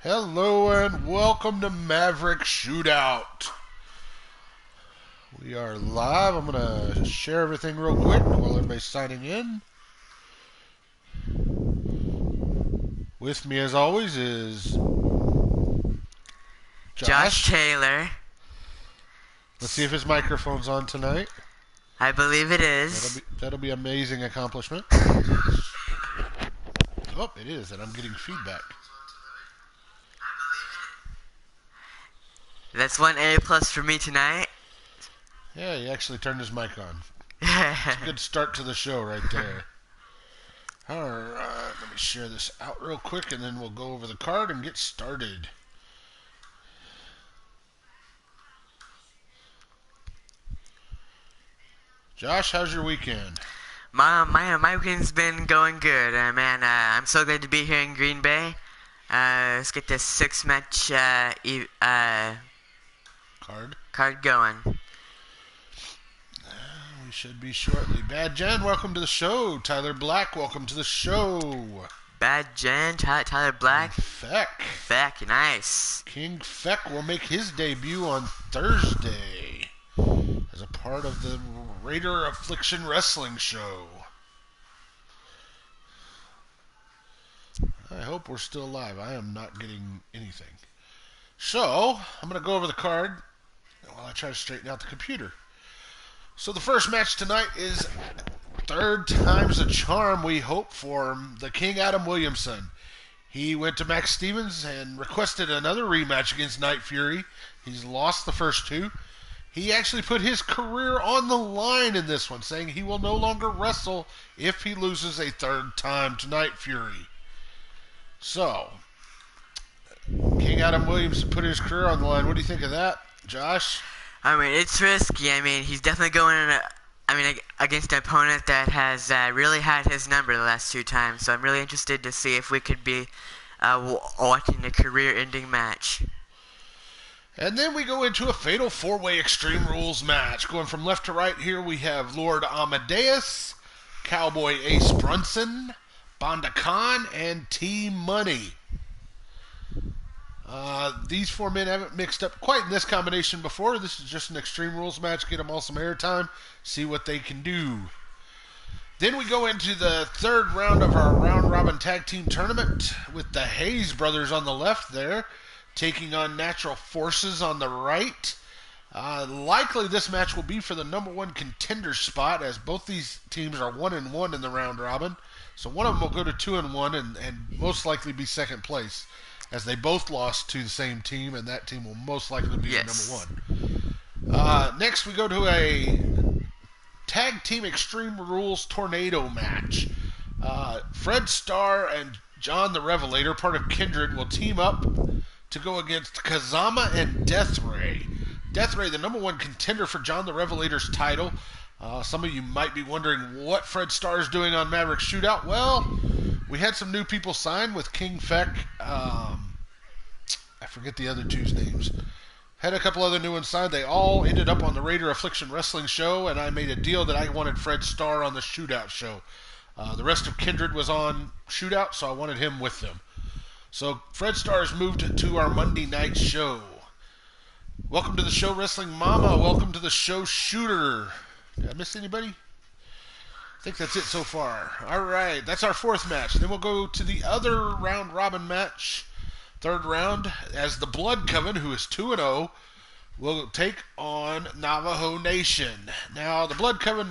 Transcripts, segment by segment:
Hello and welcome to Maverick Shoot-Out. We are live. I'm going to share everything real quick while everybody's signing in. With me as always is Josh Taylor. Let's see if his microphone's on tonight. I believe it is. That'll be amazing accomplishment. Oh, it is, and I'm getting feedback. That's one A+ for me tonight. Yeah, he actually turned his mic on. It's a good start to the show right there. Alright, let me share this out real quick and then we'll go over the card and get started. Josh, how's your weekend? My weekend's been going good, man. I'm so glad to be here in Green Bay. Let's get this 6-match card going. We should be shortly. Bad Jen, welcome to the show. Tyler Black, welcome to the show. Bad Jen, Tyler Black. Feck, nice. King Feck will make his debut on Thursday as a part of the Raider Affliction Wrestling Show. I hope we're still live. I am not getting anything. So, I'm going to go over the card while I try to straighten out the computer. So the first match tonight is third time's a charm, we hope, for the King Adam Williamson. He went to Max Stevens and requested another rematch against Night Fury. He's lost the first two. He actually put his career on the line in this one, saying he will no longer wrestle if he loses a third time to Night Fury. So, King Adam Williamson put his career on the line. What do you think of that, Josh? I mean, it's risky. I mean, he's definitely going against an opponent that has really had his number the last two times. So I'm really interested to see if we could be watching a career-ending match. And then we go into a fatal four-way Extreme Rules match. Going from left to right here, we have Lord Amadeus, Cowboy Ace Brunson, Bonda Khan, and T-Money. These four men haven't mixed up quite in this combination before. This is just an Extreme Rules match. Get them all some airtime. See what they can do. Then we go into the third round of our round-robin tag team tournament with the Hayes brothers on the left there, taking on Natural Forces on the right. Likely this match will be for the number one contender spot, as both these teams are 1-1 in the round robin. So one of them will go to 2-1 and most likely be second place, as they both lost to the same team, and that team will most likely be the number one. Next we go to a tag team Extreme Rules tornado match. Fred Starr and John the Revelator, part of Kindred, will team up to go against Kazama and Death Ray. Death Ray, the number one contender for John the Revelator's title. Some of you might be wondering what Fred Starr is doing on Maverick Shootout. Well, we had some new people sign with King Feck. I forget the other two's names. Had a couple other new ones signed. They all ended up on the Raider Affliction Wrestling Show, and I made a deal that I wanted Fred Starr on the Shootout show. The rest of Kindred was on Shootout, so I wanted him with them. So Fred Starr has moved to our Monday night show. Welcome to the show, Wrestling Mama. Welcome to the show, Shooter. Did I miss anybody? I think that's it so far. All right, that's our fourth match. Then we'll go to the other round-robin match, third round, as the Blood Coven, who is 2-0, will take on Navajo Nation. Now, the Blood Coven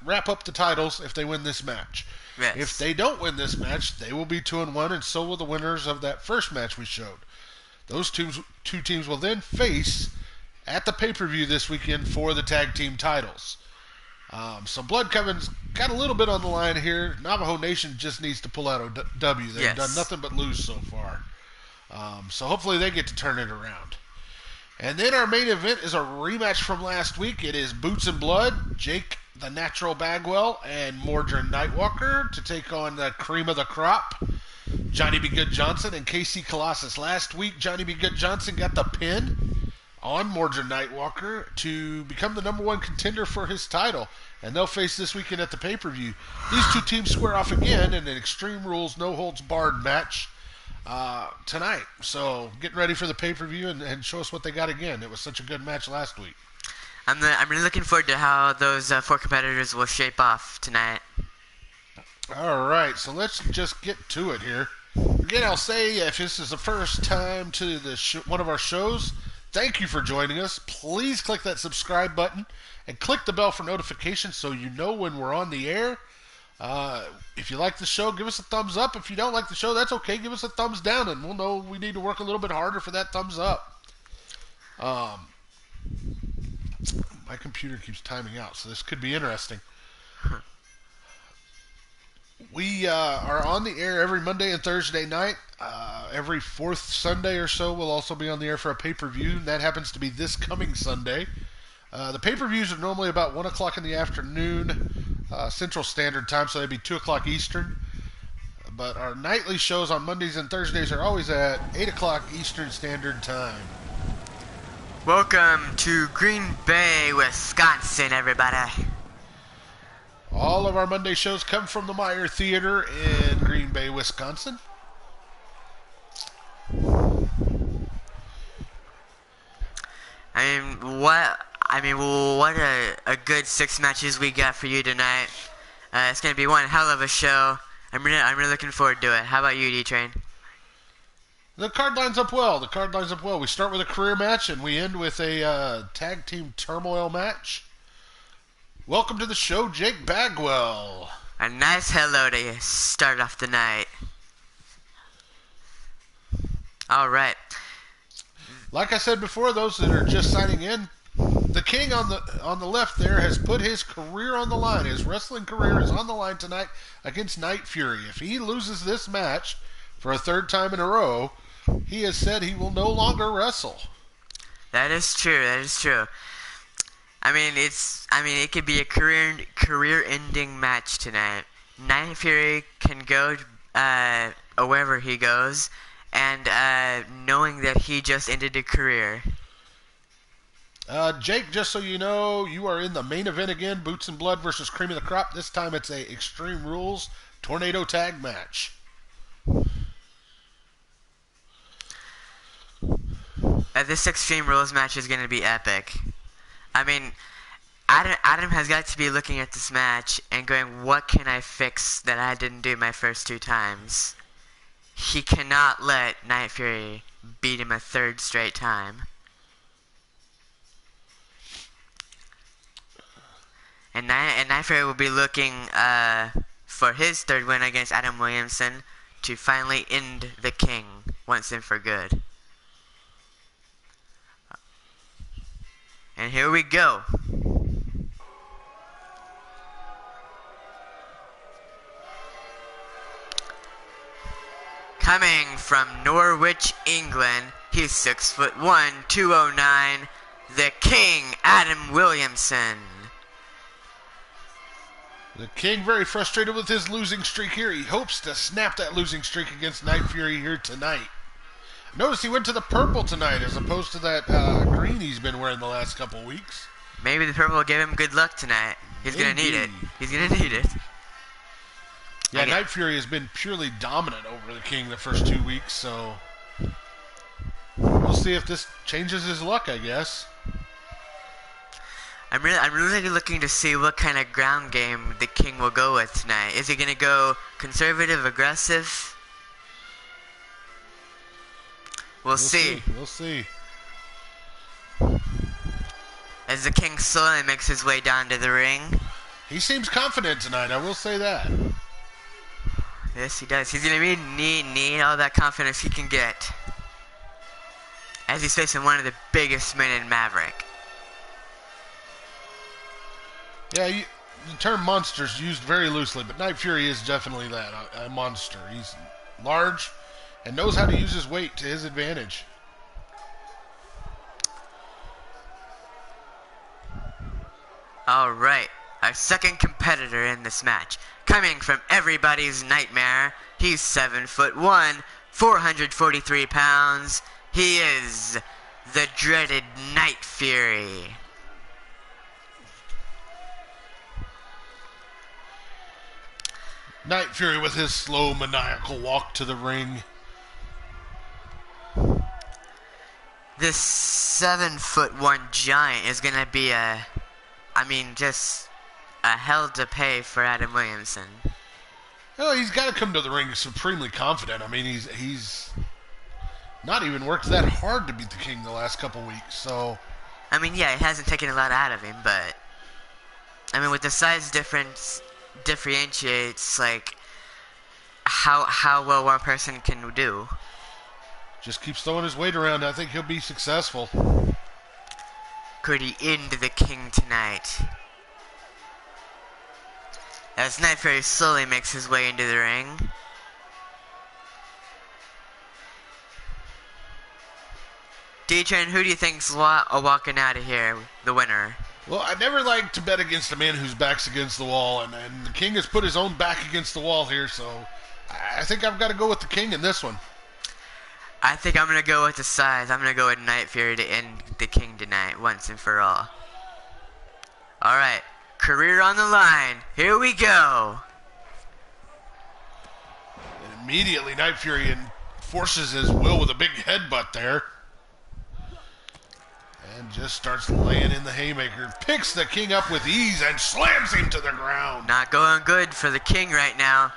wrap up the titles if they win this match. Yes. If they don't win this match, they will be 2-1, and so will the winners of that first match we showed. Those two teams will then face at the pay-per-view this weekend for the tag team titles. So Blood Coven's got a little bit on the line here. Navajo Nation just needs to pull out a W. They've done nothing but lose so far. So hopefully they get to turn it around. And then our main event is a rematch from last week. It is Boots and Blood, Jake the Natural Bagwell, and Mordred Nightwalker to take on the cream of the crop, Johnny B. Good Johnson and KC Colossus. Last week, Johnny B. Good Johnson got the pin on Mordred Nightwalker to become the number one contender for his title, and they'll face this weekend at the pay-per-view. These two teams square off again in an Extreme Rules no-holds-barred match. tonight. So getting ready for the pay-per-view and show us what they got again. It was such a good match last week. I'm really looking forward to how those 4 competitors will shape off tonight. All right, so let's just get to it here. Again, I'll say if this is the first time to one of our shows, thank you for joining us. Please click that subscribe button and click the bell for notifications so you know when we're on the air. If you like the show, give us a thumbs up. If you don't like the show, that's okay. Give us a thumbs down, and we'll know we need to work a little bit harder for that thumbs up. My computer keeps timing out, so this could be interesting. We are on the air every Monday and Thursday night. Every fourth Sunday or so, we'll also be on the air for a pay-per-view. That happens to be this coming Sunday. The pay-per-views are normally about 1 o'clock in the afternoon, Central Standard Time, so they'd be 2 o'clock Eastern. But our nightly shows on Mondays and Thursdays are always at 8 o'clock Eastern Standard Time. Welcome to Green Bay, Wisconsin, everybody. All of our Monday shows come from the Meyer Theater in Green Bay, Wisconsin. What a good 6 matches we got for you tonight. It's gonna be one hell of a show. I'm really looking forward to it. How about you, D-Train? The card lines up well. We start with a career match and we end with a tag team turmoil match. Welcome to the show, Jake Bagwell. A nice hello to start off the night. All right. Like I said before, those that are just signing in, the King on the left there has put his career on the line. His wrestling career is on the line tonight against Night Fury. If he loses this match for a 3rd time in a row, he has said he will no longer wrestle. That is true. It could be a career-ending match tonight. Night Fury can go wherever he goes, and knowing that he just ended a career. Jake, just so you know, you are in the main event again, Boots and Blood versus Cream of the Crop. This time it's a Extreme Rules Tornado Tag match. This Extreme Rules match is going to be epic. Adam has got to be looking at this match and going, what can I fix that I didn't do my first 2 times? He cannot let Night Fury beat him a 3rd straight time. And Night Fury will be looking for his 3rd win against Adam Williamson to finally end the King once and for good. And here we go. Coming from Norwich, England, he's 6'1", 209, the King, Adam Williamson. The King very frustrated with his losing streak here. He hopes to snap that losing streak against Night Fury here tonight. Notice he went to the purple tonight as opposed to that green he's been wearing the last couple weeks. Maybe the purple will give him good luck tonight. He's going to need it. Yeah, Night Fury has been purely dominant over the King the first 2 weeks, so we'll see if this changes his luck, I guess. I'm really looking to see what kind of ground game the King will go with tonight. Is he going to go conservative, aggressive? We'll see. We'll see. As the King slowly makes his way down to the ring. He seems confident tonight, I will say that. Yes, he does. He's going to need all that confidence he can get. As he's facing one of the biggest men in Maverick. Yeah, the term monster is used very loosely, but Night Fury is definitely that, a monster. He's large and knows how to use his weight to his advantage. Alright, our second competitor in this match. Coming from everybody's nightmare, he's 7'1", 443 pounds. He is the dreaded Night Fury. Night Fury with his slow, maniacal walk to the ring. This 7'1" giant is gonna be just a hell to pay for Adam Williamson. Oh, he's got to come to the ring supremely confident. I mean, he's not even worked that hard to beat the King the last couple weeks. So, I mean, yeah, it hasn't taken a lot out of him, but I mean, with the size difference differentiates like how well one person can do. Just keeps throwing his weight around. I think he'll be successful. Could he end the King tonight? As Night Fury slowly makes his way into the ring. D-Train, who do you think's walking out of here, the winner? Well, I never like to bet against a man whose back's against the wall, and the King has put his own back against the wall here, so I think I've got to go with the King in this one. I think I'm going to go with the size. I'm going to go with Night Fury to end the King tonight, once and for all. Alright, career on the line. Here we go. And immediately, Night Fury enforces his will with a big headbutt there. And just starts laying in the haymaker. Picks the King up with ease and slams him to the ground. Not going good for the King right now.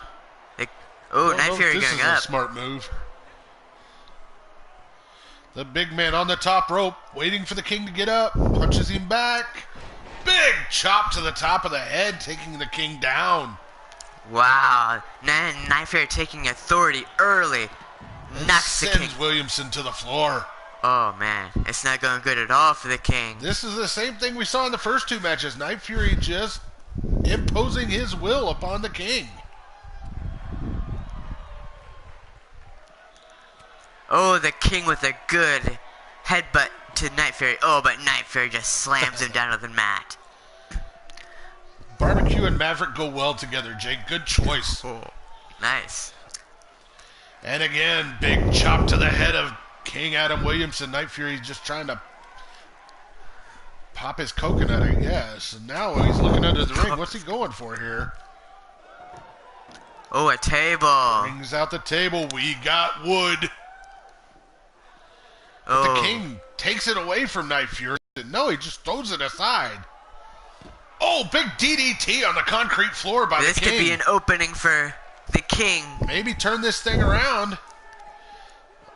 Night Fury going up. This is a smart move. The big man on the top rope, waiting for the King to get up. Punches him back. Big chop to the top of the head, taking the King down. Wow. Night Fury taking authority early. Knocks the King. Sends Williamson to the floor. Oh, man. It's not going good at all for the King. This is the same thing we saw in the first two matches. Night Fury just imposing his will upon the King. Oh, the King with a good headbutt to Night Fury. Oh, but Night Fury just slams him down to the mat. Barbecue and Maverick go well together, Jake. Good choice. Oh, nice. And again, big chop to the head of King Adam Williamson. Night Fury just trying to pop his coconut, I guess. And now he's looking under the ring. What's he going for here? Oh, a table. Brings out the table. We got wood. But Oh. the King takes it away from Night Fury. No, he just throws it aside. Oh, big DDT on the concrete floor by the King. This could be an opening for the King. Maybe turn this thing around.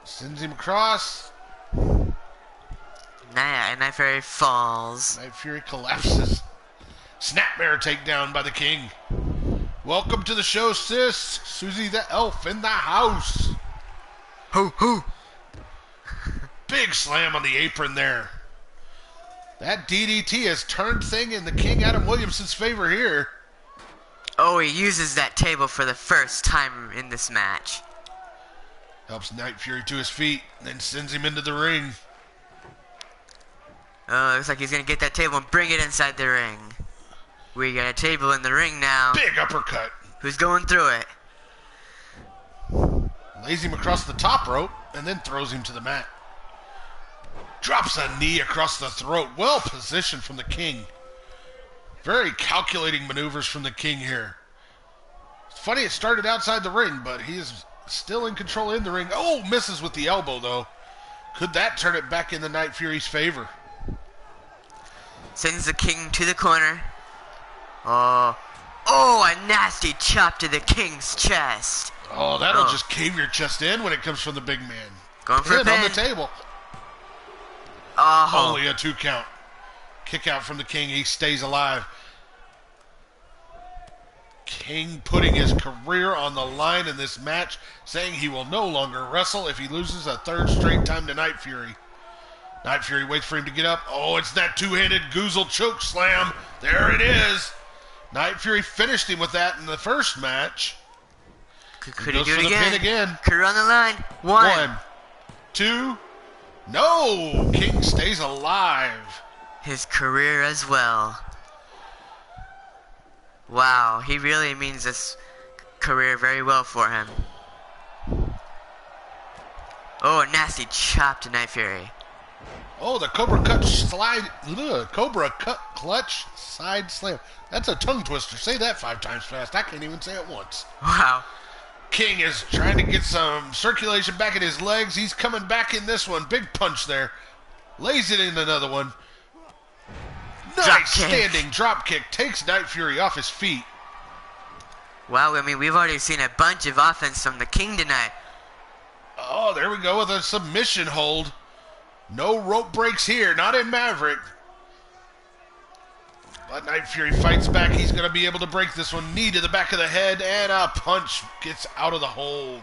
Sends him across. Night Fury falls. Night Fury collapses. Snapmare takedown by the King. Welcome to the show, sis. Susie the Elf in the house. Hoo. Big slam on the apron there. That DDT has turned thing in the King Adam Williamson's favor here. Oh, he uses that table for the first time in this match. Helps Night Fury to his feet, then sends him into the ring. Oh, looks like he's going to get that table and bring it inside the ring. We got a table in the ring now. Big uppercut. Who's going through it? Lays him across the top rope, and then throws him to the mat. Drops a knee across the throat. Well positioned from the King. Very calculating maneuvers from the King here. It's funny it started outside the ring, but he is still in control in the ring. Oh, misses with the elbow, though. Could that turn it back in the Night Fury's favor? Sends the King to the corner. Oh, a nasty chop to the King's chest. Oh, that'll just cave your chest in when it comes from the big man. Going for a Pin on pin. the table. Oh, Only a 2 count. Kick out from the King. He stays alive. King putting his career on the line in this match, saying he will no longer wrestle if he loses a third straight time to Night Fury. Night Fury waits for him to get up. Oh, it's that two-handed goozle choke slam. There it is. Night Fury finished him with that in the first match. could he do for it the again? pin again. Career on the line. One. 1, 2. No! King stays alive. His career as well. Wow, he really means this career very well for him. Oh, a nasty chop to Night Fury. Oh, the Cobra Cut Clutch Side Slam. That's a tongue twister. Say that 5 times fast. I can't even say it once. Wow. King is trying to get some circulation back in his legs. He's coming back in this one. Big punch there. Lays it in another one. Drop Nice kick. standing drop kick. Takes Night Fury off his feet. Wow, I mean, we've already seen a bunch of offense from the King tonight. Oh, there we go with a submission hold. No rope breaks here, not in Maverick. But Night Fury fights back. He's going to be able to break this one. Knee to the back of the head, and a punch gets out of the hold.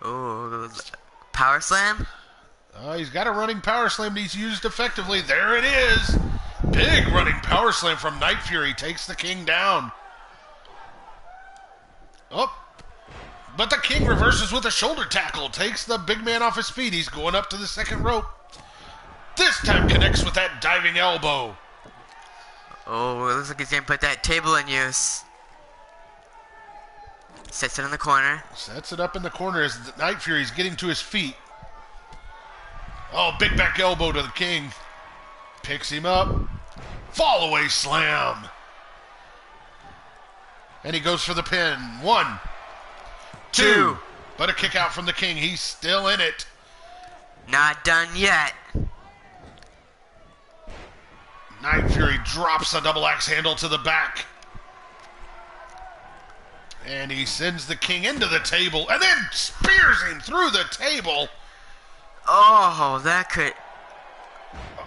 Ooh, power slam? He's got a running power slam that he's used effectively. There it is. Big running power slam from Night Fury. Takes the King down. Oh. But the King reverses with a shoulder tackle. Takes the big man off his feet. He's going up to the second rope. This time connects with that diving elbow. Oh, it looks like he's going to put that table in use. Sets it in the corner. Sets it up in the corner as the Night Fury's getting to his feet. Oh, big back elbow to the King. Picks him up. Fall away slam. And he goes for the pin. 1, 2. But a kick out from the King. He's still in it. Not done yet. Night Fury drops a double axe handle to the back. And he sends the King into the table and then spears him through the table. Oh, that could...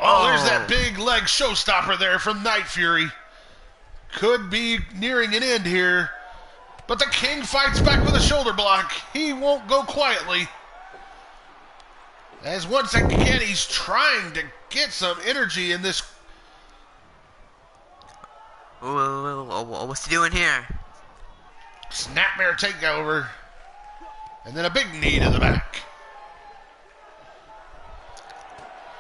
Oh, there's that big leg showstopper there from Night Fury. Could be nearing an end here. But the King fights back with a shoulder block. He won't go quietly. As once again, he's trying to get some energy in this. Ooh, what's he doing here? Snapmare takeover. And then a big knee to the back.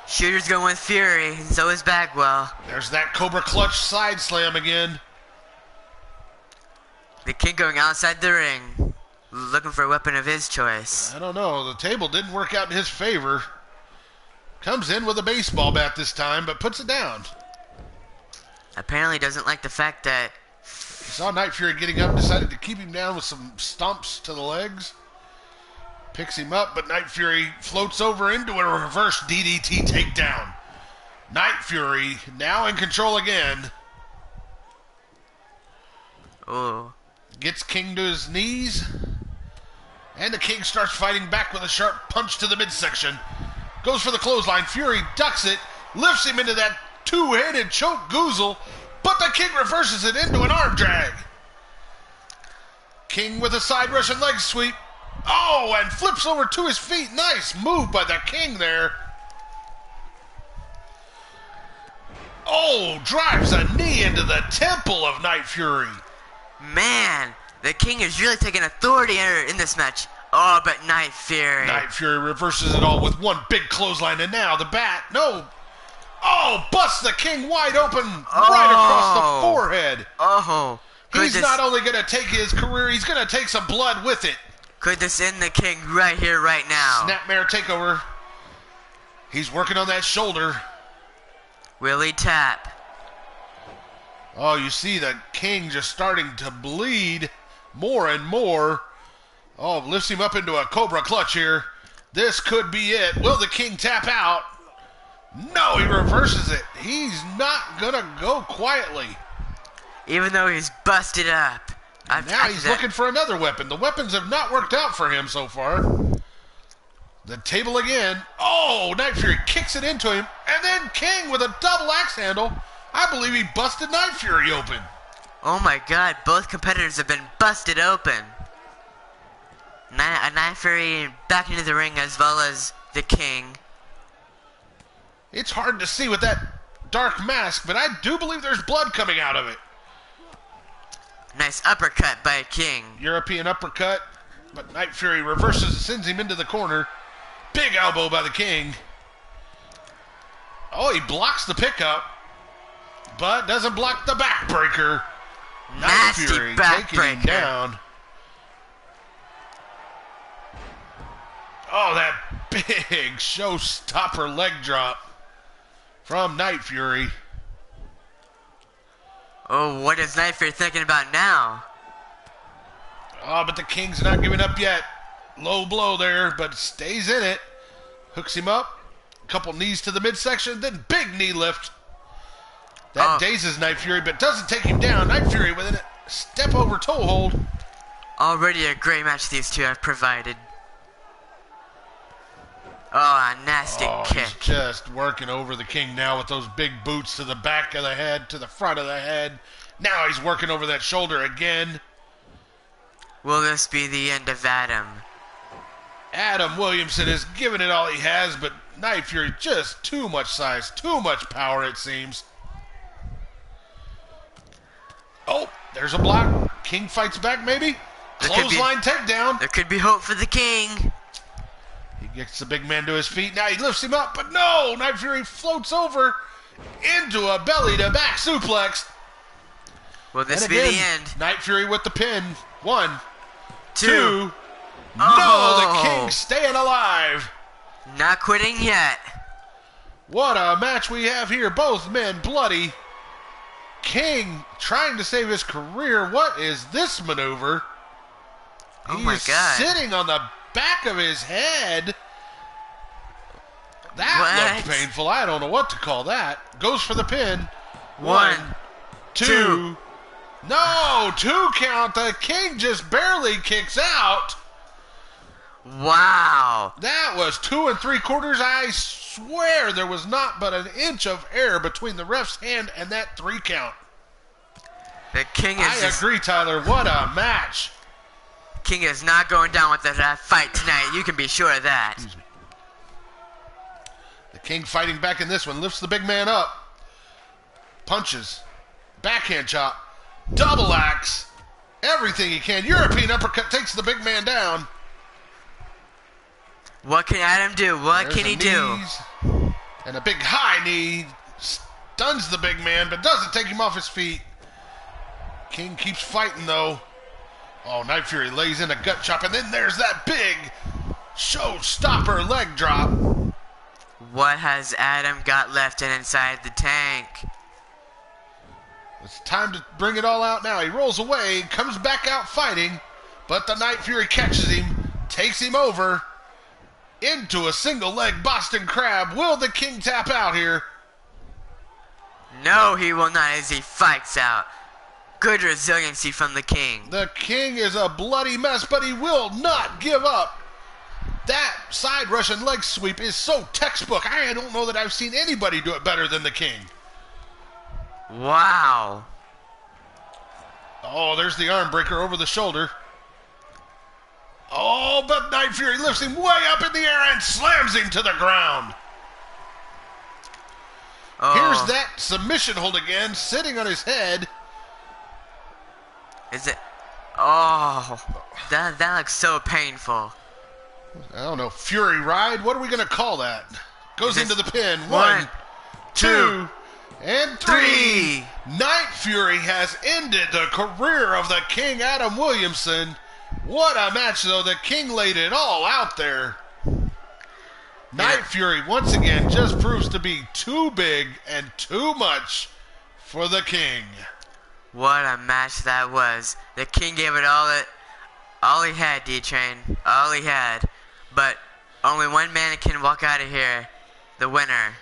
Shooter's going with Fury, and so is Bagwell. There's that Cobra Clutch side slam again. The King going outside the ring, looking for a weapon of his choice. I don't know. The table didn't work out in his favor. Comes in with a baseball bat this time, but puts it down. Apparently doesn't like the fact that... He saw Night Fury getting up, decided to keep him down with some stomps to the legs. Picks him up, but Night Fury floats over into a reverse DDT takedown. Night Fury now in control again. Oh. Gets King to his knees. And the King starts fighting back with a sharp punch to the midsection. Goes for the clothesline. Fury ducks it. Lifts him into that two-handed choke goozle. But the King reverses it into an arm drag. King with a side Russian leg sweep. Oh, and flips over to his feet. Nice move by the King there. Oh, drives a knee into the temple of Night Fury. Man, the King is really taking authority in this match. Oh, but Night Fury. Night Fury reverses it all with one big clothesline, and now the bat. No. Oh, busts the King wide open right across the forehead. Oh. He's not only going to take his career, he's going to take some blood with it. Could this end the King right here, right now? Snapmare takeover. He's working on that shoulder. Willie tap. Oh, you see the King just starting to bleed more and more. Oh, lifts him up into a Cobra Clutch here. This could be it. Will the King tap out? No, he reverses it. He's not going to go quietly. Even though he's busted up. Now he's looking for another weapon. The weapons have not worked out for him so far. The table again. Oh, Night Fury kicks it into him. And then King with a double axe handle. I believe he busted Night Fury open. Oh my god, both competitors have been busted open. Night Fury back into the ring as well as the King. It's hard to see with that dark mask, but I do believe there's blood coming out of it. Nice uppercut by King. European uppercut, but Night Fury reverses and sends him into the corner. Big elbow by the King. Oh, he blocks the pickup, but doesn't block the backbreaker. Night Fury taking him down. Oh, that big showstopper leg drop from Night Fury. Oh, what is Night Fury thinking about now? Oh, but the King's not giving up yet. Low blow there, but stays in it. Hooks him up. Couple knees to the midsection, then big knee lift. That dazes Night Fury, but doesn't take him down. Night Fury with a step over toe hold. Already a great match these two have provided. Oh, a nasty kick. He's just working over the King now with those big boots to the back of the head, to the front of the head. Now he's working over that shoulder again. Will this be the end of Adam? Adam Williamson is giving it all he has, but Night Fury just too much size, too much power, it seems. Oh, there's a block. King fights back, maybe? Clothesline takedown. There could be hope for the King. He gets the big man to his feet. Now he lifts him up, but no! Night Fury floats over into a belly-to-back suplex. Will this be the end? Night Fury with the pin. 1, 2. Oh. No, the King staying alive. Not quitting yet. What a match we have here. Both men bloody. King trying to save his career. What is this maneuver? Oh my God. Sitting on the back of his head. That looked painful. I don't know what to call that. Goes for the pin. 1, 2. No, 2 count. The King just barely kicks out. Wow. That was 2 3/4. I swear there was not but an inch of air between the ref's hand and that 3 count. The King is I agree, Tyler. What a match. King is not going down with that fight tonight. You can be sure of that. The King fighting back in this one. Lifts the big man up. Punches. Backhand chop. Double axe. Everything he can. European uppercut takes the big man down. What can Adam do? What can he do? And a big high knee stuns the big man, but doesn't take him off his feet. King keeps fighting, though. Oh, Night Fury lays in a gut chop, and then there's that big showstopper leg drop. What has Adam got left inside the tank? It's time to bring it all out now. He rolls away, comes back out fighting, but the Night Fury catches him, takes him over into a single leg Boston Crab. Will the King tap out here? No, he will not as he fights out. Good resiliency from the King. The King is a bloody mess, but he will not give up. That side Russian leg sweep is so textbook. I don't know that I've seen anybody do it better than the King. Wow. Oh, there's the arm breaker over the shoulder. Oh, but Night Fury lifts him way up in the air and slams him to the ground. Oh. Here's that submission hold again, sitting on his head. Is it? Oh, that looks so painful. I don't know. Fury ride? What are we going to call that? Goes into the pin. 1, 2, and 3. Night Fury has ended the career of the King, Adam Williamson. What a match, though. The King laid it all out there. Night Fury, once again, just proves to be too big and too much for the King. What a match that was. The King gave it all he had, D-Train. All he had. But only one man can walk out of here, the winner.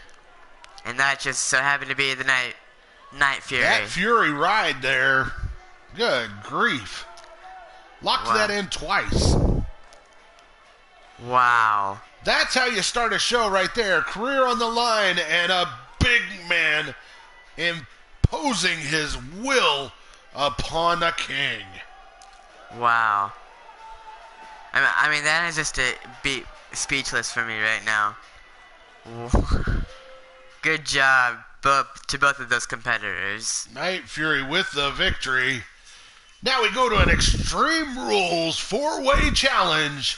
And that just so happened to be the Night Fury. That Fury ride there. Good grief. Locked that in twice. Wow. That's how you start a show right there. Career on the line and a big man imposing his will upon a King. Wow. I mean that is just a be speechless for me right now. Good job to both of those competitors. Night Fury with the victory. Now we go to an Extreme Rules 4-way challenge.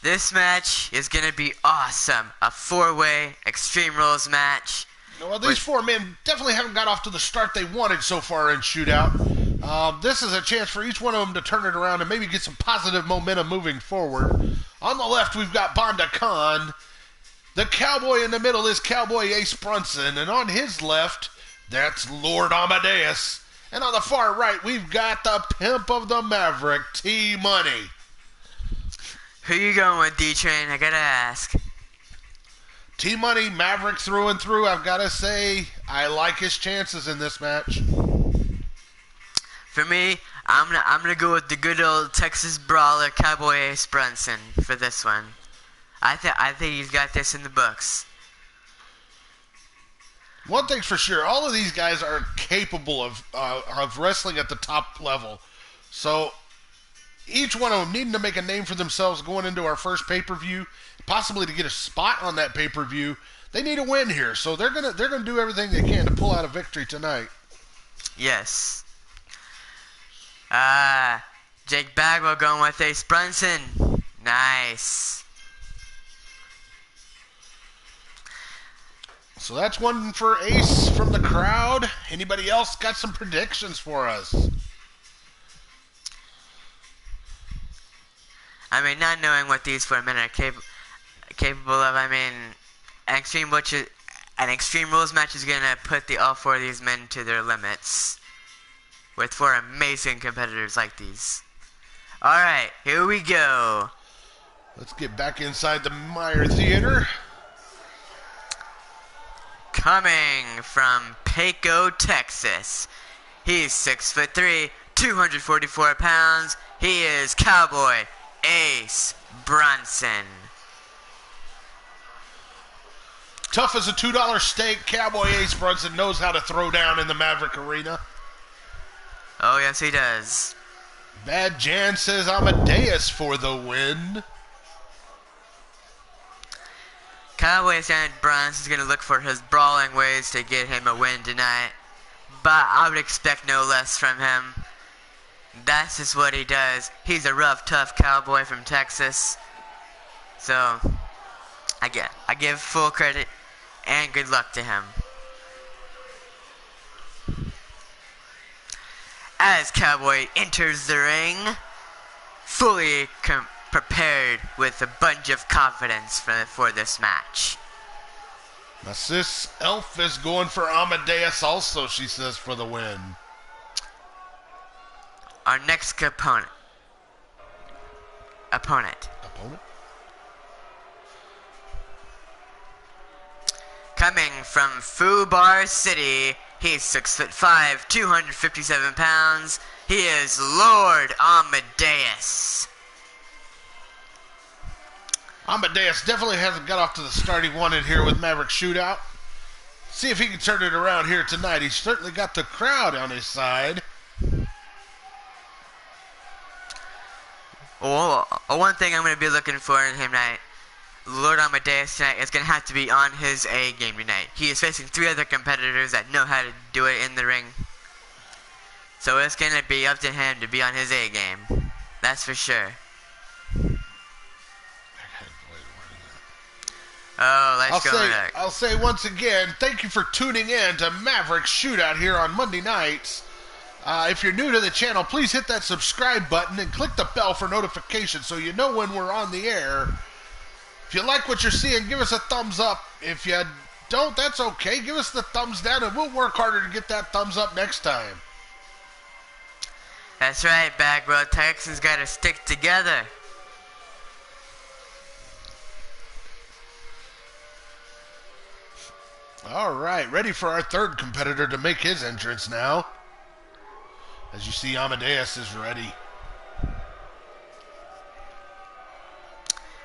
This match is going to be awesome. A 4-way Extreme Rules match. Well, these 4 men definitely haven't got off to the start they wanted so far in Shootout. This is a chance for each one of them to turn it around and maybe get some positive momentum moving forward. On the left, we've got Bonda Khan. The cowboy in the middle is Cowboy Ace Brunson. And on his left, that's Lord Amadeus. And on the far right, we've got the pimp of the Maverick, T-Money. Who you going with, D-Train? I gotta ask. T-Money, Maverick through and through. I've got to say, I like his chances in this match. For me, I'm gonna go with the good old Texas brawler Cowboy Ace Brunson for this one. I think he's got this in the books. One thing's for sure, all of these guys are capable of wrestling at the top level. So each one of them needing to make a name for themselves going into our first pay-per-view, possibly to get a spot on that pay-per-view. They need a win here, so they're gonna do everything they can to pull out a victory tonight. Yes. Jake Bagwell going with Ace Brunson. Nice. So that's one for Ace from the crowd. Anybody else got some predictions for us? I mean, not knowing what these 4 men are capable of, I mean, an Extreme Rules match is going to put all 4 of these men to their limits. With 4 amazing competitors like these. Alright, here we go. Let's get back inside the Meyer Theater. Coming from Paco, Texas. He's 6'3", 244 pounds. He is Cowboy Ace Brunson. Tough as a $2 steak, Cowboy Ace Brunson knows how to throw down in the Maverick Arena. Oh, yes, he does. Bad Jan says Amadeus for the win. Cowboy Ace Brunson is going to look for his brawling ways to get him a win tonight. But I would expect no less from him. That's just what he does. He's a rough, tough cowboy from Texas. So, I give full credit and good luck to him. As Cowboy enters the ring, fully prepared with a bunch of confidence for this match. My sis Elf is going for Amadeus also, she says, for the win. Our next opponent. Coming from Fubar City, he's 6'5", 257 pounds. He is Lord Amadeus. Amadeus definitely hasn't got off to the start he wanted here with Maverick Shoot-Out. See if he can turn it around here tonight. He's certainly got the crowd on his side. Well, one thing I'm going to be looking for in him tonight, Lord Amadeus tonight, is going to have to be on his A game tonight. He is facing 3 other competitors that know how to do it in the ring. So it's going to be up to him to be on his A game. That's for sure. Oh, let's go back. I'll say once again, thank you for tuning in to Maverick Shoot-Out here on Monday nights. If you're new to the channel, please hit that subscribe button and click the bell for notifications so you know when we're on the air. If you like what you're seeing, give us a thumbs up. If you don't, that's okay. Give us the thumbs down and we'll work harder to get that thumbs up next time. That's right, Bagwell. Texans got to stick together. All right, ready for our third competitor to make his entrance now. As you see, Amadeus is ready.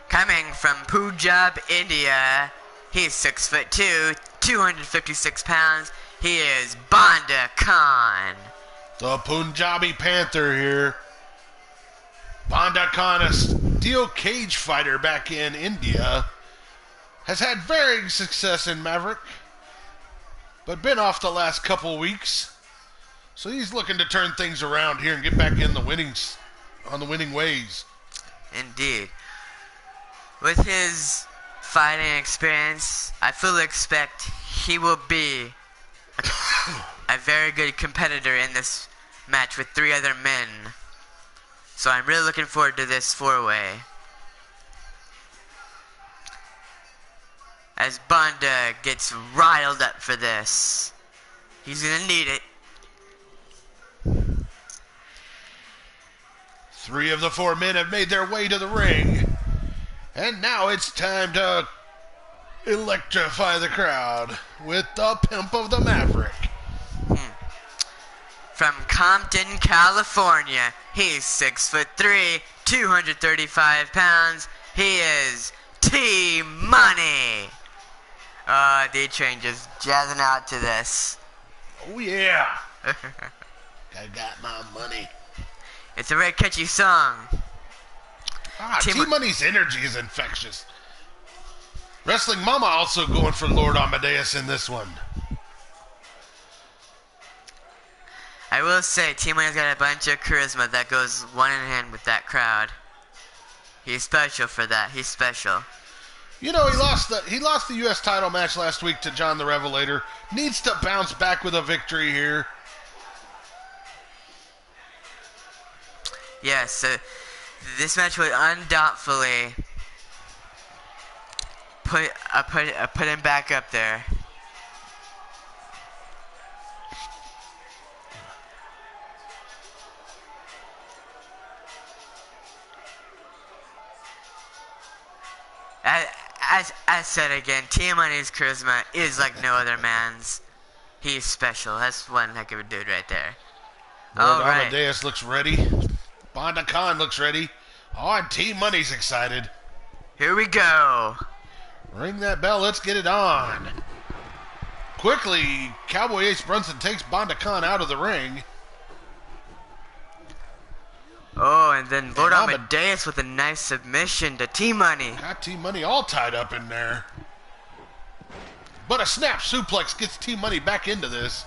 Coming from Punjab, India, he's 6'2", 256 pounds. He is Banda Khan. The Punjabi Panther here. Banda Khan, a steel cage fighter back in India, has had varying success in Maverick, but been off the last couple weeks. So he's looking to turn things around here and get back in the winning ways. Indeed. With his fighting experience, I fully expect he will be a very good competitor in this match with 3 other men. So I'm really looking forward to this 4-way. As Banda gets riled up for this, he's gonna need it. 3 of the 4 men have made their way to the ring. And now it's time to electrify the crowd with the pimp of the Maverick. From Compton, California, he's 6'3", 235 pounds. He is T-Money. D-Train just jazzing out to this. Oh yeah. I got my money. It's a very catchy song. T-Money's energy is infectious. Wrestling Mama also going for Lord Amadeus in this one. I will say, T-Money's got a bunch of charisma that goes one in hand with that crowd. He's special for that. He's special. You know, he lost the U.S. title match last week to John the Revelator. Needs to bounce back with a victory here. Yes, this match would undoubtedly put him back up there. As said again, T-Money's charisma is like no other man's. He's special. That's one heck of a dude right there. Lord Amadeus looks ready. Bonda Khan looks ready. Oh, and T-Money's excited. Here we go. Ring that bell. Let's get it on. Quickly, Cowboy Ace Brunson takes Bonda Khan out of the ring. Oh, and then Lord Amadeus with a nice submission to T-Money. Got T-Money all tied up in there. But a snap suplex gets T-Money back into this.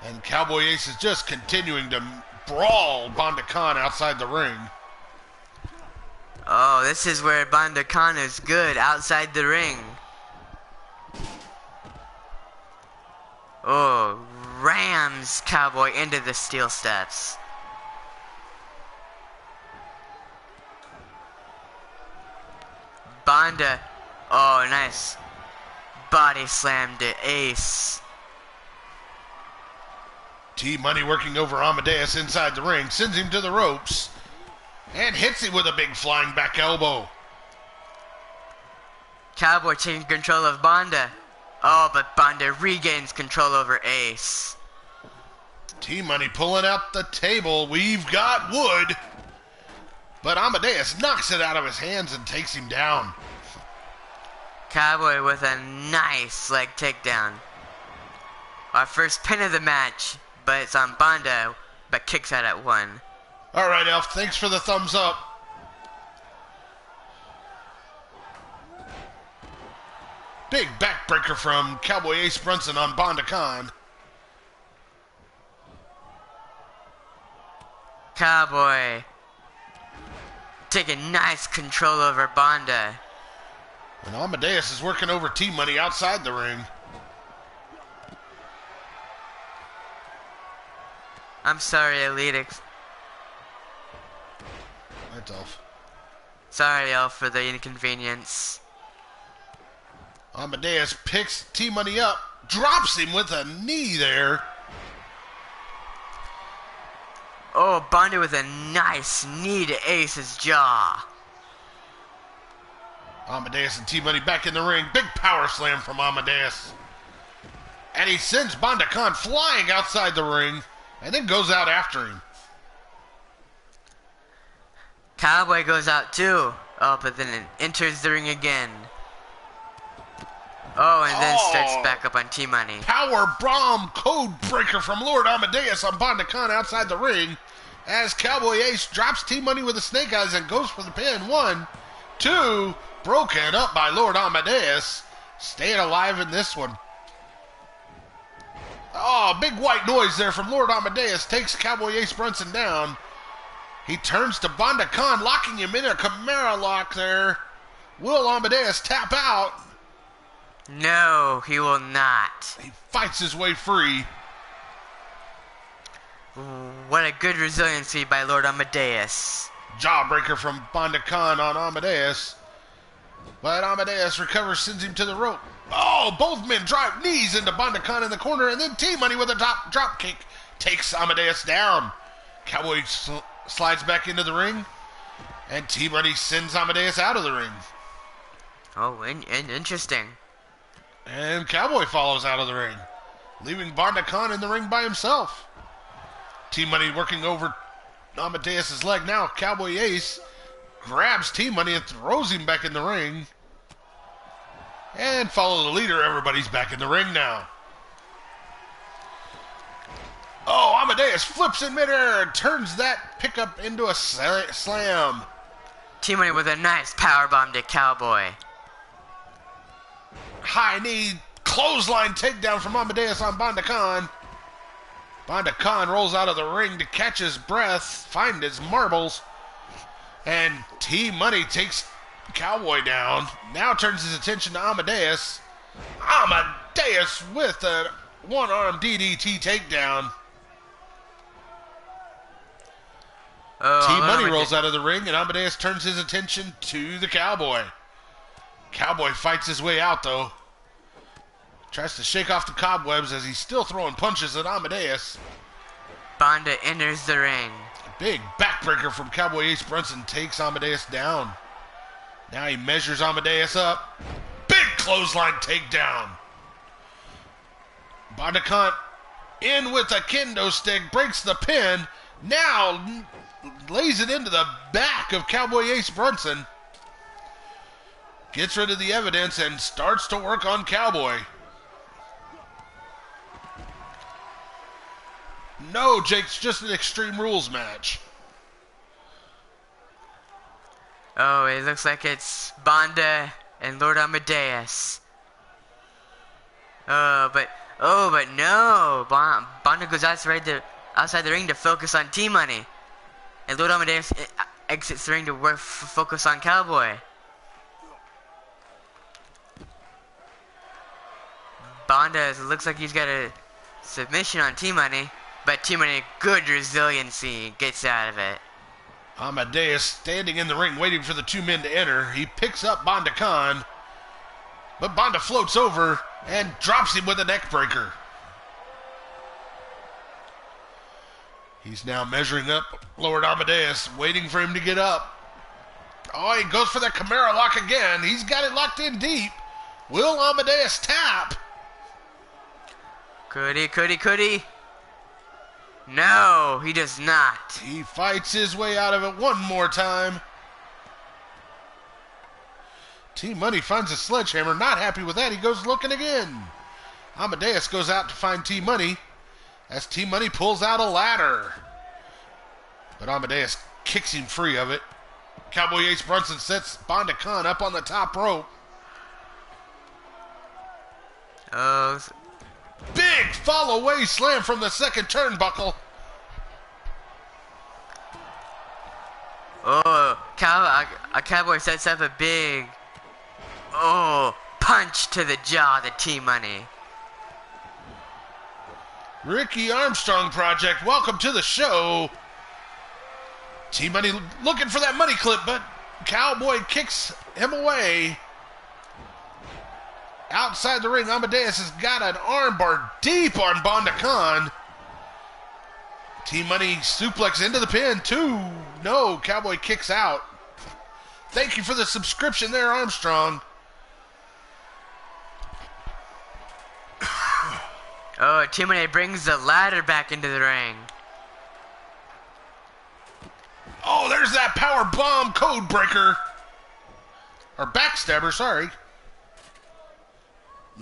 And Cowboy Ace is just continuing to brawl Bonda Khan outside the ring. Oh, this is where Bonda Khan is good, outside the ring. Oh, rams Cowboy into the steel steps. Bonda, oh, nice body slam to Ace. T-Money working over Amadeus inside the ring, sends him to the ropes, and hits him with a big flying back elbow. Cowboy taking control of Bonda. Oh, but Bonda regains control over Ace. T-Money pulling out the table. We've got wood. But Amadeus knocks it out of his hands and takes him down. Cowboy with a nice leg takedown. Our first pin of the match, but it's on Bonda, but kicks out at 1. All right, Elf. Thanks for the thumbs up. Big backbreaker from Cowboy Ace Brunson on Bonda Khan. Cowboy taking nice control over Bonda. And Amadeus is working over T-Money outside the ring. I'm sorry, Elite. That's Elf. Sorry, Elf, for the inconvenience. Amadeus picks T-Money up, drops him with a knee there. Oh, Bonda with a nice knee to Ace's jaw. Amadeus and T-Money back in the ring. Big power slam from Amadeus. And he sends Bonda Khan flying outside the ring and then goes out after him. Cowboy goes out too. Oh, but then it enters the ring again. Oh, and then starts back up on T-Money. Power bomb code breaker from Lord Amadeus on Bonda Khan outside the ring as Cowboy Ace drops T-Money with the snake eyes and goes for the pin. 1, 2, broken up by Lord Amadeus. Staying alive in this one. Oh, big white noise there from Lord Amadeus. Takes Cowboy Ace Brunson down. He turns to Bonda Khan, locking him in a Chimera lock there. Will Amadeus tap out? No, he will not. He fights his way free. What a good resiliency by Lord Amadeus. Jawbreaker from Bonda Khan on Amadeus. But Amadeus recovers, sends him to the rope. Oh, both men drive knees into Bonda Khan in the corner, and then T-Money with a drop kick takes Amadeus down. Cowboy slides back into the ring. And T-Money sends Amadeus out of the ring. Oh, interesting. And Cowboy follows out of the ring, leaving Bonda Khan in the ring by himself. T-Money working over Amadeus' leg now. Cowboy Ace grabs T-Money and throws him back in the ring. And follow the leader. Everybody's back in the ring now. Oh, Amadeus flips in midair and turns that pickup into a slam. T-Money with a nice powerbomb to Cowboy. High knee clothesline takedown from Amadeus on Bonda Khan. Bonda Khan rolls out of the ring to catch his breath, find his marbles. And T-Money takes Cowboy down. Now turns his attention to Amadeus. Amadeus with a one-arm DDT takedown. T-Money rolls out of the ring, and Amadeus turns his attention to the Cowboy. Cowboy fights his way out, though. Tries to shake off the cobwebs as he's still throwing punches at Amadeus. Bonda enters the ring. Big backbreaker from Cowboy Ace Brunson takes Amadeus down. Now he measures Amadeus up. Big clothesline takedown. Bonda Khan in with a kendo stick, breaks the pin. Now lays it into the back of Cowboy Ace Brunson. Gets rid of the evidence and starts to work on Cowboy. No, Jake, it's just an Extreme Rules match. Oh, it looks like it's Bonda and Lord Amadeus. But no. Bonda goes outside the ring to focus on T-Money. And Lord Amadeus exits the ring to focus on Cowboy. Bonda looks like he's got a submission on T-Money. But T-Money, good resiliency, gets out of it. Amadeus standing in the ring waiting for the two men to enter. He picks up Bonda Khan. But Bonda floats over and drops him with a neck breaker. He's now measuring up Lord Amadeus, waiting for him to get up. Oh, he goes for that Chimera lock again. He's got it locked in deep. Will Amadeus tap? Could he? No, he does not. He fights his way out of it one more time. T-Money finds a sledgehammer. Not happy with that. He goes looking again. Amadeus goes out to find T-Money as T-Money pulls out a ladder. But Amadeus kicks him free of it. Cowboy Ace Brunson sets Bonda Khan up on the top rope. Big fall-away slam from the second turnbuckle. Oh, Cowboy sets up a big, punch to the jaw to T-Money. Ricky Armstrong Project, welcome to the show. T-Money looking for that money clip, but Cowboy kicks him away. Outside the ring, Amadeus has got an armbar deep on Bonda Khan. T-Money suplex into the pin, too. No, Cowboy kicks out. Thank you for the subscription there, Armstrong. Oh, T-Money brings the ladder back into the ring. Oh, there's that power bomb code breaker. Or backstabber, sorry.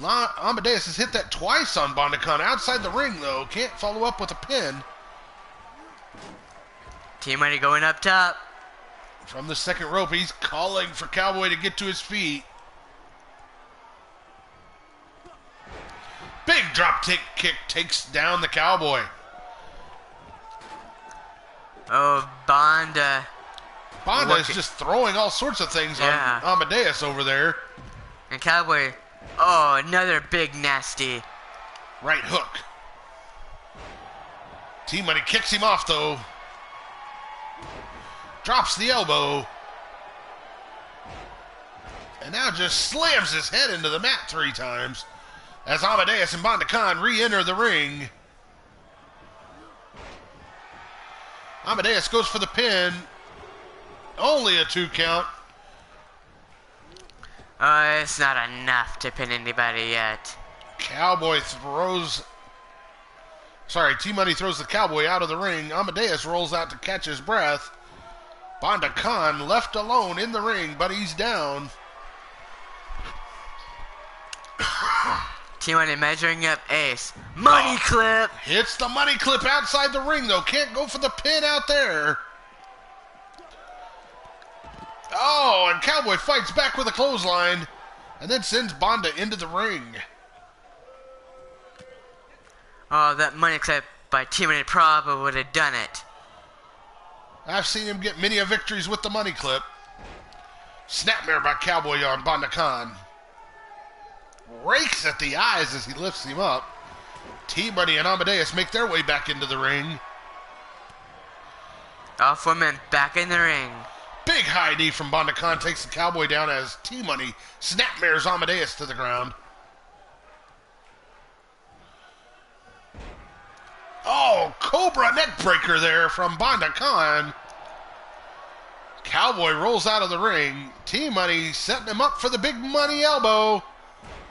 Amadeus has hit that twice on Bonda Khan. Outside the ring, though. Can't follow up with a pin. T-Money going up top. From the second rope, he's calling for Cowboy to get to his feet. Big drop kick takes down the Cowboy. Oh, Bonda. Bonda is just throwing all sorts of things on Amadeus over there. And Cowboy, another big nasty. Right hook. T-Money kicks him off, though. Drops the elbow. And now just slams his head into the mat 3 times as Amadeus and Bonda Khan re-enter the ring. Amadeus goes for the pin. Only a 2 count. It's not enough to pin anybody yet. Cowboy throws... Sorry, T-Money throws the Cowboy out of the ring. Amadeus rolls out to catch his breath. Banda Khan left alone in the ring, but he's down. T-Money measuring up Ace. Money clip! Hits the money clip outside the ring, though. Can't go for the pin out there. Oh, and Cowboy fights back with a clothesline and then sends Banda into the ring. Oh, that money clip by T-Money probably would have done it. I've seen him get many victories with the money clip. Snapmare by Cowboy on Banda Khan. Rakes at the eyes as he lifts him up. T-Money and Amadeus make their way back into the ring. All 4 men back in the ring. Big high knee from Banda Khan takes the Cowboy down as T-Money snapmares Amadeus to the ground. Oh, Cobra neckbreaker there from Banda Khan. Cowboy rolls out of the ring. T-Money setting him up for the big money elbow.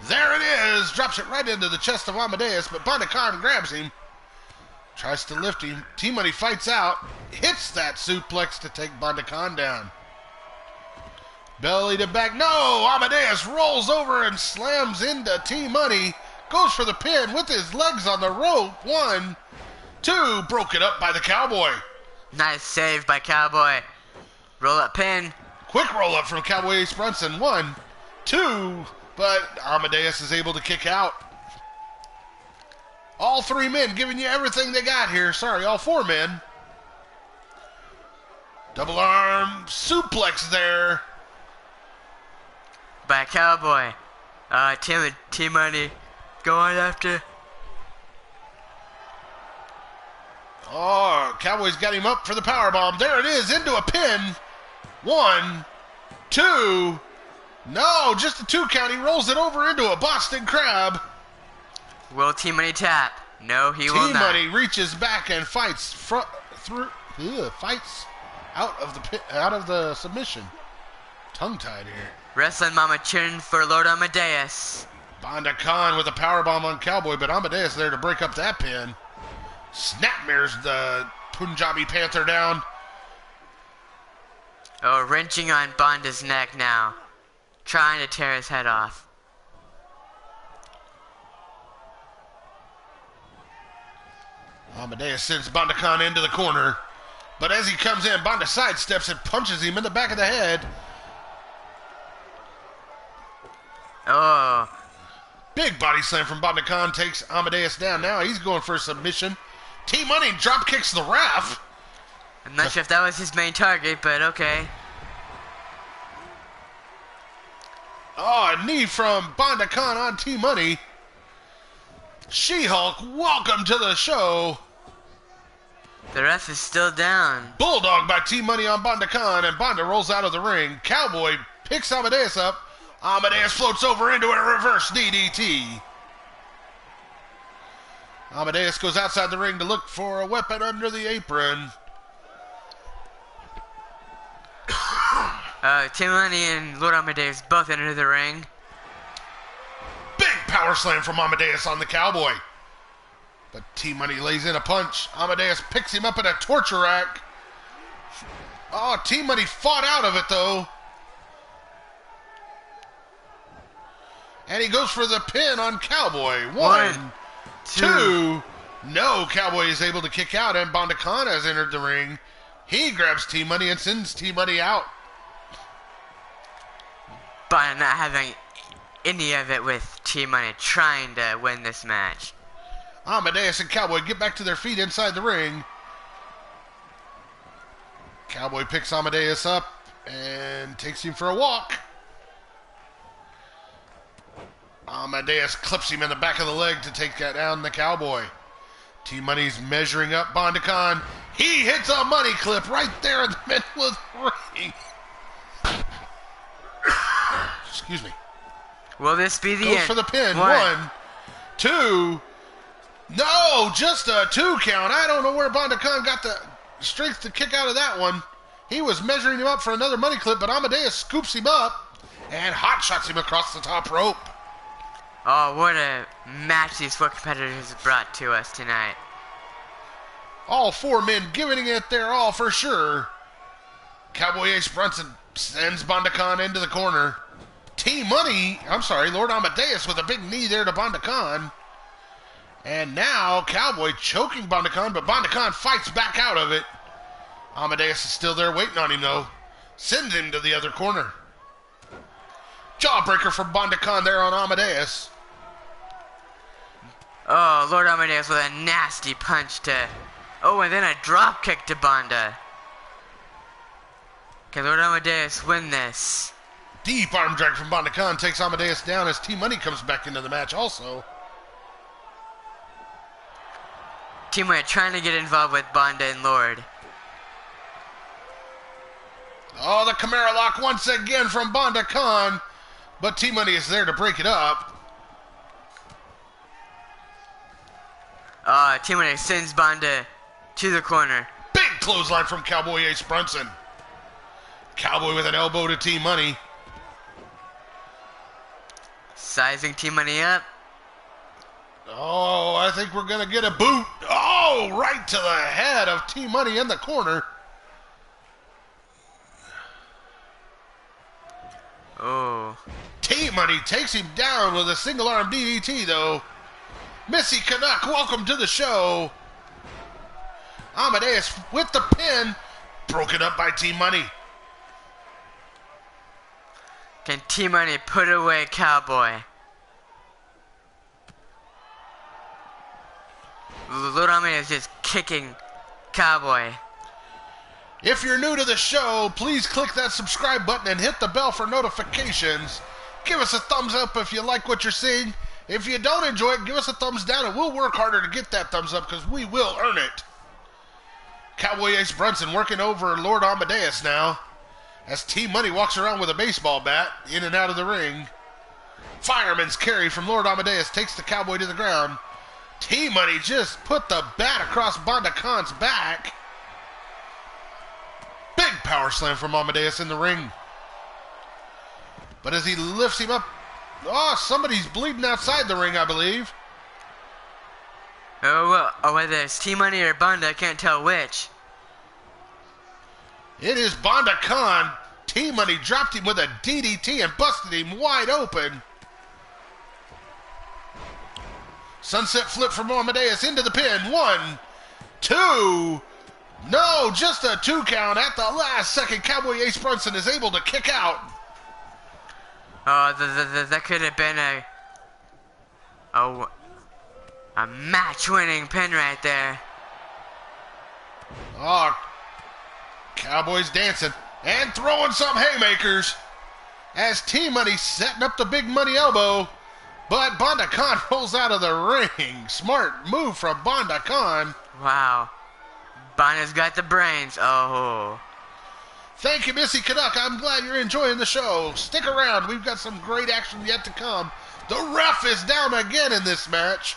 There it is. Drops it right into the chest of Amadeus, but Banda Khan grabs him. Tries to lift him. T-Money fights out. Hits that suplex to take Banda Khan down. Belly to back. No! Amadeus rolls over and slams into T-Money. Goes for the pin with his legs on the rope. 1, 2. Broken up by the Cowboy. Nice save by Cowboy. Roll up pin. Quick roll up from Cowboy Ace Brunson. 1, 2. But Amadeus is able to kick out. All 3 men giving you everything they got here. Sorry, all 4 men. Double arm suplex there. By Cowboy. T-Money going after. Oh, Cowboy's got him up for the powerbomb. There it is, into a pin. 1, 2. No, just a 2 count. He rolls it over into a Boston Crab. Will T-Money tap? No, he will not. T-Money reaches back and fights fights out of the submission. Tongue-tied here. Wrestling Mama cheering for Lord Amadeus. Banda Khan with a powerbomb on Cowboy, but Amadeus there to break up that pin. Snapmares the Punjabi Panther down. Oh, wrenching on Banda's neck now. Trying to tear his head off. Amadeus sends Banda Khan into the corner. But as he comes in, Banda sidesteps and punches him in the back of the head. Oh. Big body slam from Banda Khan takes Amadeus down. Now he's going for a submission. T-Money drop kicks the ref. I'm not sure if that was his main target, but okay. Oh, a knee from Banda Khan on T-Money. She-Hulk, welcome to the show. The ref is still down. Bulldog by T-Money on Banda Khan, and Banda rolls out of the ring. Cowboy picks Amadeus up. Amadeus floats over into a reverse DDT. Amadeus goes outside the ring to look for a weapon under the apron. T-Money and Lord Amadeus both enter the ring. Big power slam from Amadeus on the Cowboy. But T-Money lays in a punch. Amadeus picks him up in a torture rack. Oh, T-Money fought out of it, though. And he goes for the pin on Cowboy. 1, 2. No, Cowboy is able to kick out, and Banda Khan has entered the ring. He grabs T-Money and sends T-Money out. But not having any of it with T-Money trying to win this match. Amadeus and Cowboy get back to their feet inside the ring. Cowboy picks Amadeus up and takes him for a walk. Amadeus clips him in the back of the leg to take that down the Cowboy. T-Money's measuring up Banda Khan. He hits a money clip right there in the middle of the ring. Excuse me. Will this be the Goes end? for the pin. 1, 2. No, just a 2 count. I don't know where Banda Khan got the strength to kick out of that one. He was measuring him up for another money clip, but Amadeus scoops him up and hot shots him across the top rope. Oh, what a match these four competitors brought to us tonight. All four men giving it their all for sure. Cowboy Ace Brunson sends Bondakan into the corner. Lord Amadeus with a big knee there to Bondakan. And now Cowboy choking Bondakan, but Bondakan fights back out of it. Amadeus is still there waiting on him though. Sends him to the other corner. Jawbreaker from Bondakan there on Amadeus. Oh, Lord Amadeus with a nasty punch to... Oh, and then a drop kick to Bonda. Can Lord Amadeus win this? Deep arm drag from Bondakan takes Amadeus down as T-Money comes back into the match also. T-Money trying to get involved with Bonda and Lord. Oh, the Chimera lock once again from Bondakan. But T-Money is there to break it up. T-Money sends Bonda to the corner. Big clothesline from Cowboy Ace Brunson. Cowboy with an elbow to T-Money. Sizing T-Money up. Oh, I think we're going to get a boot. Oh, right to the head of T-Money in the corner. Oh. T-Money takes him down with a single arm DDT though. Missy Canuck, welcome to the show. Amadeus with the pin. Broken up by T-Money. Can T-Money put away Cowboy? Lord Amadeus just kicking Cowboy. If you're new to the show, please click that subscribe button and hit the bell for notifications. Give us a thumbs up if you like what you're seeing. If you don't enjoy it, give us a thumbs down and we'll work harder to get that thumbs up because we will earn it. Cowboy Ace Brunson working over Lord Amadeus now as T-Money walks around with a baseball bat in and out of the ring. Fireman's carry from Lord Amadeus takes the Cowboy to the ground. T-Money just put the bat across Bondakan's back. Big power slam from Amadeus in the ring. But as he lifts him up, somebody's bleeding outside the ring, I believe. Whether it's T-Money or Bonda, I can't tell which. It is Bondakan. T-Money dropped him with a DDT and busted him wide open. Sunset flip from Amadeus into the pin. 1, 2. No, just a 2 count at the last second. Cowboy Ace Brunson is able to kick out. Oh, that could have been a match-winning pin right there. Oh, Cowboy's dancing and throwing some haymakers as T-Money setting up the big money elbow. But Bondakan rolls out of the ring. Smart move from Bondakan. Wow. Bonda's got the brains. Oh. Thank you, Missy Canuck. I'm glad you're enjoying the show. Stick around. We've got some great action yet to come. The ref is down again in this match.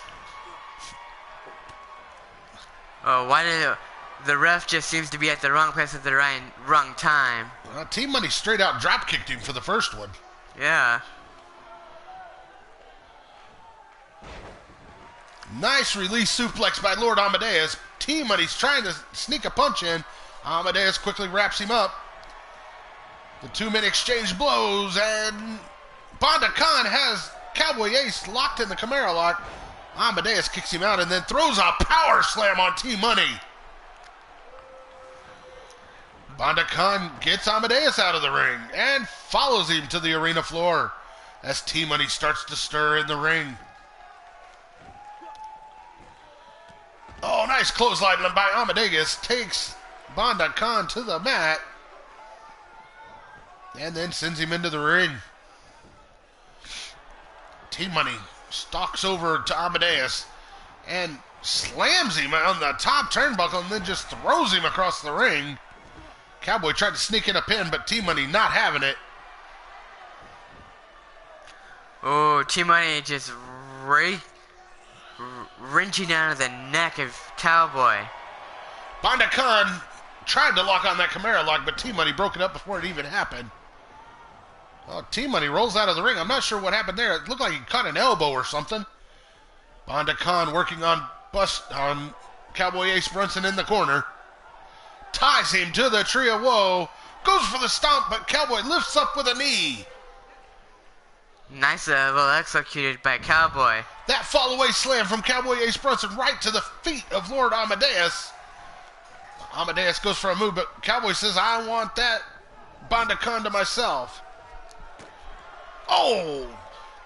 Oh, why did the ref just seems to be at the wrong place at the wrong time? T-Money straight out drop kicked him for the first one. Yeah. Nice release suplex by Lord Amadeus. T-Money's trying to sneak a punch in. Amadeus quickly wraps him up. The two men exchange blows, and Bondakan has Cowboy Ace locked in the Chimera lock. Amadeus kicks him out and then throws a power slam on T-Money. Bondakan gets Amadeus out of the ring and follows him to the arena floor as T-Money starts to stir in the ring. Oh, nice clothesline by Amadeus. Takes Bondakan to the mat and then sends him into the ring. T-Money stalks over to Amadeus and slams him on the top turnbuckle and then just throws him across the ring. Cowboy tried to sneak in a pin, but T-Money not having it. Oh, T-Money just wrenching out of the neck of Cowboy. Bondakan tried to lock on that Camaro lock, but T-Money broke it up before it even happened. Oh, T-Money rolls out of the ring. I'm not sure what happened there. It looked like he caught an elbow or something. Bonda Khan working on Cowboy Ace Brunson in the corner. Ties him to the tree of woe. Goes for the stomp, but Cowboy lifts up with a knee. Nice, well executed by Cowboy. That fall-away slam from Cowboy Ace Brunson right to the feet of Lord Amadeus. Amadeus goes for a move, but Cowboy says, I want that Bonda Khan to myself. Oh!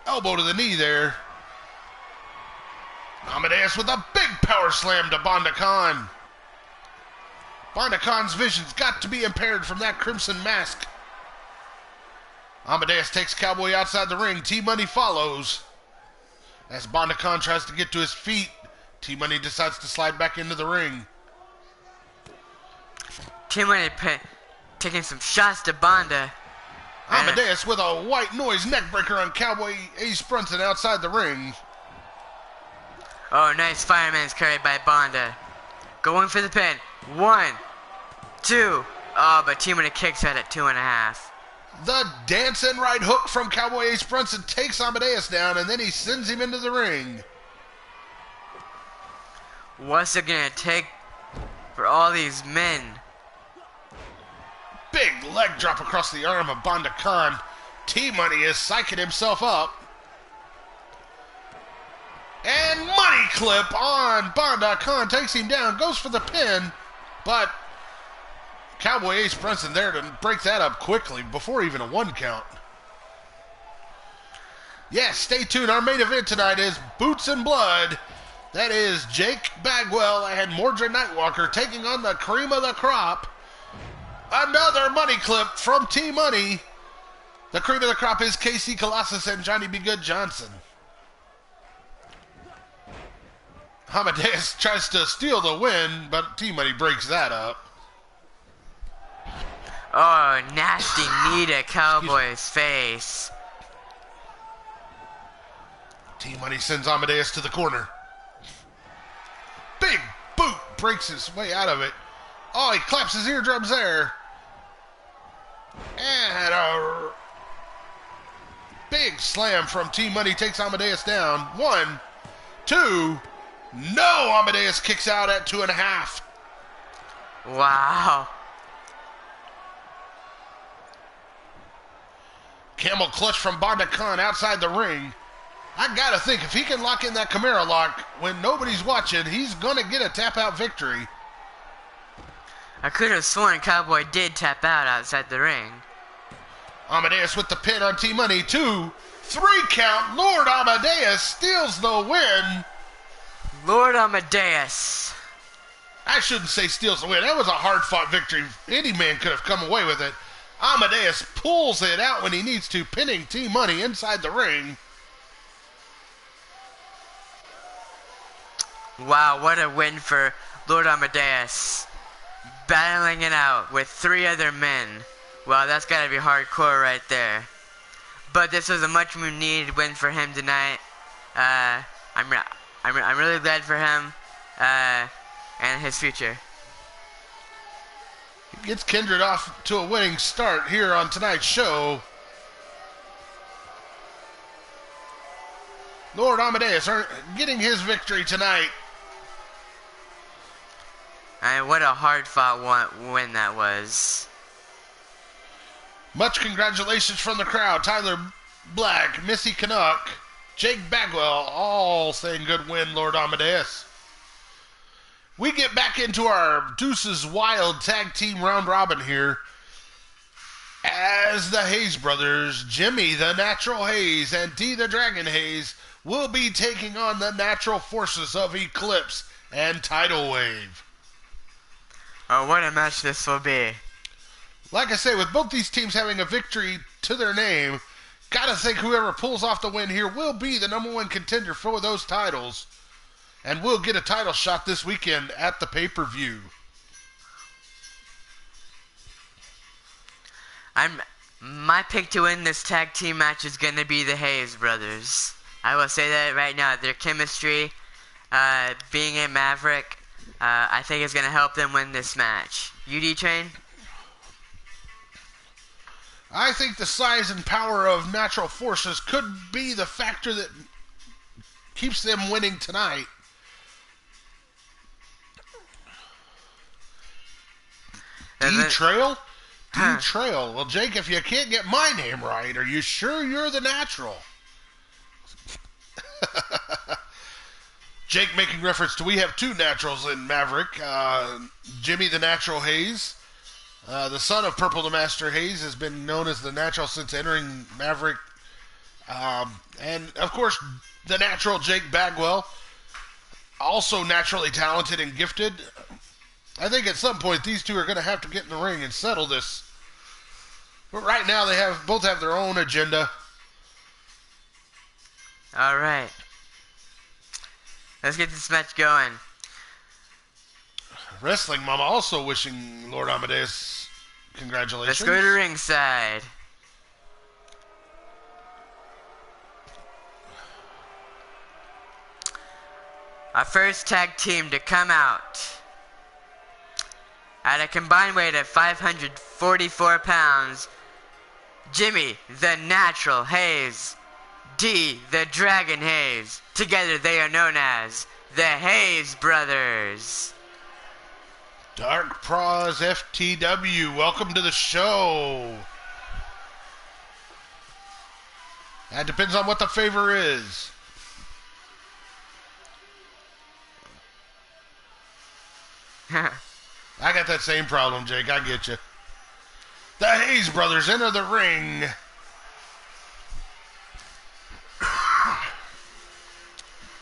Elbow to the knee there. Amadeus with a big power slam to Bonda Khan. Bonda Khan's vision's got to be impaired from that crimson mask. Amadeus takes Cowboy outside the ring. T-Money follows. As Bonda Khan tries to get to his feet, T-Money decides to slide back into the ring. T-Money taking some shots to Bonda. Amadeus with a white noise neckbreaker on Cowboy Ace Brunson outside the ring. Oh, nice fireman's carry by Bonda. Going for the pin. 1, 2. Oh, but T-Money kicks out at 2.5. The dancing right hook from Cowboy Ace Brunson takes Amadeus down, and then he sends him into the ring. What's it gonna take for all these men? Big leg drop across the arm of Bonda Khan. T-Money is psyching himself up. And money clip on Bonda Khan takes him down, goes for the pin, but Cowboy Ace Brunson there to break that up quickly before even a 1 count. Yes, stay tuned. Our main event tonight is Boots and Blood. That is Jake Bagwell and Mordred Nightwalker taking on the cream of the crop. Another money clip from T-Money. The cream of the crop is Casey Colossus and Johnny B. Good Johnson. Amadeus tries to steal the win, but T-Money breaks that up. Oh, nasty knee to Cowboy's face. T-Money sends Amadeus to the corner. Big boot breaks his way out of it. Oh, he claps his eardrums there. And a big slam from T-Money takes Amadeus down. 1, 2. No, Amadeus kicks out at 2.5. Wow. Camel clutch from Bonda Khan outside the ring. I gotta think, if he can lock in that Camaro lock when nobody's watching, he's gonna get a tap-out victory. I could have sworn Cowboy did tap out outside the ring. Amadeus with the pin on T-Money. 2, 3 count. Lord Amadeus steals the win. Lord Amadeus. I shouldn't say steals the win. That was a hard-fought victory. Any man could have come away with it. Amadeus pulls it out when he needs to, pinning T-Money inside the ring. Wow, what a win for Lord Amadeus. Battling it out with 3 other men. Wow, that's gotta be hardcore right there. But this was a much needed win for him tonight. I'm really glad for him and his future. He gets Kindred off to a winning start here on tonight's show. Lord Amadeus getting his victory tonight. And what a hard-fought win that was. Much congratulations from the crowd. Tyler Black, Missy Canuck, Jake Bagwell, all saying good win, Lord Amadeus. We get back into our Deuces Wild tag team round robin here. As the Hayes brothers, Jimmy the Natural Hayes and D the Dragon Hayes, will be taking on the natural forces of Eclipse and Tidal Wave. Oh, what a match this will be. Like I say, with both these teams having a victory to their name, gotta think whoever pulls off the win here will be the number 1 contender for those titles. And will get a title shot this weekend at the pay-per-view. My pick to win this tag team match is going to be the Hayes brothers. I will say that right now. Their chemistry, being a Maverick, I think it's going to help them win this match. D-Train? I think the size and power of natural forces could be the factor that keeps them winning tonight. D-Trail? D-Trail. Well, Jake, if you can't get my name right, are you sure you're the natural? Jake making reference to we have two naturals in Maverick. Jimmy the Natural Hayes, the son of Purple the Master Hayes, has been known as the natural since entering Maverick. And, of course, the natural Jake Bagwell, also naturally talented and gifted. I think at some point these two are going to have to get in the ring and settle this. But right now they both have their own agenda. All right. Let's get this match going. Wrestling Mama also wishing Lord Amadeus congratulations. Let's go to ringside. Our first tag team to come out at a combined weight of 544 pounds, Jimmy the Natural Hayes, D the Dragon Hayes. Together they are known as the Hayes Brothers. Dark Pros FTW, welcome to the show. That depends on what the favor is. I got that same problem, Jake. I get you. The Hayes Brothers enter the ring.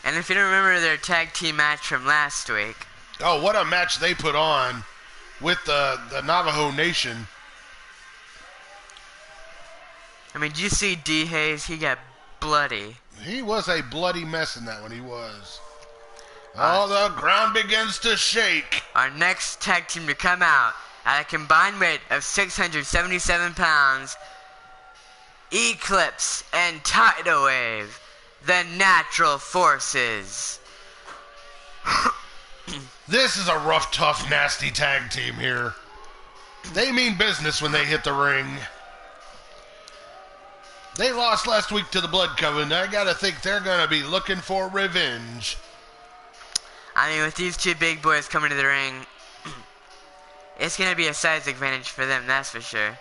And if you don't remember their tag team match from last week. Oh, what a match they put on with the Navajo Nation. I mean, did you see D. Hayes? He got bloody. He was a bloody mess in that one, he was. Oh, the ground begins to shake. Our next tag team to come out at a combined weight of 677 pounds, Eclipse and Tidal Wave, the Natural Forces. This is a rough, tough, nasty tag team here. They mean business when they hit the ring. They lost last week to the Blood Coven. I gotta think they're gonna be looking for revenge. I mean, with these two big boys coming to the ring, it's gonna be a size advantage for them, that's for sure.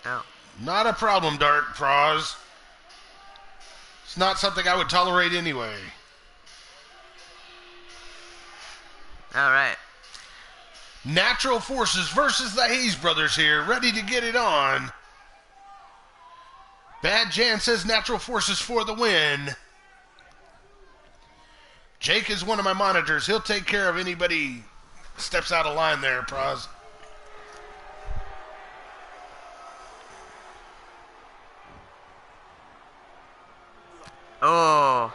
Oh. Not a problem, Dark Pros. It's not something I would tolerate anyway. Alright. Natural Forces versus the Hayes Brothers here, ready to get it on. Bad Jan says Natural Forces for the win. Jake is one of my monitors. He'll take care of anybody steps out of line there, Pros. Oh,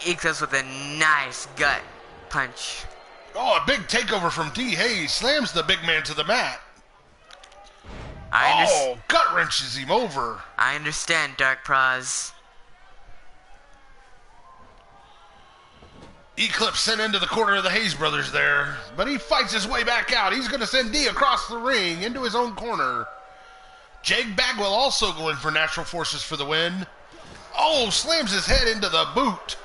Eclipse with a nice gut punch. Oh, a big takeover from D. Hayes. Slams the big man to the mat. Gut wrenches him over. I understand, Dark Pros. Eclipse sent into the corner of the Hayes Brothers there, but he fights his way back out. He's going to send D across the ring into his own corner. Jake Bagwell also going for Natural Forces for the win. Oh, slams his head into the boot.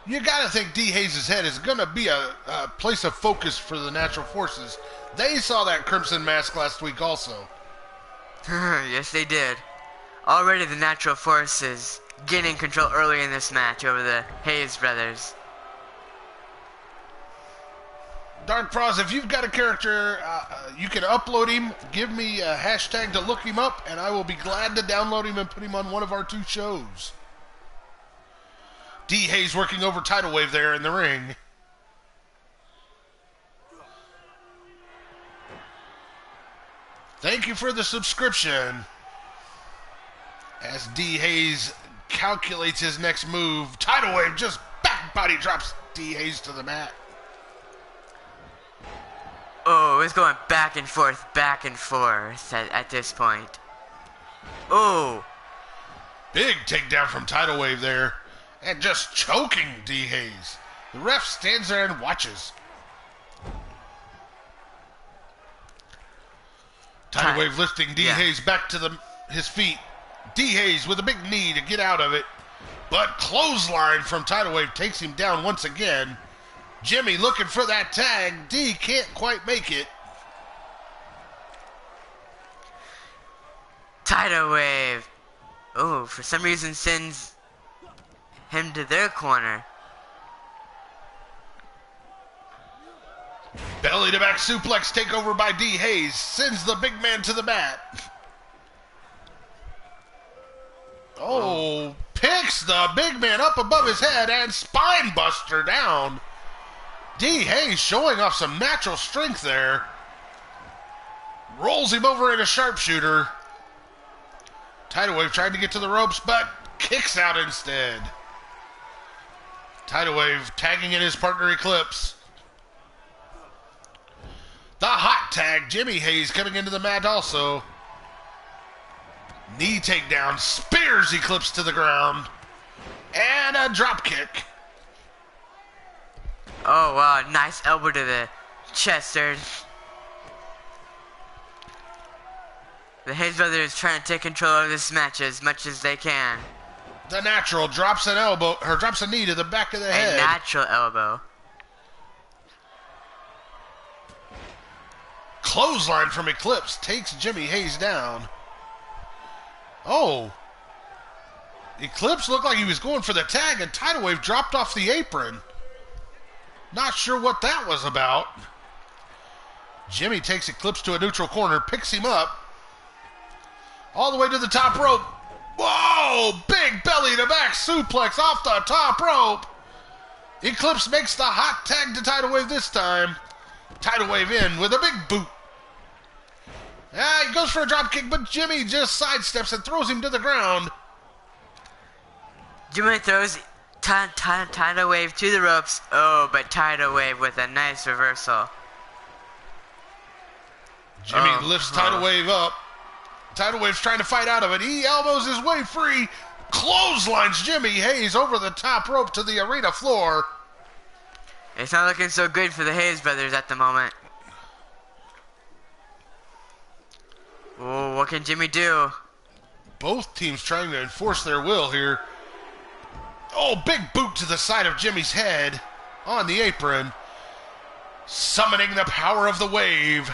You got to think D. Hayes' head is going to be a place of focus for the Natural Forces. They saw that Crimson Mask last week also. Yes, they did. Already the Natural Forces gaining control early in this match over the Hayes Brothers. Dark Pros, if you've got a character, you can upload him, give me a hashtag to look him up, and I will be glad to download him and put him on one of our two shows. D. Hayes working over Tidal Wave there in the ring. Thank you for the subscription. As D. Hayes calculates his next move, Tidal Wave just back body drops D. Hayes to the mat. Oh, it's going back and forth at this point. Oh, Big takedown from Tidal Wave there. And just choking D. Hayes. The ref stands there and watches. Tidal Wave lifting D. Hayes back to his feet. D. Hayes with a big knee to get out of it. But clothesline from Tidal Wave takes him down once again. Jimmy looking for that tag. D can't quite make it. Tidal Wave. Oh, for some reason sends him to their corner. Belly to back suplex takeover by D. Hayes. Sends the big man to the mat. Oh, picks the big man up above his head and spine buster down. D. Hayes showing off some natural strength there. Rolls him over in a sharpshooter. Tidal Wave tried to get to the ropes, but kicks out instead. Tidal Wave tagging in his partner Eclipse. The hot tag, Jimmy Hayes coming into the mat also. Knee takedown, spears Eclipse to the ground. And a drop kick. Oh, wow, nice elbow to the chest there. The Hayes brothers trying to take control of this match as much as they can. The natural drops an elbow, or drops a knee to the back of the head. A natural elbow. Clothesline from Eclipse takes Jimmy Hayes down. Oh. Eclipse looked like he was going for the tag, and Tidal Wave dropped off the apron. Not sure what that was about. Jimmy takes Eclipse to a neutral corner, picks him up. All the way to the top rope. Whoa! Big belly to back suplex off the top rope. Eclipse makes the hot tag to Tidal Wave this time. Tidal Wave in with a big boot. He goes for a drop kick, but Jimmy just sidesteps and throws him to the ground. Jimmy throws Tidal Wave to the ropes. Oh, but Tidal Wave with a nice reversal. Jimmy lifts Tidal Wave up. Tidal Wave's trying to fight out of it. He elbows his way free. Clotheslines Jimmy Hayes over the top rope to the arena floor. It's not looking so good for the Hayes brothers at the moment. Oh, what can Jimmy do? Both teams trying to enforce their will here. Oh, big boot to the side of Jimmy's head on the apron. Summoning the power of the wave.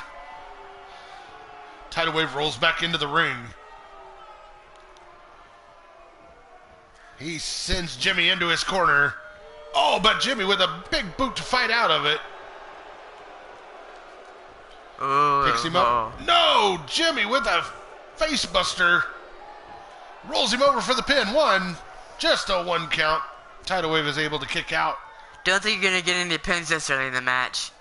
Tidal Wave rolls back into the ring. He sends Jimmy into his corner. Oh, but Jimmy with a big boot to fight out of it. Picks him up. No! Jimmy with a face buster. Rolls him over for the pin. Just a one count. Tidal Wave is able to kick out. Don't think you're going to get any pins this early in the match.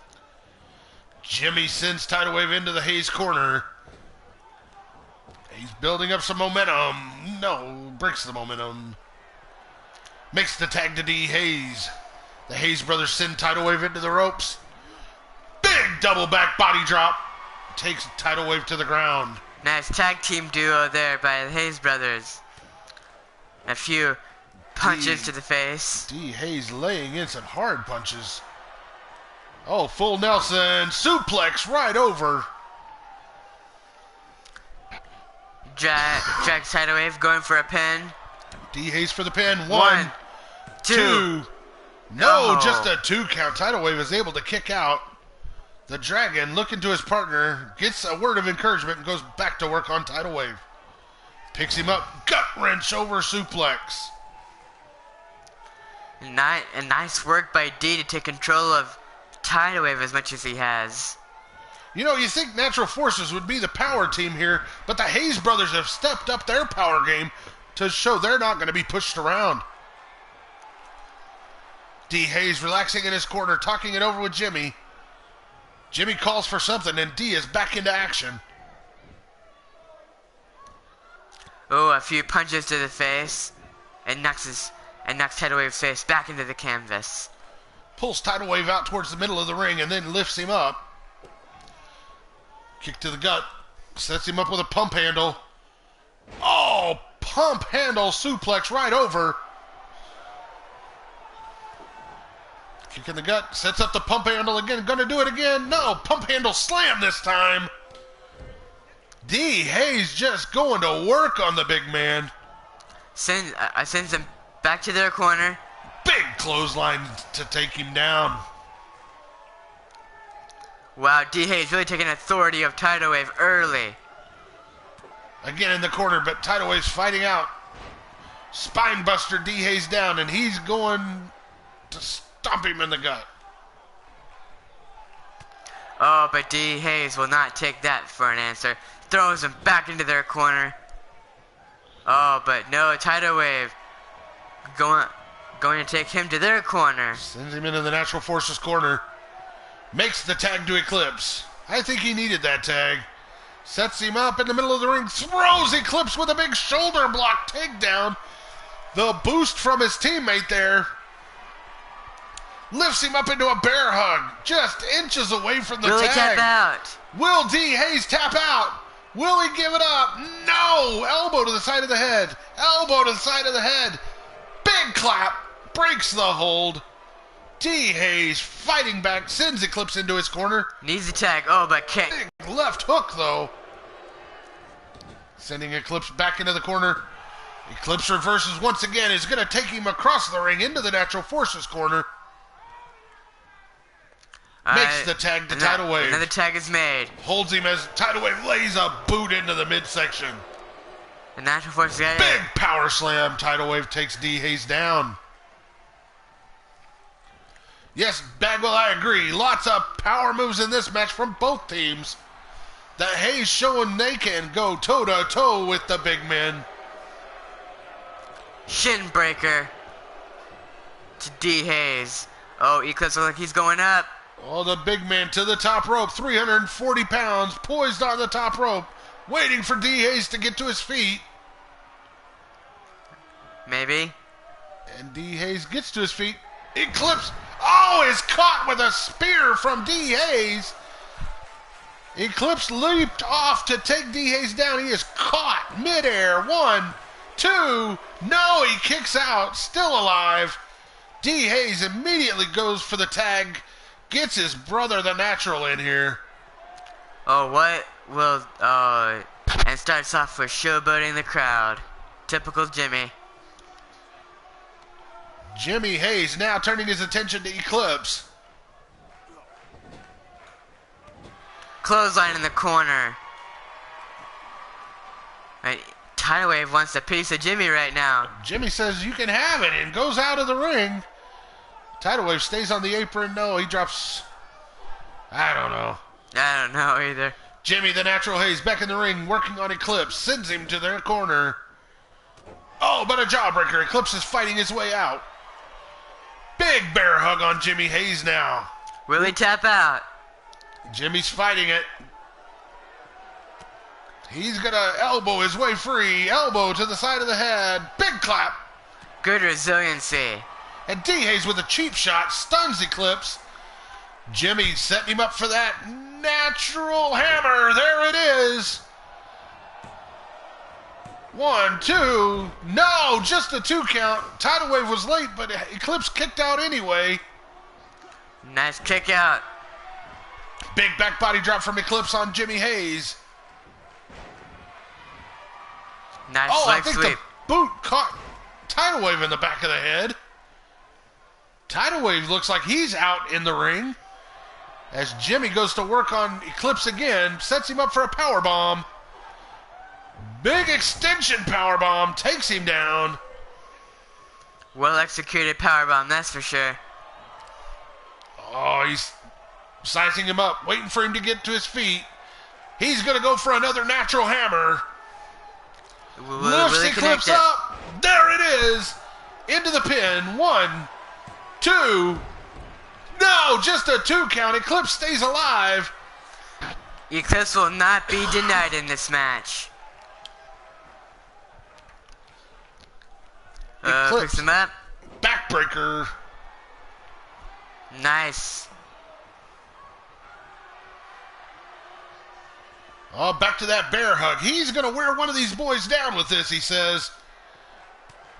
Jimmy sends Tidal Wave into the Hayes corner. He's building up some momentum. No, breaks the momentum. Makes the tag to D. Hayes. The Hayes brothers send Tidal Wave into the ropes. Big double back body drop. Takes Tidal Wave to the ground. Nice tag team duo there by the Hayes brothers. A few punches to the face. D. Hayes laying in some hard punches. Oh, full Nelson. Suplex right over. Drags Tidal Wave going for a pin. D. Hayes for the pin. One, two. No, just a 2 count. Tidal Wave is able to kick out. The Dragon, looking to his partner, gets a word of encouragement and goes back to work on Tidal Wave. Picks him up, gut wrench over suplex. Nice work by D to take control of Tidal Wave as much as he has. You know, you think Natural Forces would be the power team here, but the Hayes brothers have stepped up their power game to show they're not going to be pushed around. D. Hayes relaxing in his corner, talking it over with Jimmy. Jimmy calls for something, and D is back into action. Oh, a few punches to the face, and knocks Tidal Wave's face back into the canvas. Pulls Tidal Wave out towards the middle of the ring, and then lifts him up. Kick to the gut. Sets him up with a pump handle. Oh, pump handle suplex right over. Kick in the gut, sets up the pump handle again. Gonna do it again. No, pump handle slam this time. D. Hayes just going to work on the big man. Sends them back to their corner. Big clothesline to take him down. Wow, D. Hayes really taking authority of Tidal Wave early. Again in the corner, but Tidal Wave's fighting out. Spinebuster D. Hayes down, and he's going to stomp him in the gut. Oh, but D. Hayes will not take that for an answer. Throws him back into their corner. Oh, but no, Tidal Wave going to take him to their corner. Sends him into the Natural Forces corner. Makes the tag to Eclipse. I think he needed that tag. Sets him up in the middle of the ring. Throws Eclipse with a big shoulder block takedown. The boost from his teammate there. Lifts him up into a bear hug. Just inches away from the Will tag. he tap out? Will D. Hayes tap out? Will he give it up? No! Elbow to the side of the head. Elbow to the side of the head. Big clap. Breaks the hold. D. Hayes fighting back. Sends Eclipse into his corner. Needs the tag. Oh, but can't. Big left hook, though. Sending Eclipse back into the corner. Eclipse reverses once again. Is going to take him across the ring into the Natural Forces corner. Makes the tag to Tidal Wave. Another tag is made. Holds him as Tidal Wave lays a boot into the midsection. The Natural Force guy. Big power slam. Tidal Wave takes D. Hayes down. Yes, Bagwell, I agree. Lots of power moves in this match from both teams. The Hayes showing they can go toe-to-toe with the big men. Shin breaker to D. Hayes. Oh, Eclipse looks like he's going up. Oh, the big man to the top rope. 340 pounds, poised on the top rope. Waiting for D. Hayes to get to his feet. Maybe. And D. Hayes gets to his feet. Eclipse. Oh, is caught with a spear from D. Hayes. Eclipse leaped off to take D. Hayes down. He is caught midair. 1, 2. No, he kicks out. Still alive. D. Hayes immediately goes for the tag. Gets his brother, the Natural, in here. Oh, what will... and starts off with showboating the crowd. Typical Jimmy. Jimmy Hayes now turning his attention to Eclipse. Clothesline in the corner. Right, Tidal Wave wants a piece of Jimmy right now. Jimmy says you can have it and goes out of the ring. Tidal Wave stays on the apron. No, he drops... I don't know. I don't know either. Jimmy the Natural Hayes back in the ring working on Eclipse. Sends him to their corner. Oh, but a jawbreaker. Eclipse is fighting his way out. Big bear hug on Jimmy Hayes now. Will he tap out? Jimmy's fighting it. He's going to elbow his way free. Elbow to the side of the head. Big clap. Good resiliency. And D. Hayes with a cheap shot stuns Eclipse. Jimmy setting him up for that natural hammer. There it is. 1, 2. No, just a 2 count. Tidal Wave was late, but Eclipse kicked out anyway. Nice kick out. Big back body drop from Eclipse on Jimmy Hayes. Nice Oh, leg I think sweep. the boot caught Tidal Wave in the back of the head. Tidal Wave looks like he's out in the ring. As Jimmy goes to work on Eclipse again, sets him up for a powerbomb. Big extension powerbomb, takes him down. Well executed powerbomb, that's for sure. Oh, he's sizing him up, waiting for him to get to his feet. He's going to go for another natural hammer. Lifts Eclipse up. There it is. Into the pin. 1, 2. No, just a 2 count. Eclipse stays alive. Eclipse will not be denied in this match. Eclipse. Picks him up. Backbreaker. Nice. Oh, back to that bear hug. He's going to wear one of these boys down with this, he says.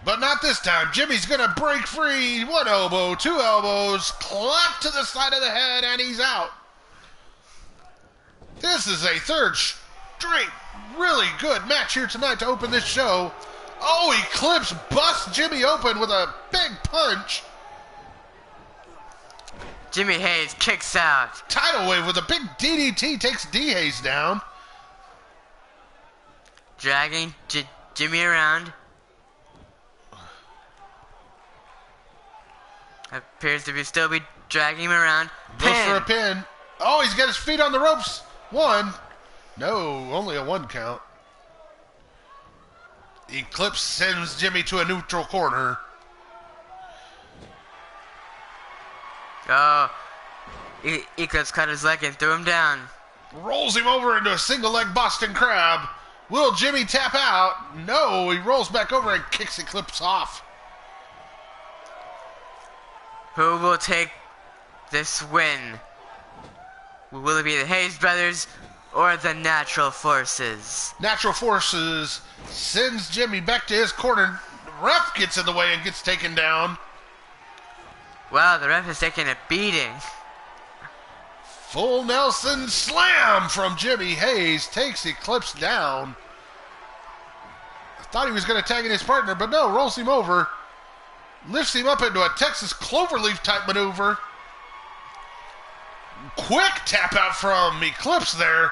But not this time. Jimmy's going to break free. One elbow, two elbows, clap to the side of the head, and he's out. This is a third straight, really good match here tonight to open this show. Oh, he busts Jimmy open with a big punch. Jimmy Hayes kicks out. Tidal wave with a big DDT takes D. Hayes down. Dragging Jimmy around. Appears to still be dragging him around. Goes for a pin. Oh, he's got his feet on the ropes. One. No, only a one count. Eclipse sends Jimmy to a neutral corner. Oh, Eclipse cut his leg and threw him down. Rolls him over into a single leg Boston Crab. Will Jimmy tap out? No, he rolls back over and kicks Eclipse off. Who will take this win? Will it be the Hayes brothers or the Natural Forces? Natural Forces sends Jimmy back to his corner. The ref gets in the way and gets taken down. Wow, the ref is taking a beating. Full Nelson slam from Jimmy Hayes takes Eclipse down. I thought he was going to tag in his partner, but no, rolls him over. Lifts him up into a Texas Cloverleaf type maneuver. Quick tap out from Eclipse there.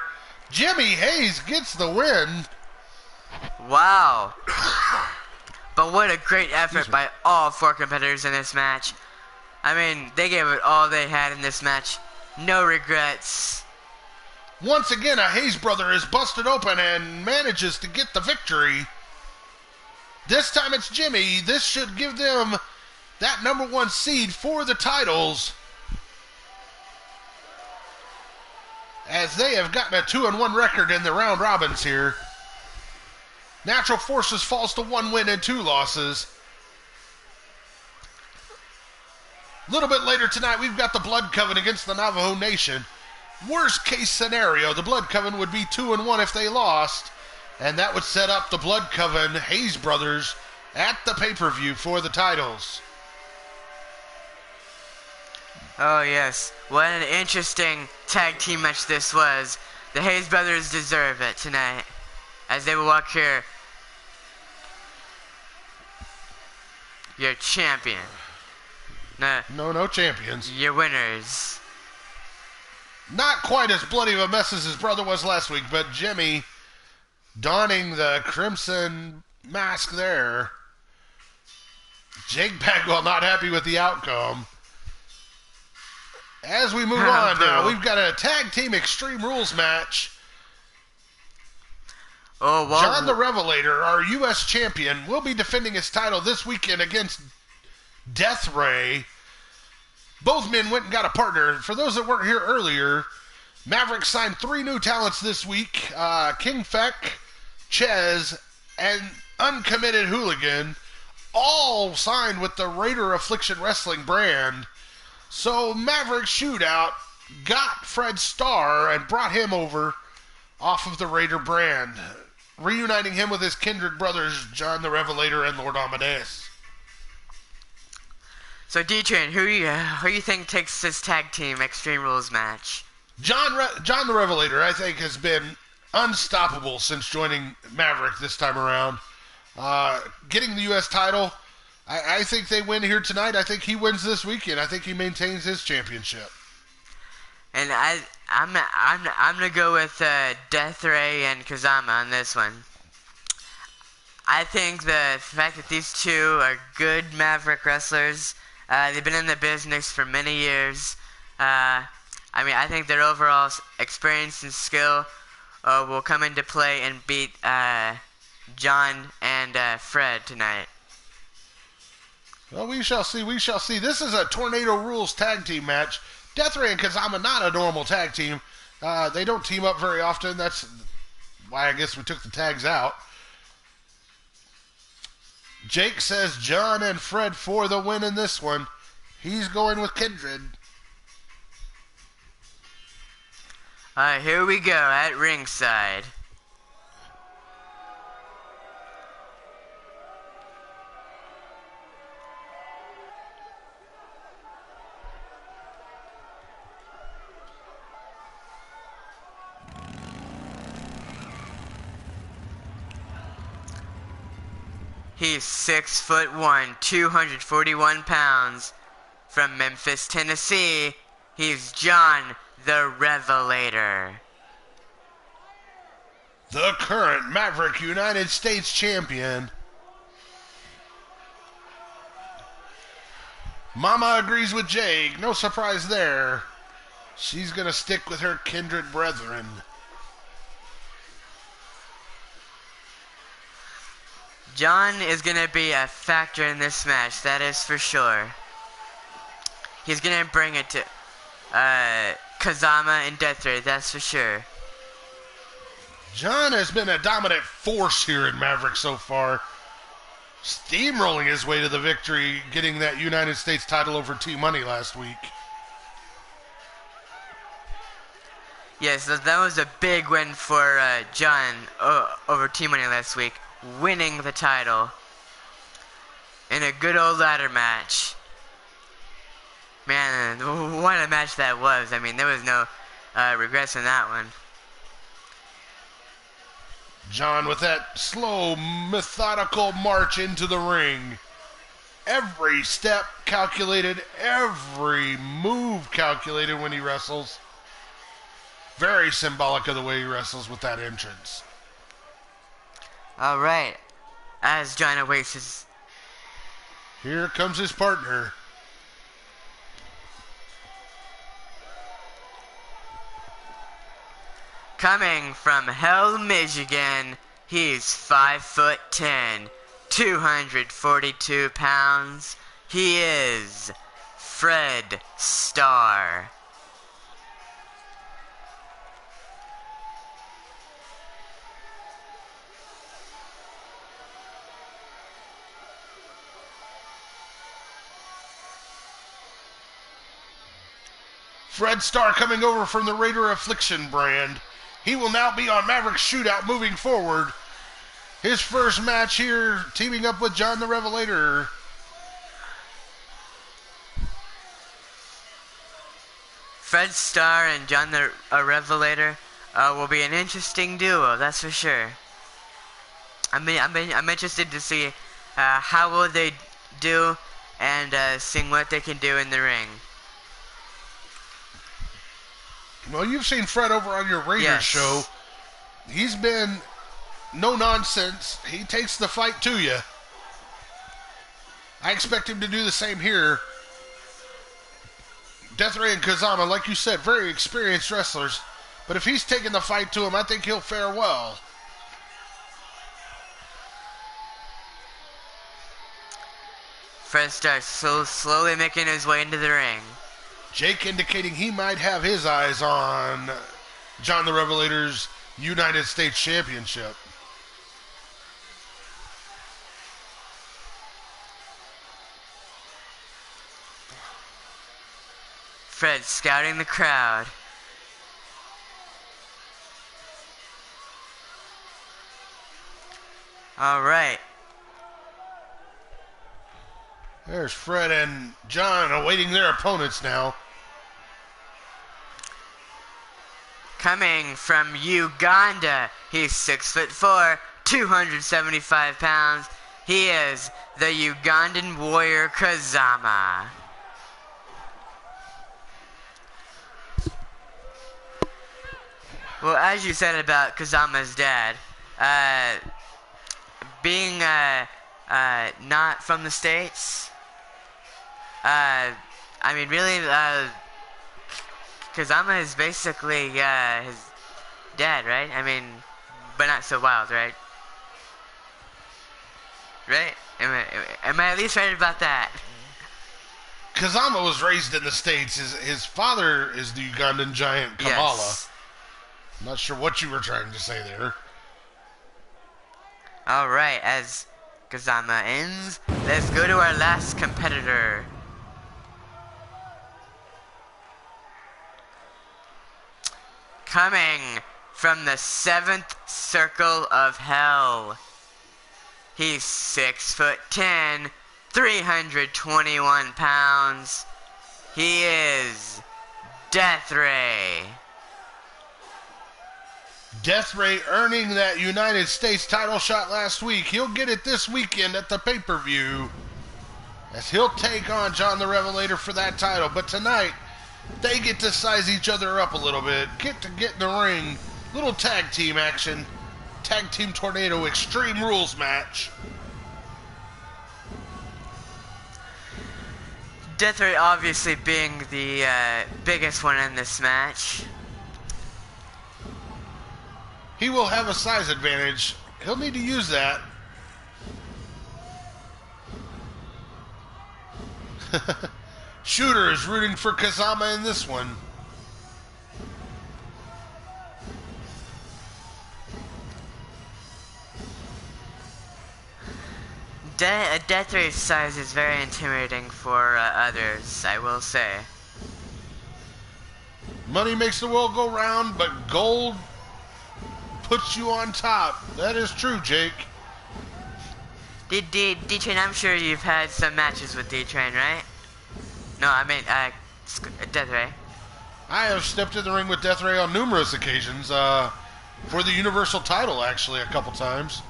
Jimmy Hayes gets the win. Wow. But what a great effort by all four competitors in this match. I mean, they gave it all they had in this match. No regrets. Once again, a Hayes brother is busted open and manages to get the victory. This time it's Jimmy. This should give them that #1 seed for the titles, as they have gotten a 2-1 record in the round robins here. Natural Forces falls to 1 win and 2 losses. A little bit later tonight, we've got the Blood Coven against the Navajo Nation. Worst case scenario, the Blood Coven would be 2-1 if they lost, and that would set up the Blood Coven Hayes brothers at the pay-per-view for the titles. Oh yes, what an interesting tag team match this was. The Hayes brothers deserve it tonight, as they will walk here. Your champion. No champions. Your winners. Not quite as bloody of a mess as his brother was last week, but Jimmy donning the crimson mask there. Jake Bagwell not happy with the outcome. As we move on now, we've got a tag team Extreme Rules match. Oh, wow. John the Revelator, our U.S. champion, will be defending his title this weekend against Death Ray. Both men went and got a partner. For those that weren't here earlier, Maverick signed 3 new talents this week. King Feck, Chez, and Uncommitted Hooligan, all signed with the Raider Affliction Wrestling brand. So Maverick Shoot-Out got Fred Starr and brought him over off of the Raider brand, reuniting him with his kindred brothers, John the Revelator and Lord Amadeus. So D-Train, who you think takes this tag team Extreme Rules match? John the Revelator, I think, has been unstoppable since joining Maverick this time around. Getting the U.S. title, I think they win here tonight. I think he wins this weekend. I think he maintains his championship. And I'm gonna go with Death Ray and Kazama on this one. I think the fact that these two are good Maverick wrestlers, they've been in the business for many years. I think their overall experience and skill will come into play and beat John and Fred tonight. Well, we shall see. We shall see. This is a Tornado Rules tag team match. Death Ray and Kazama, not a normal tag team. They don't team up very often. That's why I guess we took the tags out. Jake says John and Fred for the win in this one. He's going with Kindred. Alright, here we go at ringside. He's 6'1", 241 pounds. From Memphis, Tennessee, he's John the Revelator. The current Maverick United States champion. Mama agrees with Jake. No surprise there. She's going to stick with her kindred brethren. John is going to be a factor in this match, that is for sure. He's going to bring it to Kazama and Death Ray, that's for sure. John has been a dominant force here in Maverick so far. Steamrolling his way to the victory, getting that United States title over T-Money last week. Yes, that was a big win for John over T-Money last week, winning the title in a good old ladder match. Man, what a match that was. I mean, there was no regrets in that one. John with that slow, methodical march into the ring. Every step calculated, every move calculated when he wrestles. Very symbolic of the way he wrestles with that entrance. Alright, as John awaits his... Here comes his partner. Coming from Hell, Michigan, he's 5'10", 242 pounds. He is Fred Starr. Fred Starr coming over from the Raider Affliction brand. He will now be on Maverick Shoot-Out moving forward. His first match here, teaming up with John the Revelator. Fred Starr and John the Revelator will be an interesting duo, that's for sure. I'm interested to see how will they do and seeing what they can do in the ring. Well, you've seen Fred over on your Raiders show. He's been no nonsense. He takes the fight to you. I expect him to do the same here. Death Ray and Kazama, like you said, very experienced wrestlers. But if he's taking the fight to him, I think he'll fare well. Fred Starr slowly making his way into the ring. Jake indicating he might have his eyes on John the Revelator's United States Championship. Fred scouting the crowd. All right. There's Fred and John awaiting their opponents now. Coming from Uganda, he's 6'4", 275 pounds. He is the Ugandan warrior Kazama. Well, as you said about Kazama's dad, being not from the States, I mean, really, Kazama is basically his dad, right? I mean, but not so wild, right? Right? Am I at least right about that? Kazama was raised in the States. His father is the Ugandan giant Kamala. Yes. I'm not sure what you were trying to say there. Alright, as Kazama ends, let's go to our last competitor. coming from the 7th circle of hell. He's 6'10", 321 pounds. He is Death Ray. Death Ray earning that United States title shot last week. He'll get it this weekend at the pay-per-view, as he'll take on John the Revelator for that title. But tonight, they get to size each other up a little bit, get in the ring, little tag team action, tag team tornado Extreme Rules match. Death Ray obviously being the biggest one in this match. He will have a size advantage. He'll need to use that. Shooter is rooting for Kazama in this one. Death Ray's size is very intimidating for others, I will say. Money makes the world go round, but gold puts you on top. That is true, Jake. D-Train, I'm sure you've had some matches with D-Train, right? No, I mean, Death Ray. I have stepped in the ring with Death Ray on numerous occasions, for the Universal title, actually, a couple times.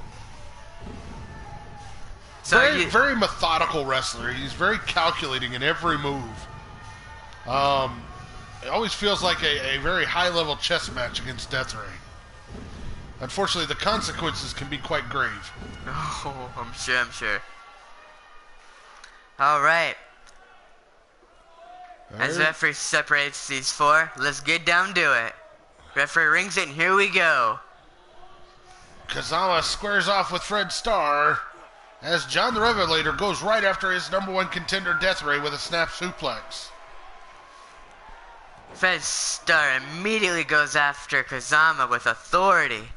So very methodical wrestler. He's very calculating in every move. It always feels like a very high-level chess match against Death Ray. Unfortunately, the consequences can be quite grave. Oh, I'm sure. All right. As the referee separates these four, let's get down to it. Referee rings it, and here we go. Kazama squares off with Fred Starr, as John the Revelator goes right after his #1 contender Death Ray with a snap suplex. Fred Starr immediately goes after Kazama with authority.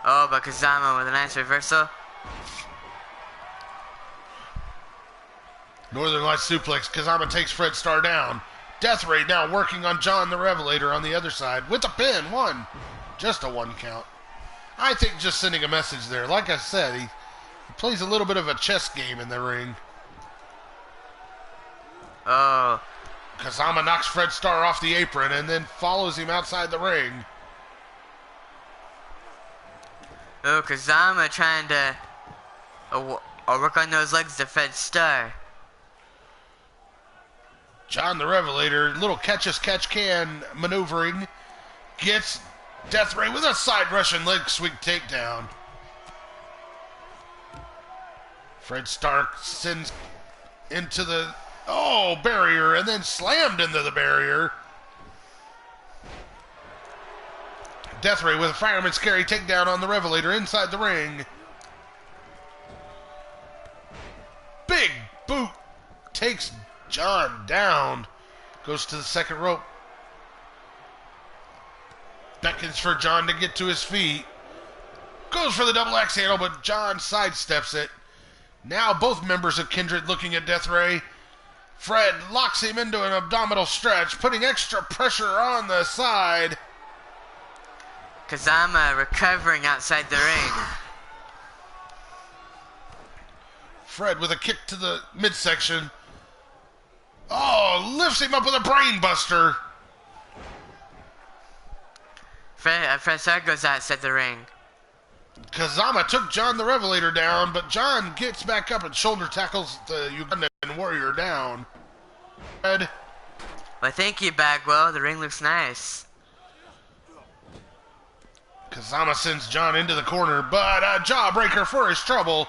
Oh, but Kazama with a nice reversal. Northern Lights suplex. Kazama takes Fred Starr down. Death Ray now working on John the Revelator on the other side with a pin. One. Just a 1 count. I think just sending a message there. Like I said, he plays a little bit of a chess game in the ring. Oh. Kazama knocks Fred Starr off the apron and then follows him outside the ring. Oh, Kazama trying to work on those legs to Fred Starr. John the Revelator, little catch-as-catch-can maneuvering, gets Death Ray with a side Russian leg sweep takedown. Fred Starr sends into the barrier and then slammed into the barrier. Death Ray with a fireman's carry takedown on the Revelator inside the ring. Big boot takes John down. Goes to the second rope. Beckons for John to get to his feet. Goes for the double axe handle, but John sidesteps it. Now both members of Kindred looking at Death Ray. Fred locks him into an abdominal stretch, putting extra pressure on the side. Kazama recovering outside the ring. Fred with a kick to the midsection. Oh, lifts him up with a brain buster. Fred Starr goes outside the ring. Kazama took John the Revelator down, but John gets back up and shoulder tackles the Ugandan Warrior down. Fred. Well, thank you, Bagwell. The ring looks nice. Kazama sends John into the corner, but a jawbreaker for his trouble.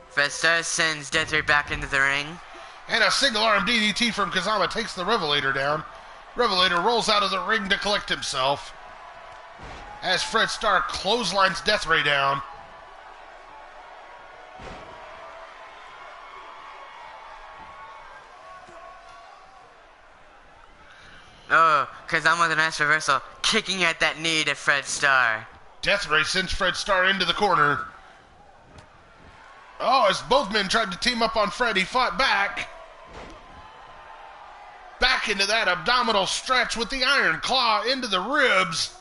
Fred Starr sends Death Ray back into the ring. And a single arm DDT from Kazama takes the Revelator down. Revelator rolls out of the ring to collect himself, as Fred Starr clotheslines Death Ray down. Oh, Kazama with a nice reversal, kicking at that knee to Fred Starr. Death Ray sends Fred Starr into the corner. Oh, as both men tried to team up on Fred, he fought back. Back into that abdominal stretch with the iron claw into the ribs.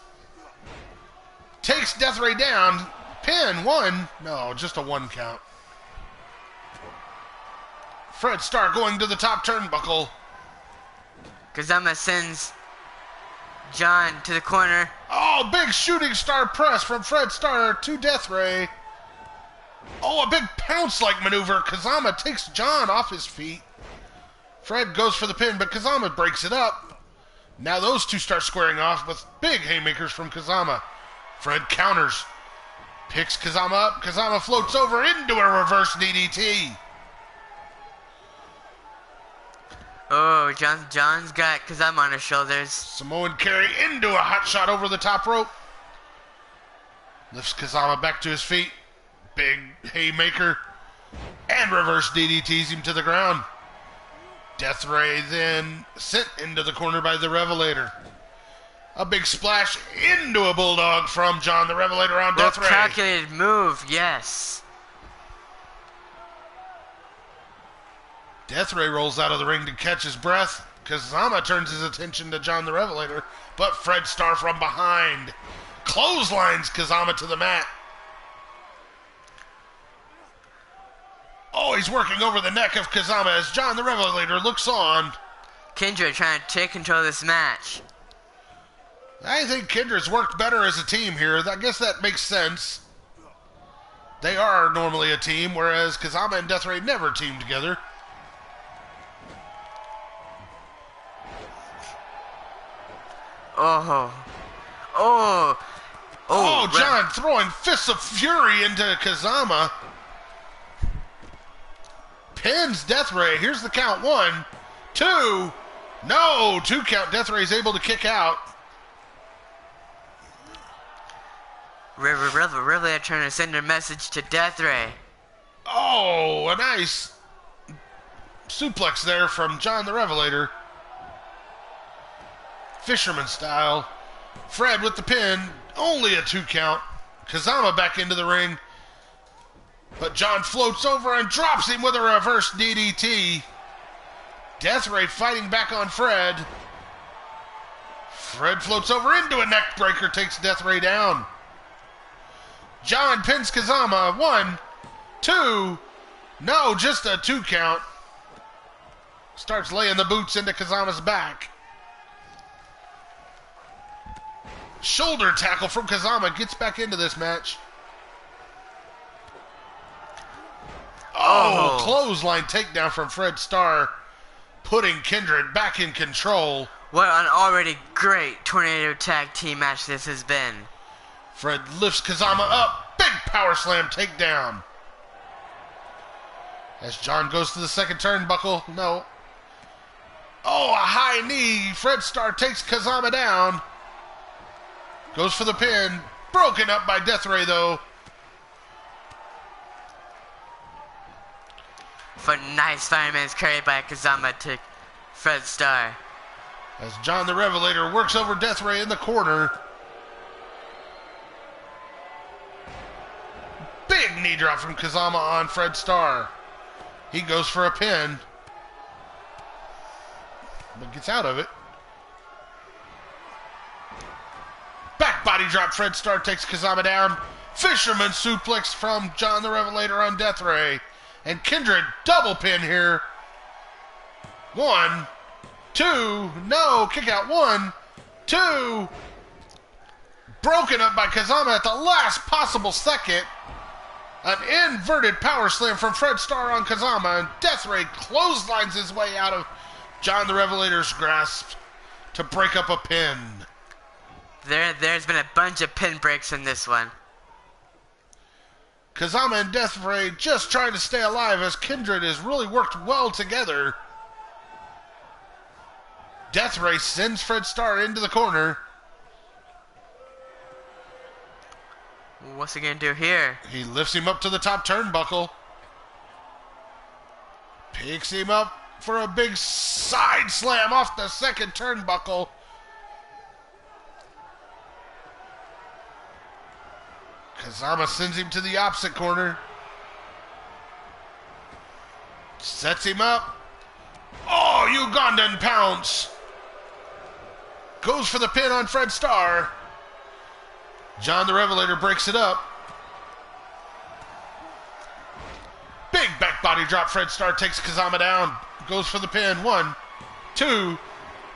Takes Death Ray down. Pin, 1. No, just a 1 count. Fred Starr going to the top turnbuckle. Kazama sends John to the corner. Oh, big shooting star press from Fred Starr to Death Ray. Oh, a big pounce-like maneuver. Kazama takes John off his feet. Fred goes for the pin, but Kazama breaks it up. Now those two start squaring off with big haymakers from Kazama. Fred counters. Picks Kazama up. Kazama floats over into a reverse DDT. Oh, John's got Kazama on his shoulders. Samoan carry into a hot shot over the top rope. Lifts Kazama back to his feet. Big haymaker. And reverse DDTs him to the ground. Death Ray then sent into the corner by the Revelator. A big splash into a bulldog from John the Revelator on Death Ray. Calculated move, yes. Death Ray rolls out of the ring to catch his breath. Kazama turns his attention to John the Revelator, but Fred Starr from behind clotheslines Kazama to the mat. Oh, he's working over the neck of Kazama as John the Revelator looks on. Kindred trying to take control of this match. I think Kindred's worked better as a team here. I guess that makes sense. They are normally a team, whereas Kazama and Death Ray never team together. Oh, John throwing fists of fury into Kazama. Pins Death Ray. Here's the count. 1, 2. No, 2 count. Death Ray's able to kick out. Really trying to send a message to Death Ray. Oh, a nice suplex there from John the Revelator. Fisherman style. Fred with the pin. Only a 2 count. Kazama back into the ring. But John floats over and drops him with a reverse DDT. Death Ray fighting back on Fred. Fred floats over into a neck breaker, takes Death Ray down. John pins Kazama. 1, 2. No, just a 2 count. Starts laying the boots into Kazama's back. Shoulder tackle from Kazama. Gets back into this match. Oh, clothesline takedown from Fred Starr, putting Kindred back in control. What an already great Tornado Tag Team match this has been. Fred lifts Kazama up. Big power slam takedown. As John goes to the second turnbuckle. No. Oh, a high knee. Fred Starr takes Kazama down. Goes for the pin. Broken up by Death Ray, though. For nice fireman's carry by Kazama to Fred Starr. As John the Revelator works over Death Ray in the corner. Big knee drop from Kazama on Fred Starr. He goes for a pin. But gets out of it. Back body drop. Fred Starr takes Kazama down. Fisherman suplex from John the Revelator on Death Ray. And Kindred double pin here. 1, 2. No, kick out. 1, 2. Broken up by Kazama at the last possible second. An inverted power slam from Fred Starr on Kazama. And Death Ray clotheslines his way out of John the Revelator's grasp to break up a pin. There's been a bunch of pin breaks in this one. Kazama and Death Ray just trying to stay alive as Kindred has really worked well together. Death Ray sends Fred Starr into the corner. What's he gonna do here? He lifts him up to the top turnbuckle. Picks him up for a big side slam off the second turnbuckle. Kazama sends him to the opposite corner. Sets him up. Oh, Ugandan pounce. Goes for the pin on Fred Starr. John the Revelator breaks it up. Big back body drop. Fred Starr takes Kazama down. Goes for the pin. 1, 2.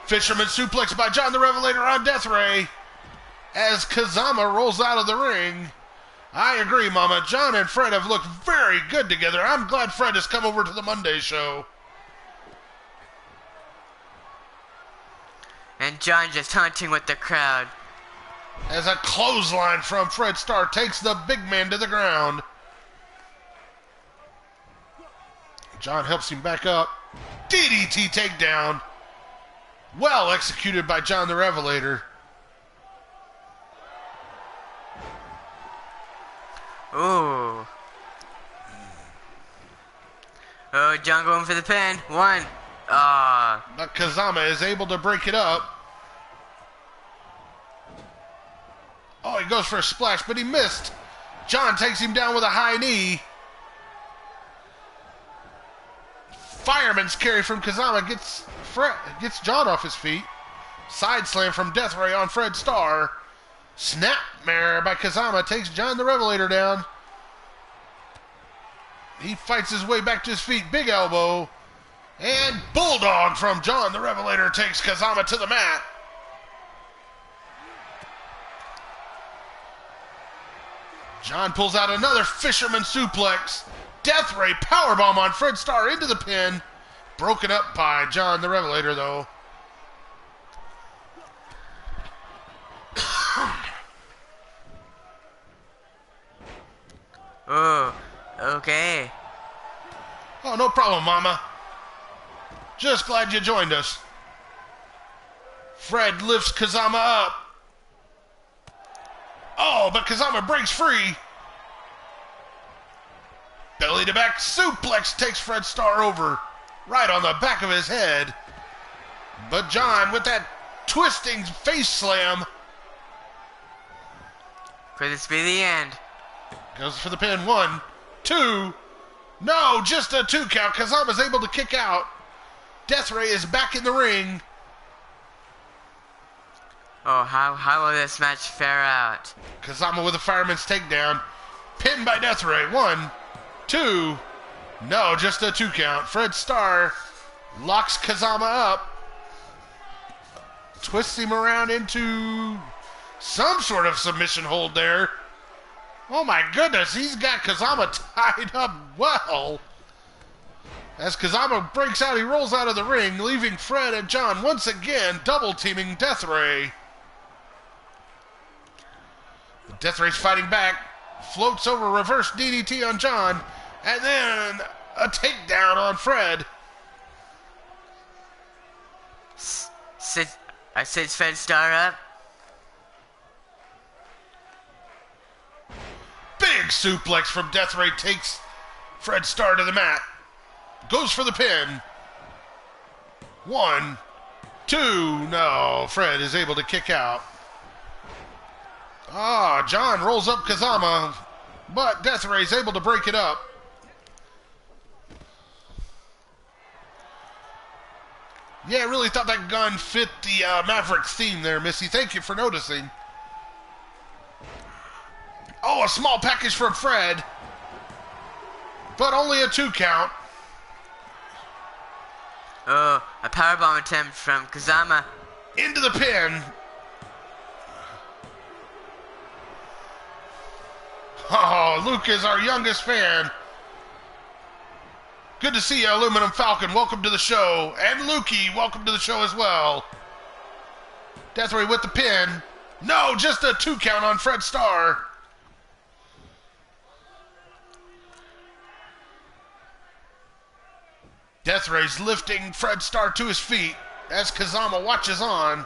Fisherman suplex by John the Revelator on Death Ray. As Kazama rolls out of the ring. I agree, Mama. John and Fred have looked very good together. I'm glad Fred has come over to the Monday show. And John just taunting with the crowd. As a clothesline from Fred Starr takes the big man to the ground. John helps him back up. DDT takedown. Well executed by John the Revelator. Ooh. Oh, John going for the pin. 1. But Kazama is able to break it up. Oh, he goes for a splash, but he missed. John takes him down with a high knee. Fireman's carry from Kazama gets John off his feet. Side slam from Death Ray on Fred Starr. Snapmare by Kazama takes John the Revelator down. He fights his way back to his feet. Big elbow. And Bulldog from John the Revelator takes Kazama to the mat. John pulls out another fisherman suplex. Death Ray powerbomb on Fred Starr into the pin. Broken up by John the Revelator, though. Oh, okay. Oh, no problem, Mama. Just glad you joined us. Fred lifts Kazama up. Oh, but Kazama breaks free. Belly to back suplex takes Fred Starr over. Right on the back of his head. But John with that twisting face slam. Could this be the end? Goes for the pin. 1, 2. No, just a 2 count. Kazama's able to kick out. Death Ray is back in the ring. Oh, how will this match fare out? Kazama with a fireman's takedown. Pinned by Death Ray. 1, 2. No, just a 2 count. Fred Starr locks Kazama up. Twists him around into some sort of submission hold there. Oh my goodness, he's got Kazama tied up well. As Kazama breaks out, he rolls out of the ring, leaving Fred and John once again double-teaming Death Ray. Death Ray's fighting back, floats over reverse DDT on John, and then a takedown on Fred. I said Fred Starr up. Big suplex from Death Ray takes Fred Starr to the mat. Goes for the pin. 1, 2. No, Fred is able to kick out. John rolls up Kazama, but Death Ray is able to break it up. Yeah, I really thought that gun fit the Maverick theme there, Missy. Thank you for noticing. Oh, a small package from Fred, but only a 2 count. Oh, a powerbomb attempt from Kazama. Into the pin. Oh, Luke is our youngest fan. Good to see you, Aluminum Falcon. Welcome to the show. And Lukey, welcome to the show as well. Death Ray with the pin. No, just a 2 count on Fred Starr. Death Ray's lifting Fred Starr to his feet as Kazama watches on.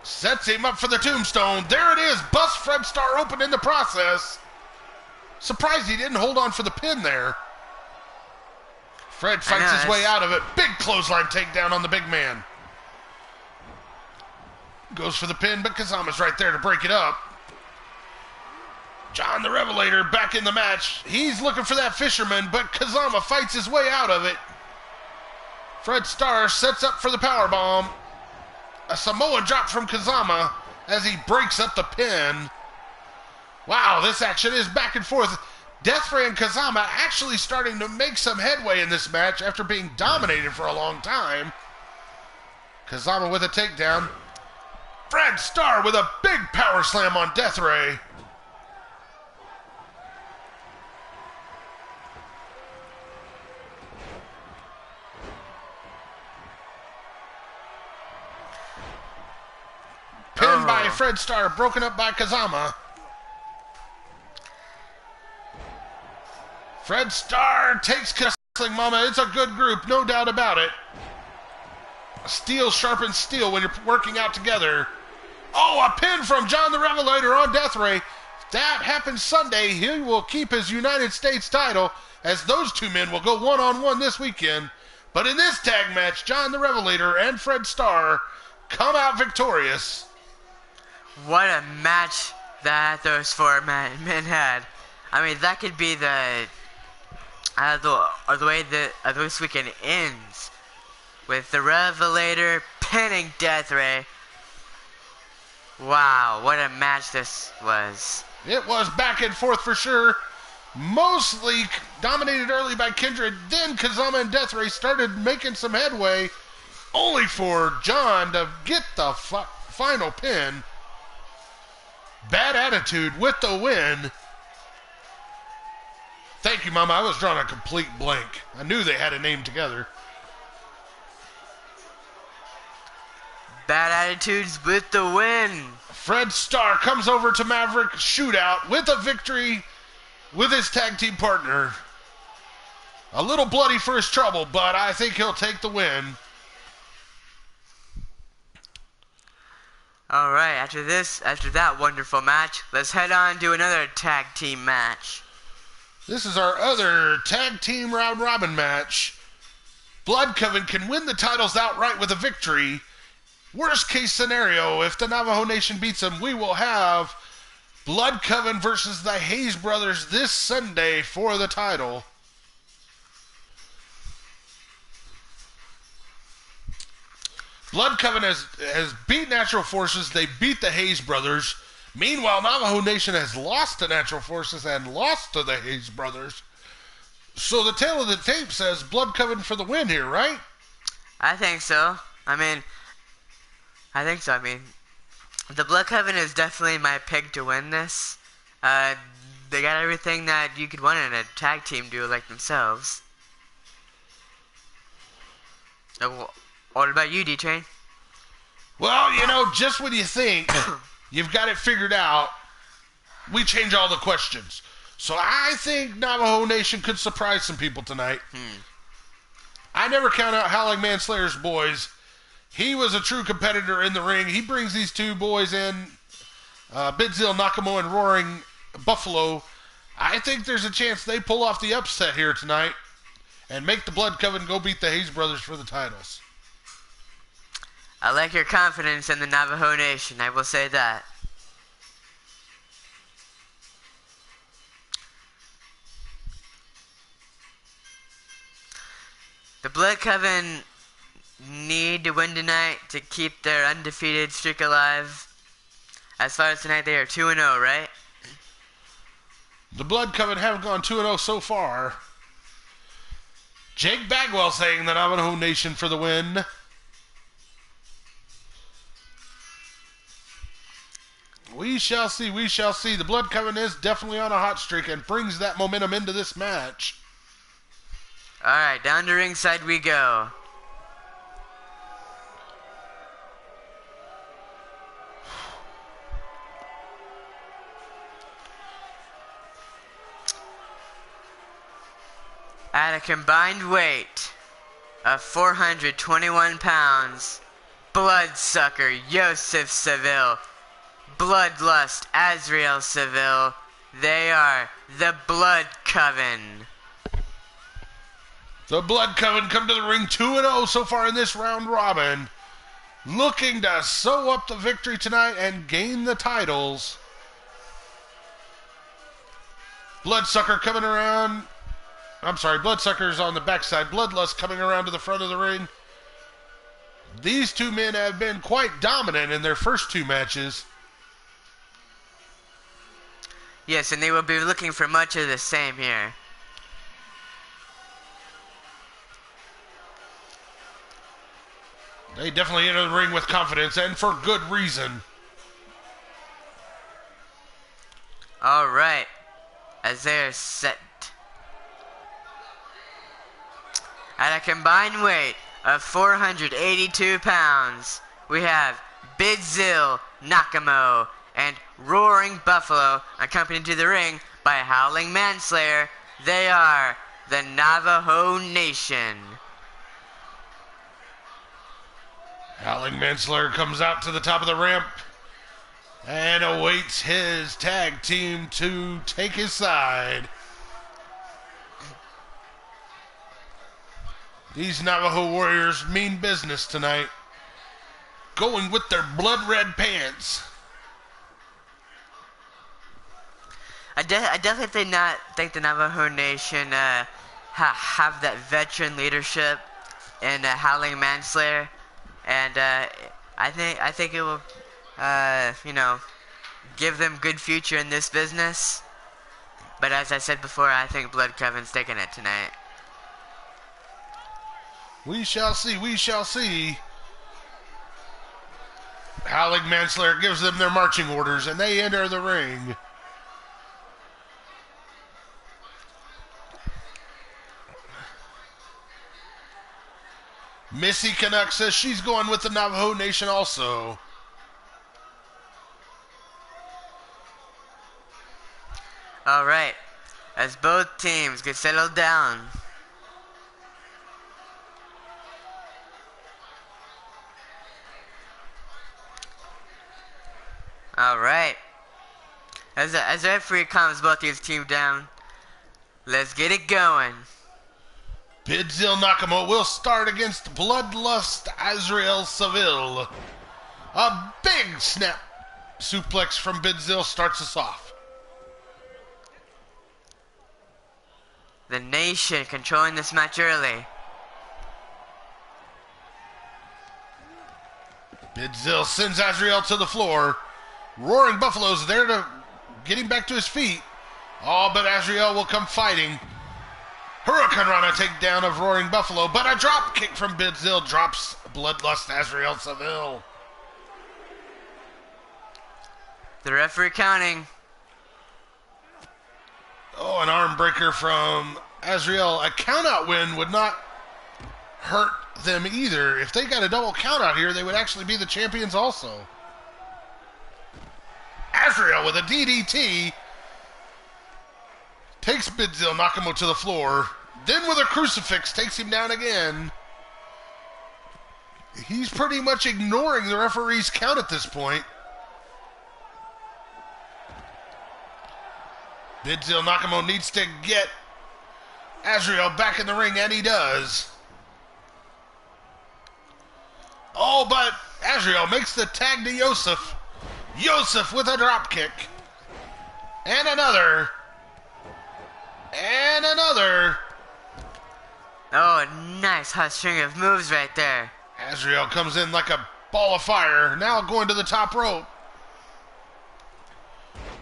Sets him up for the tombstone. There it is. Busts Fred Starr open in the process. Surprised he didn't hold on for the pin there. Fred fights his way out of it. Big clothesline takedown on the big man. Goes for the pin, but Kazama's right there to break it up. John the Revelator back in the match. He's looking for that fisherman, but Kazama fights his way out of it. Fred Starr sets up for the powerbomb. A Samoan drop from Kazama as he breaks up the pin. Wow, this action is back and forth. Deathray and Kazama actually starting to make some headway in this match after being dominated for a long time. Kazama with a takedown. Fred Starr with a big power slam on Deathray. Pinned by Fred Starr, broken up by Kazama. Fred Starr takes Wrestling Mama. It's a good group, no doubt about it. Steel sharpens steel when you're working out together. Oh, a pin from John the Revelator on Deathray. If that happens Sunday, he will keep his United States title, as those two men will go one-on-one this weekend. But in this tag match, John the Revelator and Fred Starr come out victorious. What a match that those four men had. I mean, that could be the way that this weekend ends, with the Revelator pinning Deathray. Wow, what a match this was. It was back and forth for sure. Mostly dominated early by Kindred. Then Kazama and Deathray started making some headway, only for John to get the final pin. Bad Attitude with the win. Thank you, Mama. I was drawing a complete blank. I knew they had a name together. Bad Attitudes with the win. Fred Starr comes over to Maverick Shoot-Out with a victory with his tag team partner. A little bloody for his trouble, but I think he'll take the win. All right, after that wonderful match, let's head on to another tag team match. This is our other tag team round robin match. Blood Coven can win the titles outright with a victory. Worst case scenario, if the Navajo Nation beats them, we will have Blood Coven versus the Hayes Brothers this Sunday for the title. Blood Coven has beat Natural Forces. They beat the Hayes Brothers. Meanwhile, Navajo Nation has lost to Natural Forces and lost to the Hayes Brothers. So the tale of the tape says Blood Coven for the win here, right? I think so. I mean, the Blood Coven is definitely my pick to win this. They got everything that you could want in a tag team duo like themselves. What about you, D-Train? Well, you know, just when you think you've got it figured out, we change all the questions. So I think Navajo Nation could surprise some people tonight. I never count out Howling Manslayer's boys. He was a true competitor in the ring. He brings these two boys in, Bidzil Nakamo and Roaring Buffalo. I think there's a chance they pull off the upset here tonight and make the Blood Coven go beat the Hayes Brothers for the titles. I like your confidence in the Navajo Nation, I will say that. The Blood Coven need to win tonight to keep their undefeated streak alive. As far as tonight, they are 2-0, right? The Blood Coven haven't gone 2-0 so far. Jake Bagwell saying the Navajo Nation for the win. We shall see, we shall see. The Blood Coven is definitely on a hot streak and brings that momentum into this match. Alright, down to ringside we go. At a combined weight of 421 pounds, Bloodsucker Yosef Seville, Bloodlust Azrael Seville, they are the Blood Coven. The Blood Coven come to the ring 2-0 so far in this round robin, looking to sew up the victory tonight and gain the titles. Bloodsucker coming around. I'm sorry, Bloodsucker's on the backside. Bloodlust coming around to the front of the ring. These two men have been quite dominant in their first two matches. Yes, and they will be looking for much of the same here. They definitely enter the ring with confidence, and for good reason. All right, as they're set. At a combined weight of 482 pounds, we have Bidzil Nakamo and Roaring Buffalo, accompanied to the ring by Howling Manslayer. They are the Navajo Nation. Howling Manslayer comes out to the top of the ramp and awaits his tag team to take his side. These Navajo warriors mean business tonight, going with their blood red pants. I definitely think the Navajo Nation have that veteran leadership in Howling Manslayer, and I think it will, give them good future in this business. But as I said before, I think Blood Coven's taking it tonight. We shall see, we shall see. Howling Manslayer gives them their marching orders, and they enter the ring. Missy Canuck says she's going with the Navajo Nation also. All right, as both teams get settled down. All right, as the referee calms both these teams down, let's get it going. Bidzil Nakamo will start against Bloodlust Azrael Seville. A big snap suplex from Bidzil starts us off. The Nation controlling this match early. Bidzil sends Azrael to the floor. Roaring Buffalo's there to get him back to his feet. Oh, but Azrael will come fighting. Hurricane Rana takedown of Roaring Buffalo, but a drop kick from Bidzil drops Bloodlust Azrael Seville. The referee counting. Oh, an arm breaker from Azrael. A countout win would not hurt them either. If they got a double countout here, they would actually be the champions also. Azrael with a DDT takes Bidzil Nakamo to the floor. Then with a crucifix takes him down again. He's pretty much ignoring the referee's count at this point. Bidzil Nakamo needs to get Azrael back in the ring, and he does. Oh, but Azrael makes the tag to Yosef. Yosef with a drop kick. And another. And another. Oh, nice hot string of moves right there. Azrael comes in like a ball of fire. Now going to the top rope.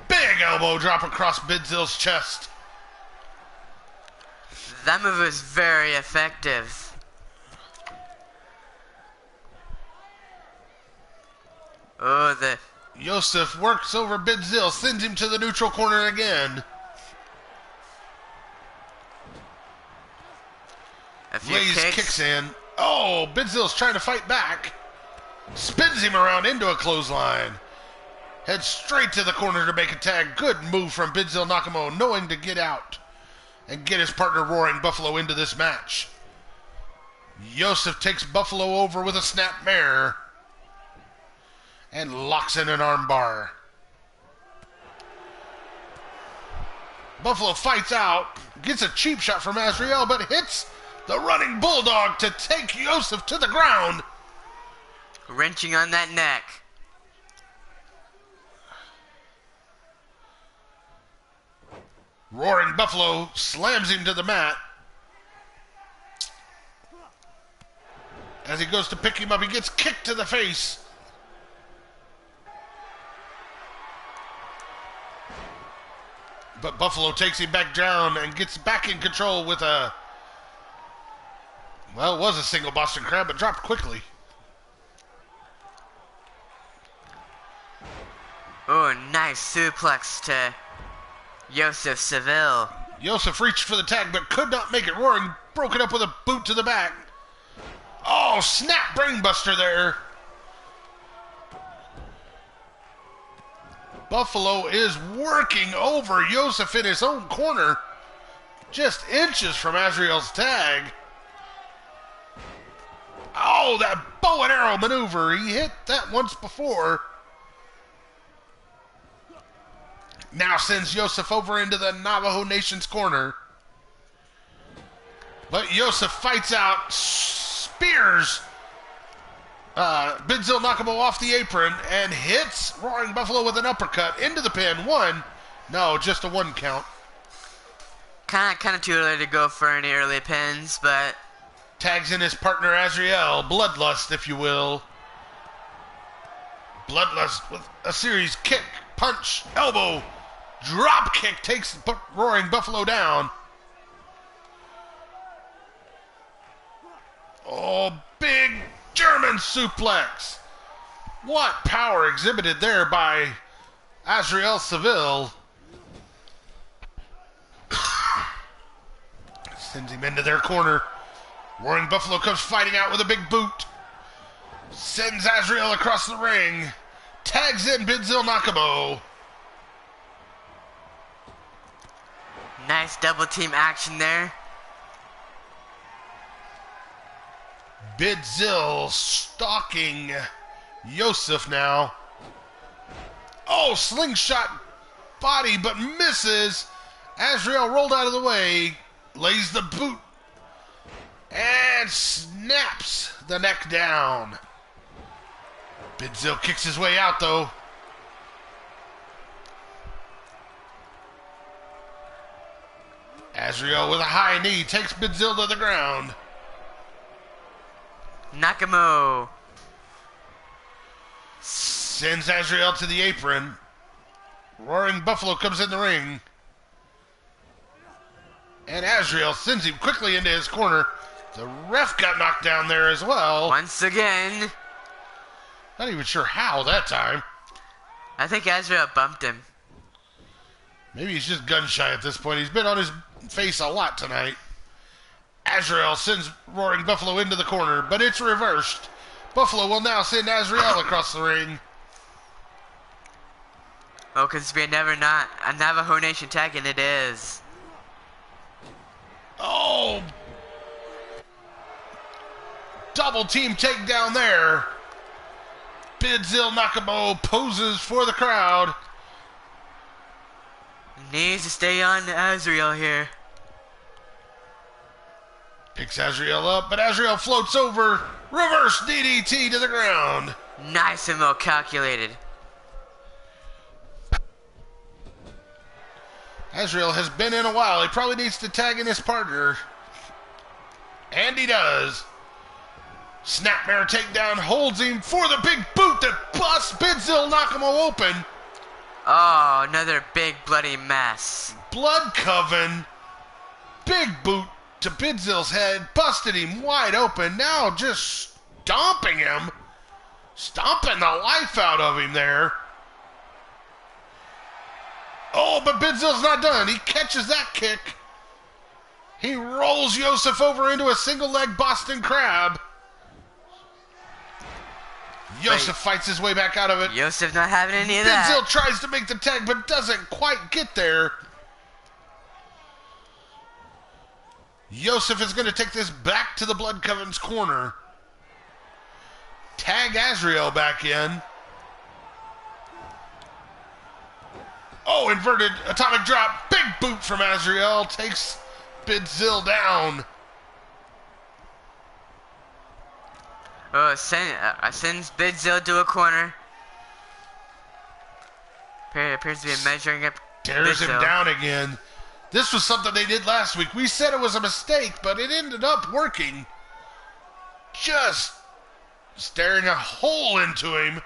Big elbow drop across Bidzil's chest. That move was very effective. Oh, the... Yosef works over Bidzil, sends him to the neutral corner again. Blaze kicks in. Oh, Bidzil's trying to fight back. Spins him around into a clothesline. Heads straight to the corner to make a tag. Good move from Bidzil Nakamo, knowing to get out and get his partner Roaring Buffalo into this match. Yosef takes Buffalo over with a snap mare and locks in an armbar. Buffalo fights out, gets a cheap shot from Azrael, but hits the running bulldog to take Yosef to the ground. Wrenching on that neck. Roaring Buffalo slams him to the mat. As he goes to pick him up, he gets kicked to the face. But Buffalo takes him back down and gets back in control with a... Well, it was a single Boston Crab, but dropped quickly. Oh, nice suplex to Joseph Seville. Joseph reached for the tag, but could not make it. Roaring broke it up with a boot to the back. Oh, snap brainbuster there. Buffalo is working over Joseph in his own corner. Just inches from Azrael's tag. Oh, that bow and arrow maneuver. He hit that once before. Now sends Joseph over into the Navajo Nation's corner. But Joseph fights out, spears Bidzil Nakamo off the apron and hits Roaring Buffalo with an uppercut into the pin. Just a 1 count. Kind of too early to go for any early pins, but... Tags in his partner Azrael, Bloodlust, if you will. Bloodlust with a series kick, punch, elbow, drop kick takes Roaring Buffalo down. Oh, big German suplex. What power exhibited there by Azrael Seville. Sends him into their corner. Roaring Buffalo comes fighting out with a big boot. Sends Azrael across the ring. Tags in Bidzil Nakamo. Nice double team action there. Bidzil stalking Joseph now. Oh, slingshot body, but misses. Azrael rolled out of the way. Lays the boot. And snaps the neck down. Bidzil kicks his way out, though. Azrael with a high knee takes Bidzil to the ground. Nakamo sends Azrael to the apron. Roaring Buffalo comes in the ring. And Azrael sends him quickly into his corner. The ref got knocked down there as well. Once again. Not even sure how that time. I think Azrael bumped him. Maybe he's just gun shy at this point. He's been on his face a lot tonight. Azrael sends Roaring Buffalo into the corner, but it's reversed. Buffalo will now send Azrael across the ring. Oh, because it's been never not a Navajo Nation tag, and it is. Oh! Double team takedown there. Bidzil Nakamo poses for the crowd. Needs to stay on Azrael here. Picks Azrael up, but Azrael floats over. Reverse DDT to the ground. Nice and well calculated. Azrael has been in a while. He probably needs to tag in his partner. And he does. Snapmare takedown holds him for the big boot that busts Bidzil Nakamo open. Oh, another big bloody mess. Blood coven. Big boot to Bidzil's head. Busted him wide open. Now just stomping him. Stomping the life out of him there. Oh, but Bidzil's not done. He catches that kick. He rolls Joseph over into a single leg Boston Crab. Joseph fights his way back out of it. Joseph not having any of that. Bidzil tries to make the tag, but doesn't quite get there. Joseph is going to take this back to the Blood Coven's corner. Tag Azrael back in. Oh, inverted atomic drop. Big boot from Azrael. Takes Bidzil down. Oh, sends Bidzil to a corner. Appears to be measuring up Tears him Bidzil. down again. This was something they did last week. We said it was a mistake, but it ended up working. Just staring a hole into him.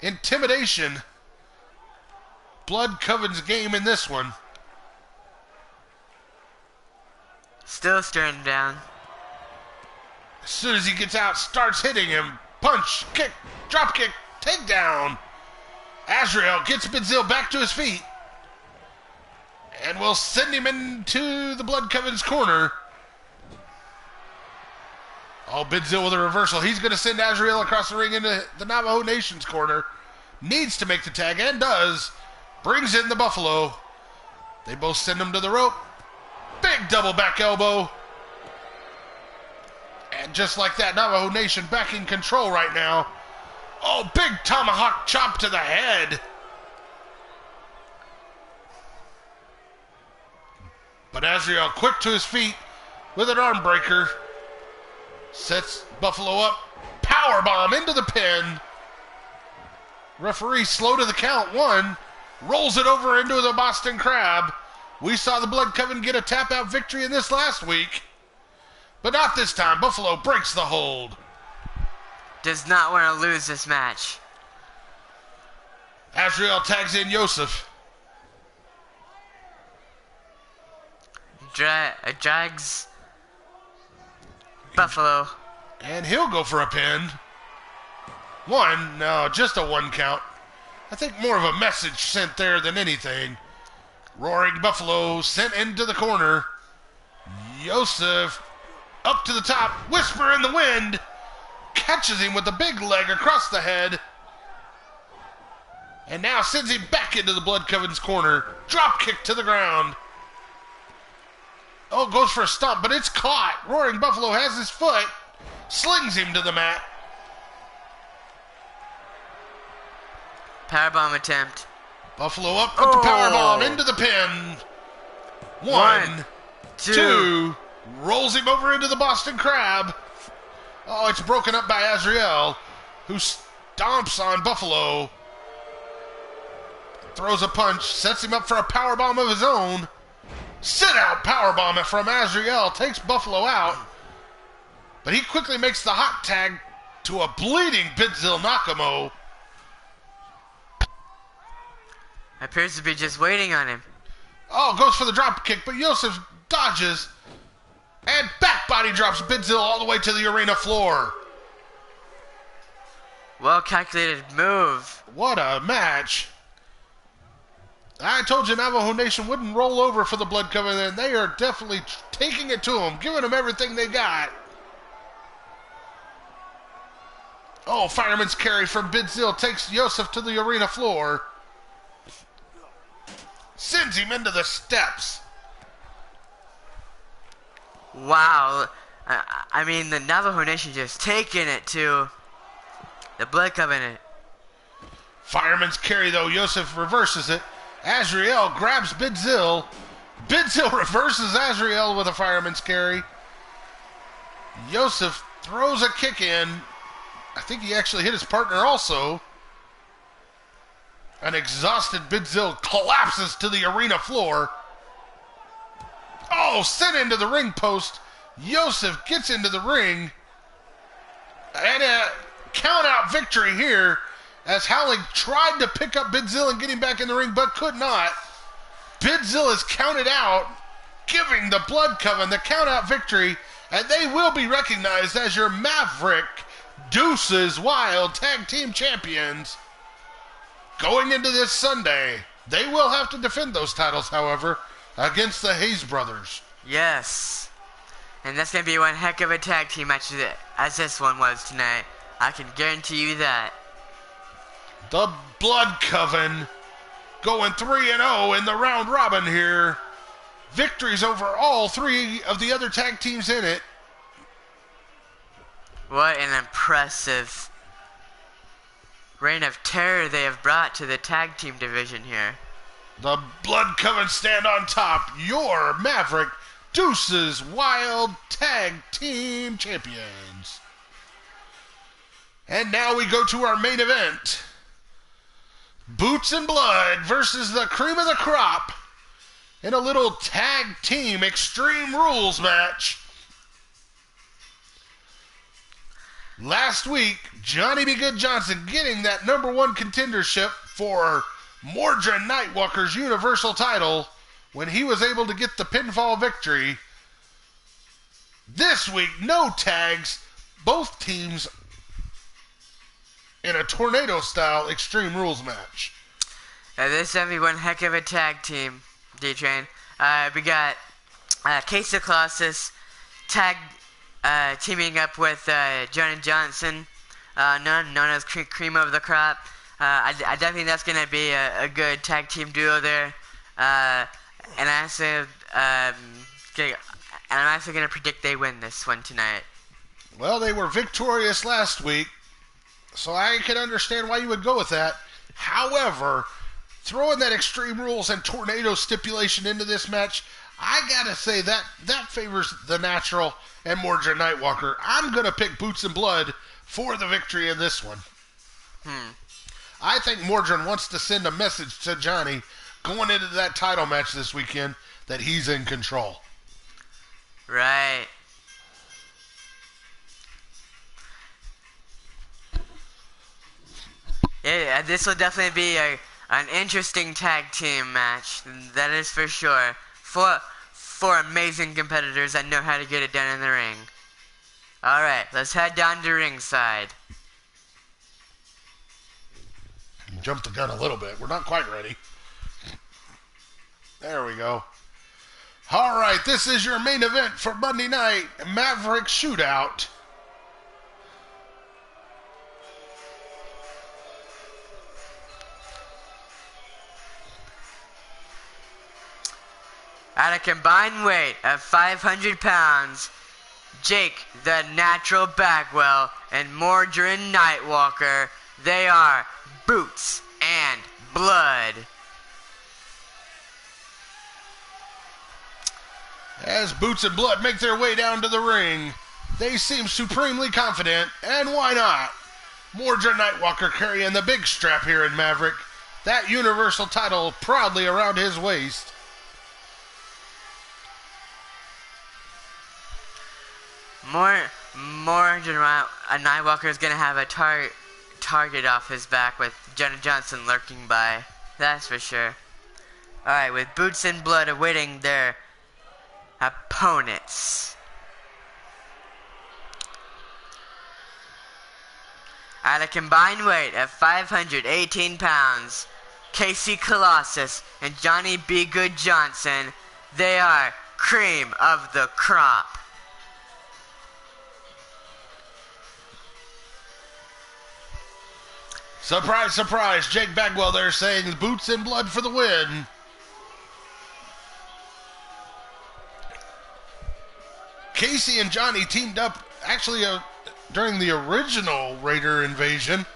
Intimidation. Blood Coven's game in this one. Still staring him down. As soon as he gets out, starts hitting him. Punch, kick, drop kick, takedown. Azrael gets Bidzil back to his feet. And will send him into the Blood Coven's corner. Oh, Bidzil with a reversal. He's going to send Azrael across the ring into the Navajo Nation's corner. Needs to make the tag, and does. Brings in the Buffalo. They both send him to the rope. Big double back elbow. And just like that, Navajo Nation back in control right now. Oh, big tomahawk chop to the head. But Azrael quick to his feet with an arm breaker. Sets Buffalo up. Powerbomb into the pin. Referee slow to the count. 1. Rolls it over into the Boston Crab. We saw the Blood Coven get a tap-out victory in this last week. But not this time. Buffalo breaks the hold. Does not want to lose this match. Azrael tags in Yosef. Drags Buffalo. And he'll go for a pin. 1. No, just a 1 count. I think more of a message sent there than anything. Roaring Buffalo sent into the corner. Yosef up to the top. Whisper in the wind. Catches him with the big leg across the head. And now sends him back into the Blood Coven's corner. Drop kick to the ground. Oh, goes for a stomp, but it's caught. Roaring Buffalo has his foot. Slings him to the mat. Powerbomb attempt. Buffalo up with the powerbomb into the pin. 1, 2. Rolls him over into the Boston Crab. Oh, it's broken up by Azrael, who stomps on Buffalo. Throws a punch, sets him up for a powerbomb of his own. Sit-out powerbomb from Azrael takes Buffalo out. But he quickly makes the hot tag to a bleeding Bidzil Nakamo. Appears to be just waiting on him. Oh, goes for the drop kick, but Yosef dodges. And back body drops Bidzil all the way to the arena floor. Well calculated move. What a match. I told you Navajo Nation wouldn't roll over for the Blood Coven, and they are definitely taking it to them, giving them everything they got. Oh, fireman's carry from Bidzil takes Yosef to the arena floor. Sends him into the steps. Wow. I mean, the Navajo Nation just taking it to the Blood Covenant. Fireman's carry, though. Yosef reverses it. Azrael grabs Bidzil. Bidzil reverses Azrael with a fireman's carry. Yosef throws a kick in. I think he actually hit his partner also. An exhausted Bidzil collapses to the arena floor. Oh, sent into the ring post. Yosef gets into the ring. And a count-out victory here as Howling tried to pick up Bidzil and get him back in the ring, but could not. Bidzil is counted out, giving the Blood Coven the count-out victory, and they will be recognized as your Maverick Deuces Wild Tag Team Champions. Going into this Sunday, they will have to defend those titles, however, against the Hayes Brothers. Yes. And that's going to be one heck of a tag team match as this one was tonight. I can guarantee you that. The Blood Coven going 3-0 in the round robin here. Victories over all 3 of the other tag teams in it. What an impressive reign of terror they have brought to the tag team division here. The Blood Coven stand on top. Your Maverick Deuces Wild Tag Team Champions. And now we go to our main event. Boots and Blood versus the cream of the crop in a little tag team Extreme Rules match. Last week, Johnny B. Good Johnson getting that #1 contendership for Mordred Nightwalker's Universal title when he was able to get the pinfall victory. This week, no tags, both teams in a tornado-style Extreme Rules match. This is going to be one heck of a tag team, D-Train. We got Casey Colossus teaming up with Johnny Johnson, known as Cream of the Crop. I definitely think that's going to be a good tag team duo there. And I'm actually going to predict they win this one tonight. Well, they were victorious last week, so I can understand why you would go with that. However, throwing that Extreme Rules and Tornado stipulation into this match, I gotta say that favors the Natural and Mordred Nightwalker. I'm gonna pick Boots and Blood for the victory in this one. I think Mordred wants to send a message to Johnny going into that title match this weekend that he's in control. Right. Yeah, this will definitely be an interesting tag team match. That is for sure. Four amazing competitors that know how to get it done in the ring. Alright, let's head down to ringside. You jumped the gun a little bit. We're not quite ready. There we go. Alright, this is your main event for Monday night, Maverick Shoot-Out. At a combined weight of 500 pounds, Jake the Natural Bagwell and Mordred Nightwalker, they are Boots and Blood. As Boots and Blood make their way down to the ring, they seem supremely confident, and why not? Mordred Nightwalker carrying the big strap here in Maverick, that Universal title proudly around his waist. Mordred Nightwalker is going to have a target off his back with Johnny Johnson lurking by. That's for sure. Alright, with Boots and Blood awaiting their opponents. At a combined weight of 518 pounds, Casey Colossus and Johnny B. Good Johnson, they are Cream of the Crop. Surprise, surprise, Jake Bagwell there saying Boots and Blood for the win. Casey and Johnny teamed up actually during the original Raider invasion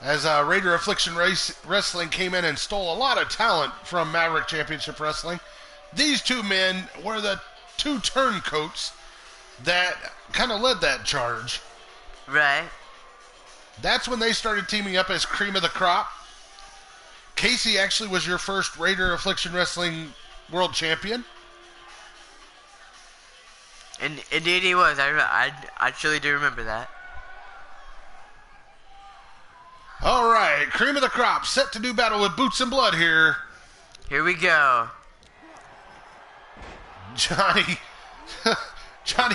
as Raider Affliction Wrestling came in and stole a lot of talent from Maverick Championship Wrestling. These two men were the two turncoats that kind of led that charge. Right. That's when they started teaming up as Cream of the Crop. Casey actually was your first Raider Affliction Wrestling World Champion. Indeed he was. I truly do remember that. Alright, Cream of the Crop set to do battle with Boots and Blood here. Here we go. Johnny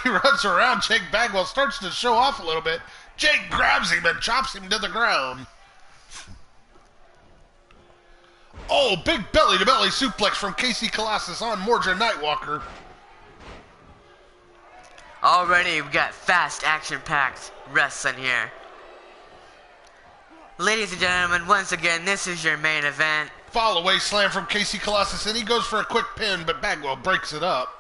runs around. Jake Bagwell starts to show off a little bit. Jake grabs him and chops him to the ground. Oh, big belly-to-belly suplex from Casey Colossus on Mordred Nightwalker. Already we got fast, action-packed wrestling here. Ladies and gentlemen, once again, this is your main event. Fall-away slam from Casey Colossus, and he goes for a quick pin, but Bagwell breaks it up.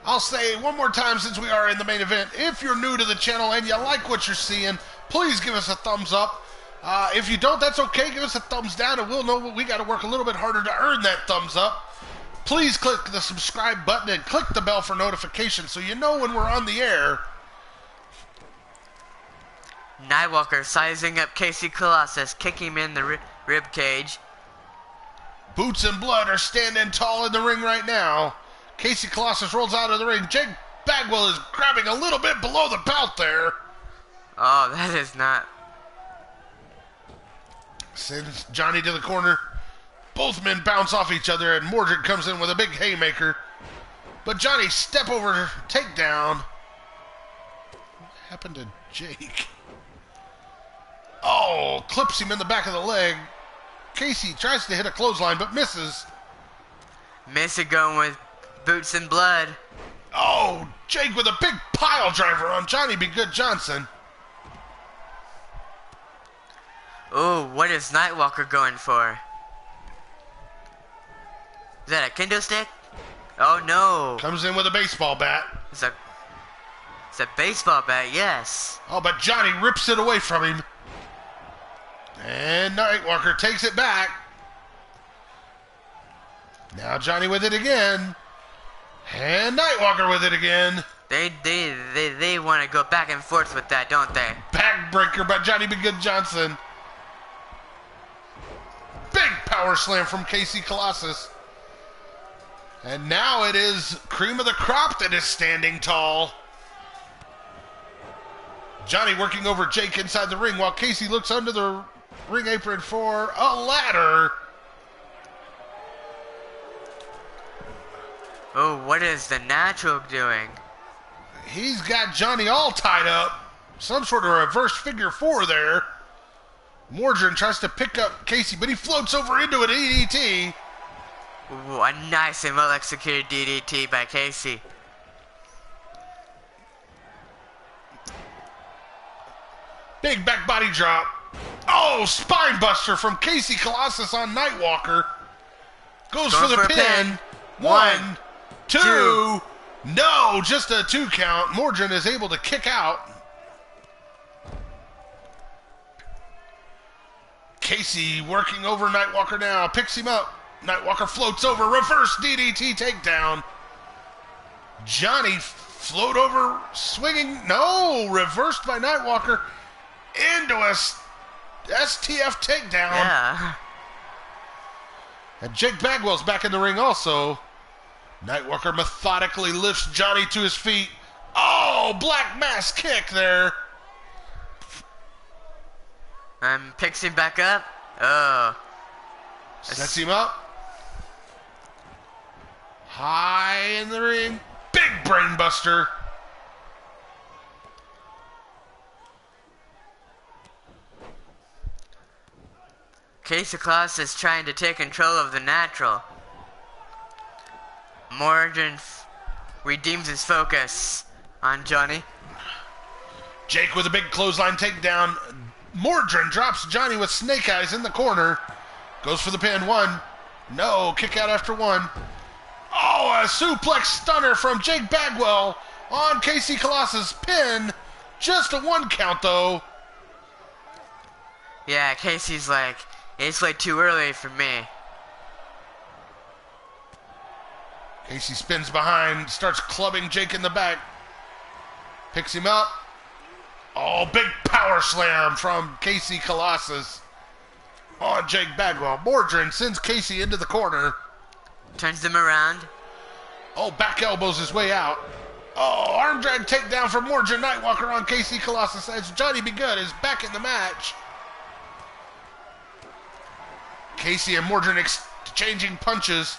I'll say one more time since we are in the main event, if you're new to the channel and you like what you're seeing, please give us a thumbs up. If you don't, that's okay. Give us a thumbs down and we'll know we got to work a little bit harder to earn that thumbs up. Please click the subscribe button and click the bell for notifications so you know when we're on the air. Nightwalker sizing up Casey Colossus, kicking him in the rib cage. Boots and Blood are standing tall in the ring right now. Casey Colossus rolls out of the ring. Jake Bagwell is grabbing a little bit below the belt there. Oh, that is not... Sends Johnny to the corner. Both men bounce off each other, and Mordred comes in with a big haymaker. But Johnny step over takedown. What happened to Jake? Oh, clips him in the back of the leg. Casey tries to hit a clothesline, but misses. Miss it going with Boots and Blood. Oh, Jake with a big pile driver on Johnny Be Good Johnson. Oh, what is Nightwalker going for? Is that a kendo stick? Oh no. Comes in with a baseball bat. It's a baseball bat, yes. Oh, but Johnny rips it away from him. And Nightwalker takes it back. Now Johnny with it again. And Nightwalker with it again. They want to go back and forth with that, don't they? Backbreaker by Johnny Be Good Johnson. Big power slam from Casey Colossus. And now it is Cream of the Crop that is standing tall. Johnny working over Jake inside the ring while Casey looks under the ring apron for a ladder. Oh, what is the Natural doing? He's got Johnny all tied up. Some sort of reverse figure four there. Mordred tries to pick up Casey, but he floats over into an EDT. Ooh, a nice and well executed DDT by Casey. Big back body drop. Oh, spine buster from Casey Colossus on Nightwalker. Goes for the pin. 1, 2. No, just a 2 count. Mordred is able to kick out. Casey working over Nightwalker now. Picks him up. Nightwalker floats over. Reverse DDT takedown. Johnny float over. Swinging. No. Reversed by Nightwalker. Into a STF takedown. Yeah. And Jake Bagwell's back in the ring also. Nightwalker methodically lifts Johnny to his feet. Oh, black mass kick there. Picks him back up. Oh. Sets him up. High in the ring. Big brain buster. Casey Claus is trying to take control of the Natural. Mordred redeems his focus on Johnny. Jake with a big clothesline takedown. Mordred drops Johnny with snake eyes in the corner. Goes for the pin. 1. No. Kick out after 1. Oh, a suplex stunner from Jake Bagwell on Casey Colossus. Pin. Just a 1 count, though. Yeah, Casey's like, it's way too early for me. Casey spins behind, starts clubbing Jake in the back. Picks him up. Oh, big power slam from Casey Colossus on Jake Bagwell. Mordred sends Casey into the corner. Turns them around. Oh, back elbows his way out. Oh, arm drag takedown from Mordred. Nightwalker on Casey Colossus as Johnny Be Good is back in the match. Casey and Mordred exchanging punches.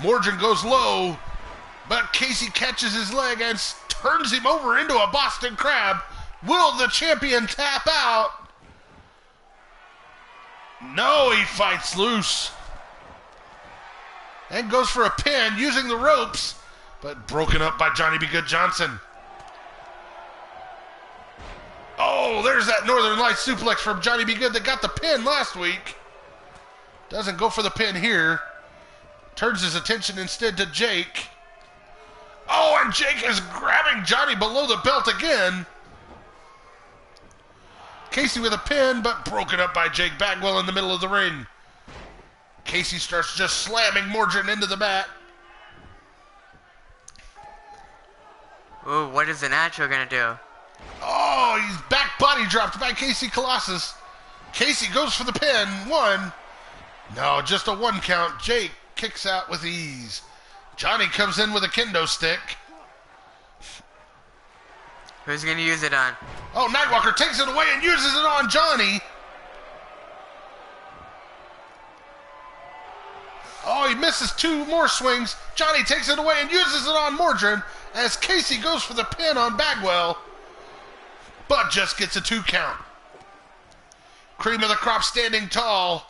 Mordred goes low, but Casey catches his leg and turns him over into a Boston Crab. Will the champion tap out? No, he fights loose. And goes for a pin using the ropes, but broken up by Johnny Be Good Johnson. Oh, there's that Northern Lights suplex from Johnny Be Good that got the pin last week. Doesn't go for the pin here. Turns his attention instead to Jake. Oh, and Jake is grabbing Johnny below the belt again. Casey with a pin, but broken up by Jake Bagwell in the middle of the ring. Casey starts just slamming Mordred into the mat. Ooh, what is the Natural gonna do? Oh, he's back body dropped by Casey Colossus. Casey goes for the pin. 1. No, just a 1 count. Jake kicks out with ease. Johnny comes in with a kendo stick. Who's gonna use it on? Oh, Nightwalker takes it away and uses it on Johnny. Oh, he misses 2 more swings. Johnny takes it away and uses it on Mordrin as Casey goes for the pin on Bagwell, but just gets a 2 count. Cream of the crop standing tall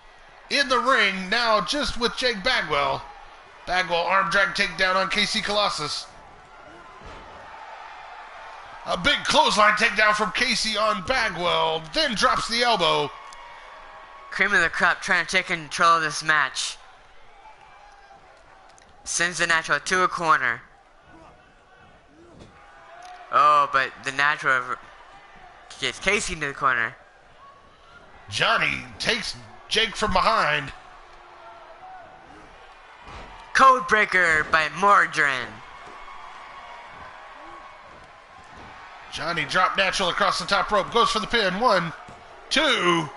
in the ring now just with Jake Bagwell. Bagwell arm drag takedown on Casey Colossus. A big clothesline takedown from Casey on Bagwell, then drops the elbow. Cream of the crop trying to take control of this match. Sends the Natural to a corner. Oh, but the Natural gets Casey into the corner. Johnny takes Jake from behind. Codebreaker by Mordrin. Johnny dropped Natural across the top rope. Goes for the pin. 1, 2.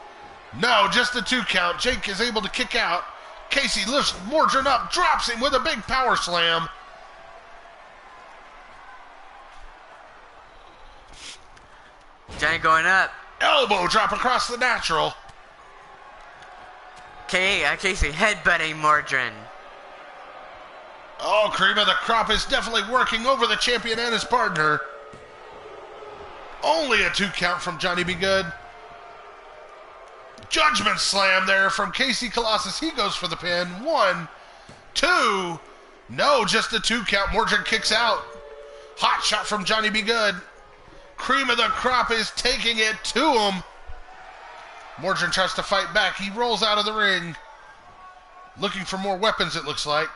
No, just a 2 count. Jake is able to kick out. Casey lifts Mordrin up. Drops him with a big power slam. Johnny going up. Elbow drop across the Natural. Casey headbutting Mordrin. Oh, Cream of the Crop is definitely working over the champion and his partner. Only a 2 count from Johnny Be Good. Judgment slam there from Casey Colossus. He goes for the pin. 1, 2. No, just a 2 count. Mordrin kicks out. Hot shot from Johnny Be Good. Cream of the Crop is taking it to him. Mordrin tries to fight back. He rolls out of the ring. Looking for more weapons, it looks like.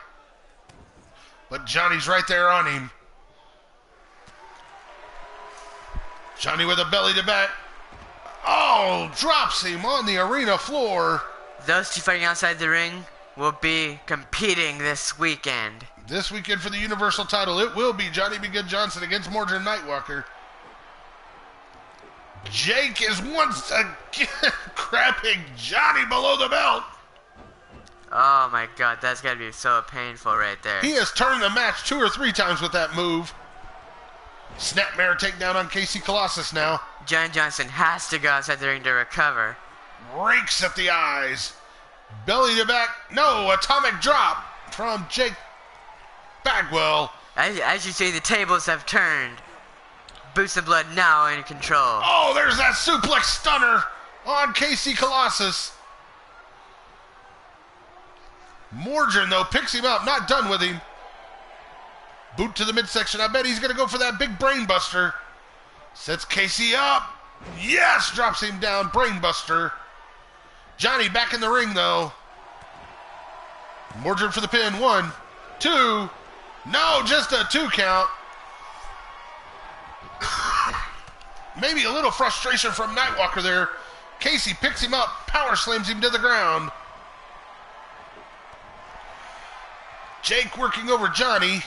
But Johnny's right there on him. Johnny with a belly to back. Oh, drops him on the arena floor. Those 2 fighting outside the ring will be competing this weekend. This weekend for the Universal title, it will be Johnny Be Good Johnson against Mordrin Nightwalker. Jake is once again grabbing Johnny below the belt. Oh my god, that's gotta be so painful right there. He has turned the match 2 or 3 times with that move. Snapmare takedown on Casey Colossus now. John Johnson has to go outside the ring to recover. Rakes at the eyes. Belly to back. No, atomic drop from Jake Bagwell. As you see, the tables have turned. Boots of Blood now in control. Oh, there's that suplex stunner on Casey Colossus. Mordrin, though, picks him up. Not done with him. Boot to the midsection. I bet he's going to go for that big brain buster. Sets Casey up. Yes, drops him down. Brain buster. Johnny back in the ring, though. Mordrin for the pin. 1, 2. No, just a 2 count. Maybe a little frustration from Nightwalker there. Casey picks him up. Power slams him to the ground. Jake working over Johnny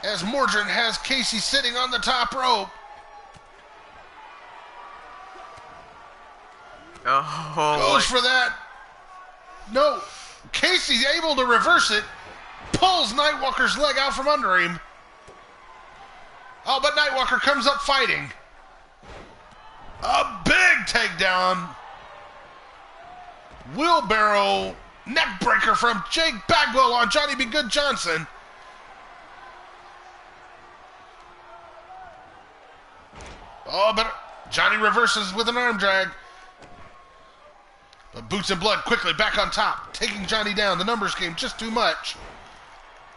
as Mordrin has Casey sitting on the top rope. Oh, Goes for that. No. Casey's able to reverse it. Pulls Nightwalker's leg out from under him. Oh, but Nightwalker comes up fighting. A big takedown. Wheelbarrow neckbreaker from Jake Bagwell on Johnny Be Good Johnson. Oh, but Johnny reverses with an arm drag. But Boots and Blood quickly back on top, taking Johnny down. The numbers game just too much.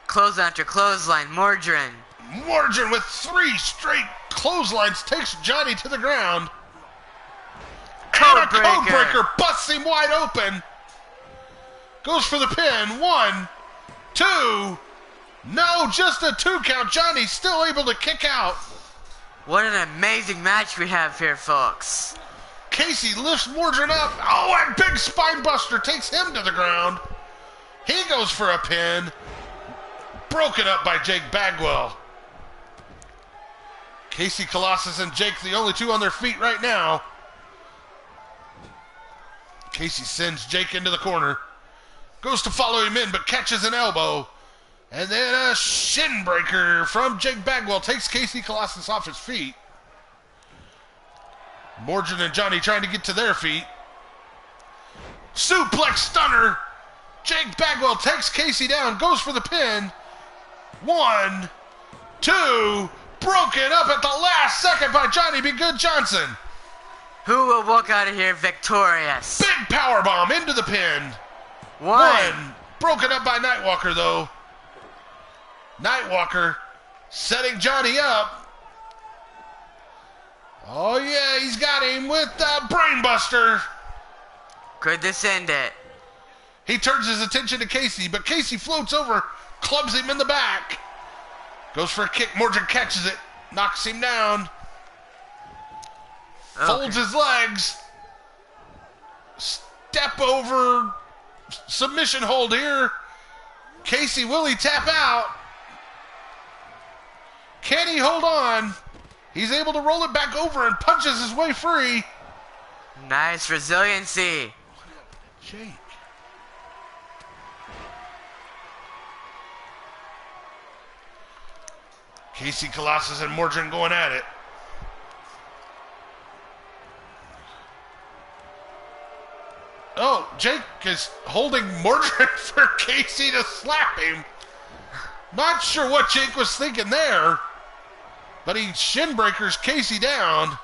Clothesline after clothesline, Mordrin. Mordrin with 3 straight clotheslines takes Johnny to the ground. And a codebreaker busts him wide open. Goes for the pin. 1, 2. No, just a 2 count. Johnny still able to kick out. What an amazing match we have here, folks. Casey lifts Mordrin up. Oh, and big spine buster takes him to the ground. He goes for a pin. Broken up by Jake Bagwell. Casey Colossus and Jake, the only 2 on their feet right now. Casey sends Jake into the corner. Goes to follow him in, but catches an elbow. And then a shin breaker from Jake Bagwell takes Casey Colossus off his feet. Morgan and Johnny trying to get to their feet. Suplex stunner. Jake Bagwell takes Casey down, goes for the pin. 1, 2, broken up at the last second by Johnny B. Good Johnson. Who will walk out of here victorious? Big powerbomb into the pin. 1. Broken up by Nightwalker, though. Nightwalker setting Johnny up. Oh, yeah, he's got him with the Brainbuster. Could this end it? He turns his attention to Casey, but Casey floats over, clubs him in the back. Goes for a kick. Morgan catches it, knocks him down. Folds his legs. Step over. Submission hold here. Casey, will he tap out? Can he hold on? He's able to roll it back over and punches his way free. Nice resiliency. Jake. Casey Colossus and Morgan going at it. Oh, Jake is holding Morgan for Casey to slap him. Not sure what Jake was thinking there, but he shin breakers Casey down.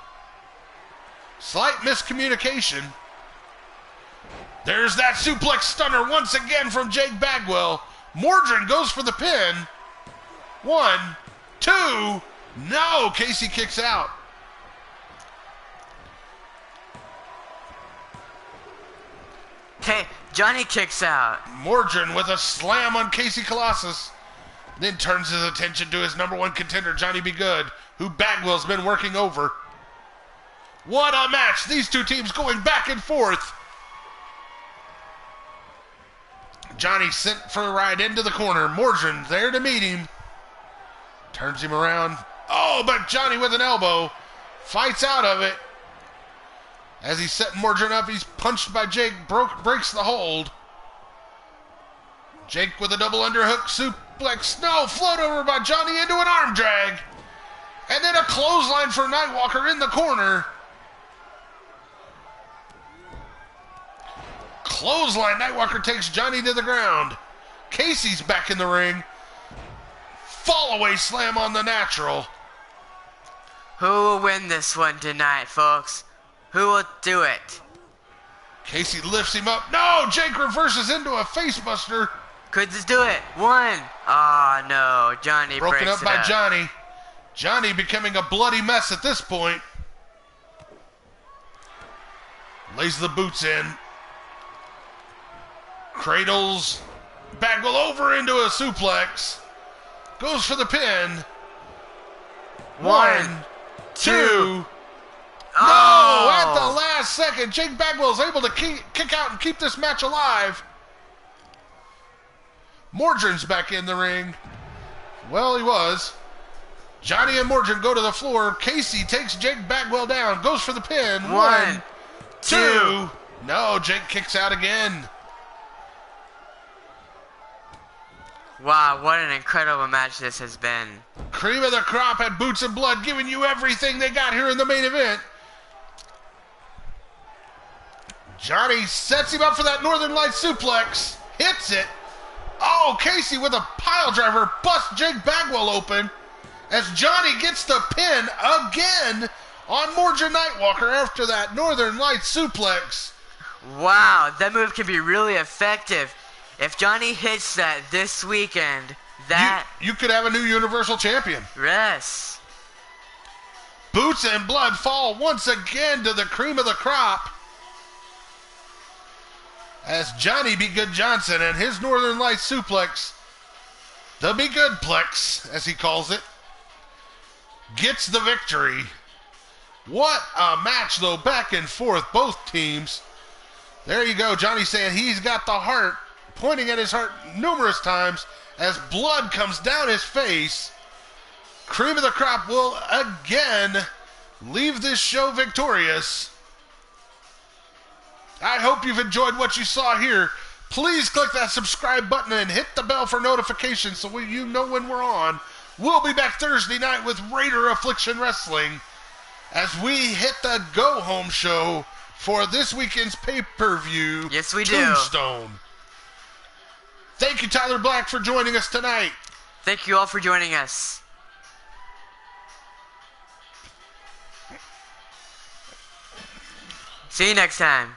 Slight miscommunication. There's that suplex stunner once again from Jake Bagwell. Morgan goes for the pin. 1, 2, no, Casey kicks out. Okay, Johnny kicks out. Morgan with a slam on Casey Colossus. Then turns his attention to his number 1 contender, Johnny B. Good, who Bagwell's been working over. What a match. These two teams going back and forth. Johnny sent for a ride into the corner. Morgan there to meet him. Turns him around. Oh, but Johnny with an elbow. Fights out of it. As he's setting Morgan up, he's punched by Jake. Breaks the hold. Jake with a double underhook suplex. No, float over by Johnny into an arm drag. And then a clothesline for Nightwalker in the corner. Clothesline. Nightwalker takes Johnny to the ground. Casey's back in the ring. Fall away slam on the natural. Who will win this one tonight, folks? Who will do it? Casey lifts him up. No, Jake reverses into a facebuster. Could this do it? 1. Oh, no. Johnny broken breaks up it by up. Johnny. Johnny becoming a bloody mess at this point. Lays the boots in. Cradles Bagwell over into a suplex. Goes for the pin. 1, 2. Oh. No! At the last second, Jake Bagwell is able to kick out and keep this match alive. Morgan's back in the ring. Well, he was. Johnny and Morgan go to the floor. Casey takes Jake Bagwell down. Goes for the pin. 1, 2. No, Jake kicks out again. Wow, what an incredible match this has been. Cream of the crop at Boots and Blood, giving you everything they got here in the main event. Johnny sets him up for that Northern Lights suplex. Hits it. Oh, Casey with a pile driver busts Jake Bagwell open as Johnny gets the pin again on Morgan Nightwalker after that Northern Lights suplex. Wow, that move can be really effective. If Johnny hits that this weekend, you could have a new Universal Champion. Yes. Boots and Blood fall once again to the cream of the crop as Johnny B. Good Johnson and his Northern Lights suplex, the Be Goodplex, as he calls it, gets the victory. What a match, though, back and forth, both teams. There you go, Johnny saying he's got the heart, pointing at his heart numerous times as blood comes down his face. Cream of the crop will again leave this show victorious. I hope you've enjoyed what you saw here. Please click that subscribe button and hit the bell for notifications so you know when we're on. We'll be back Thursday night with Raider Affliction Wrestling as we hit the go-home show for this weekend's pay-per-view. Yes, we do. Tombstone. Thank you, Tyler Black, for joining us tonight. Thank you all for joining us. See you next time.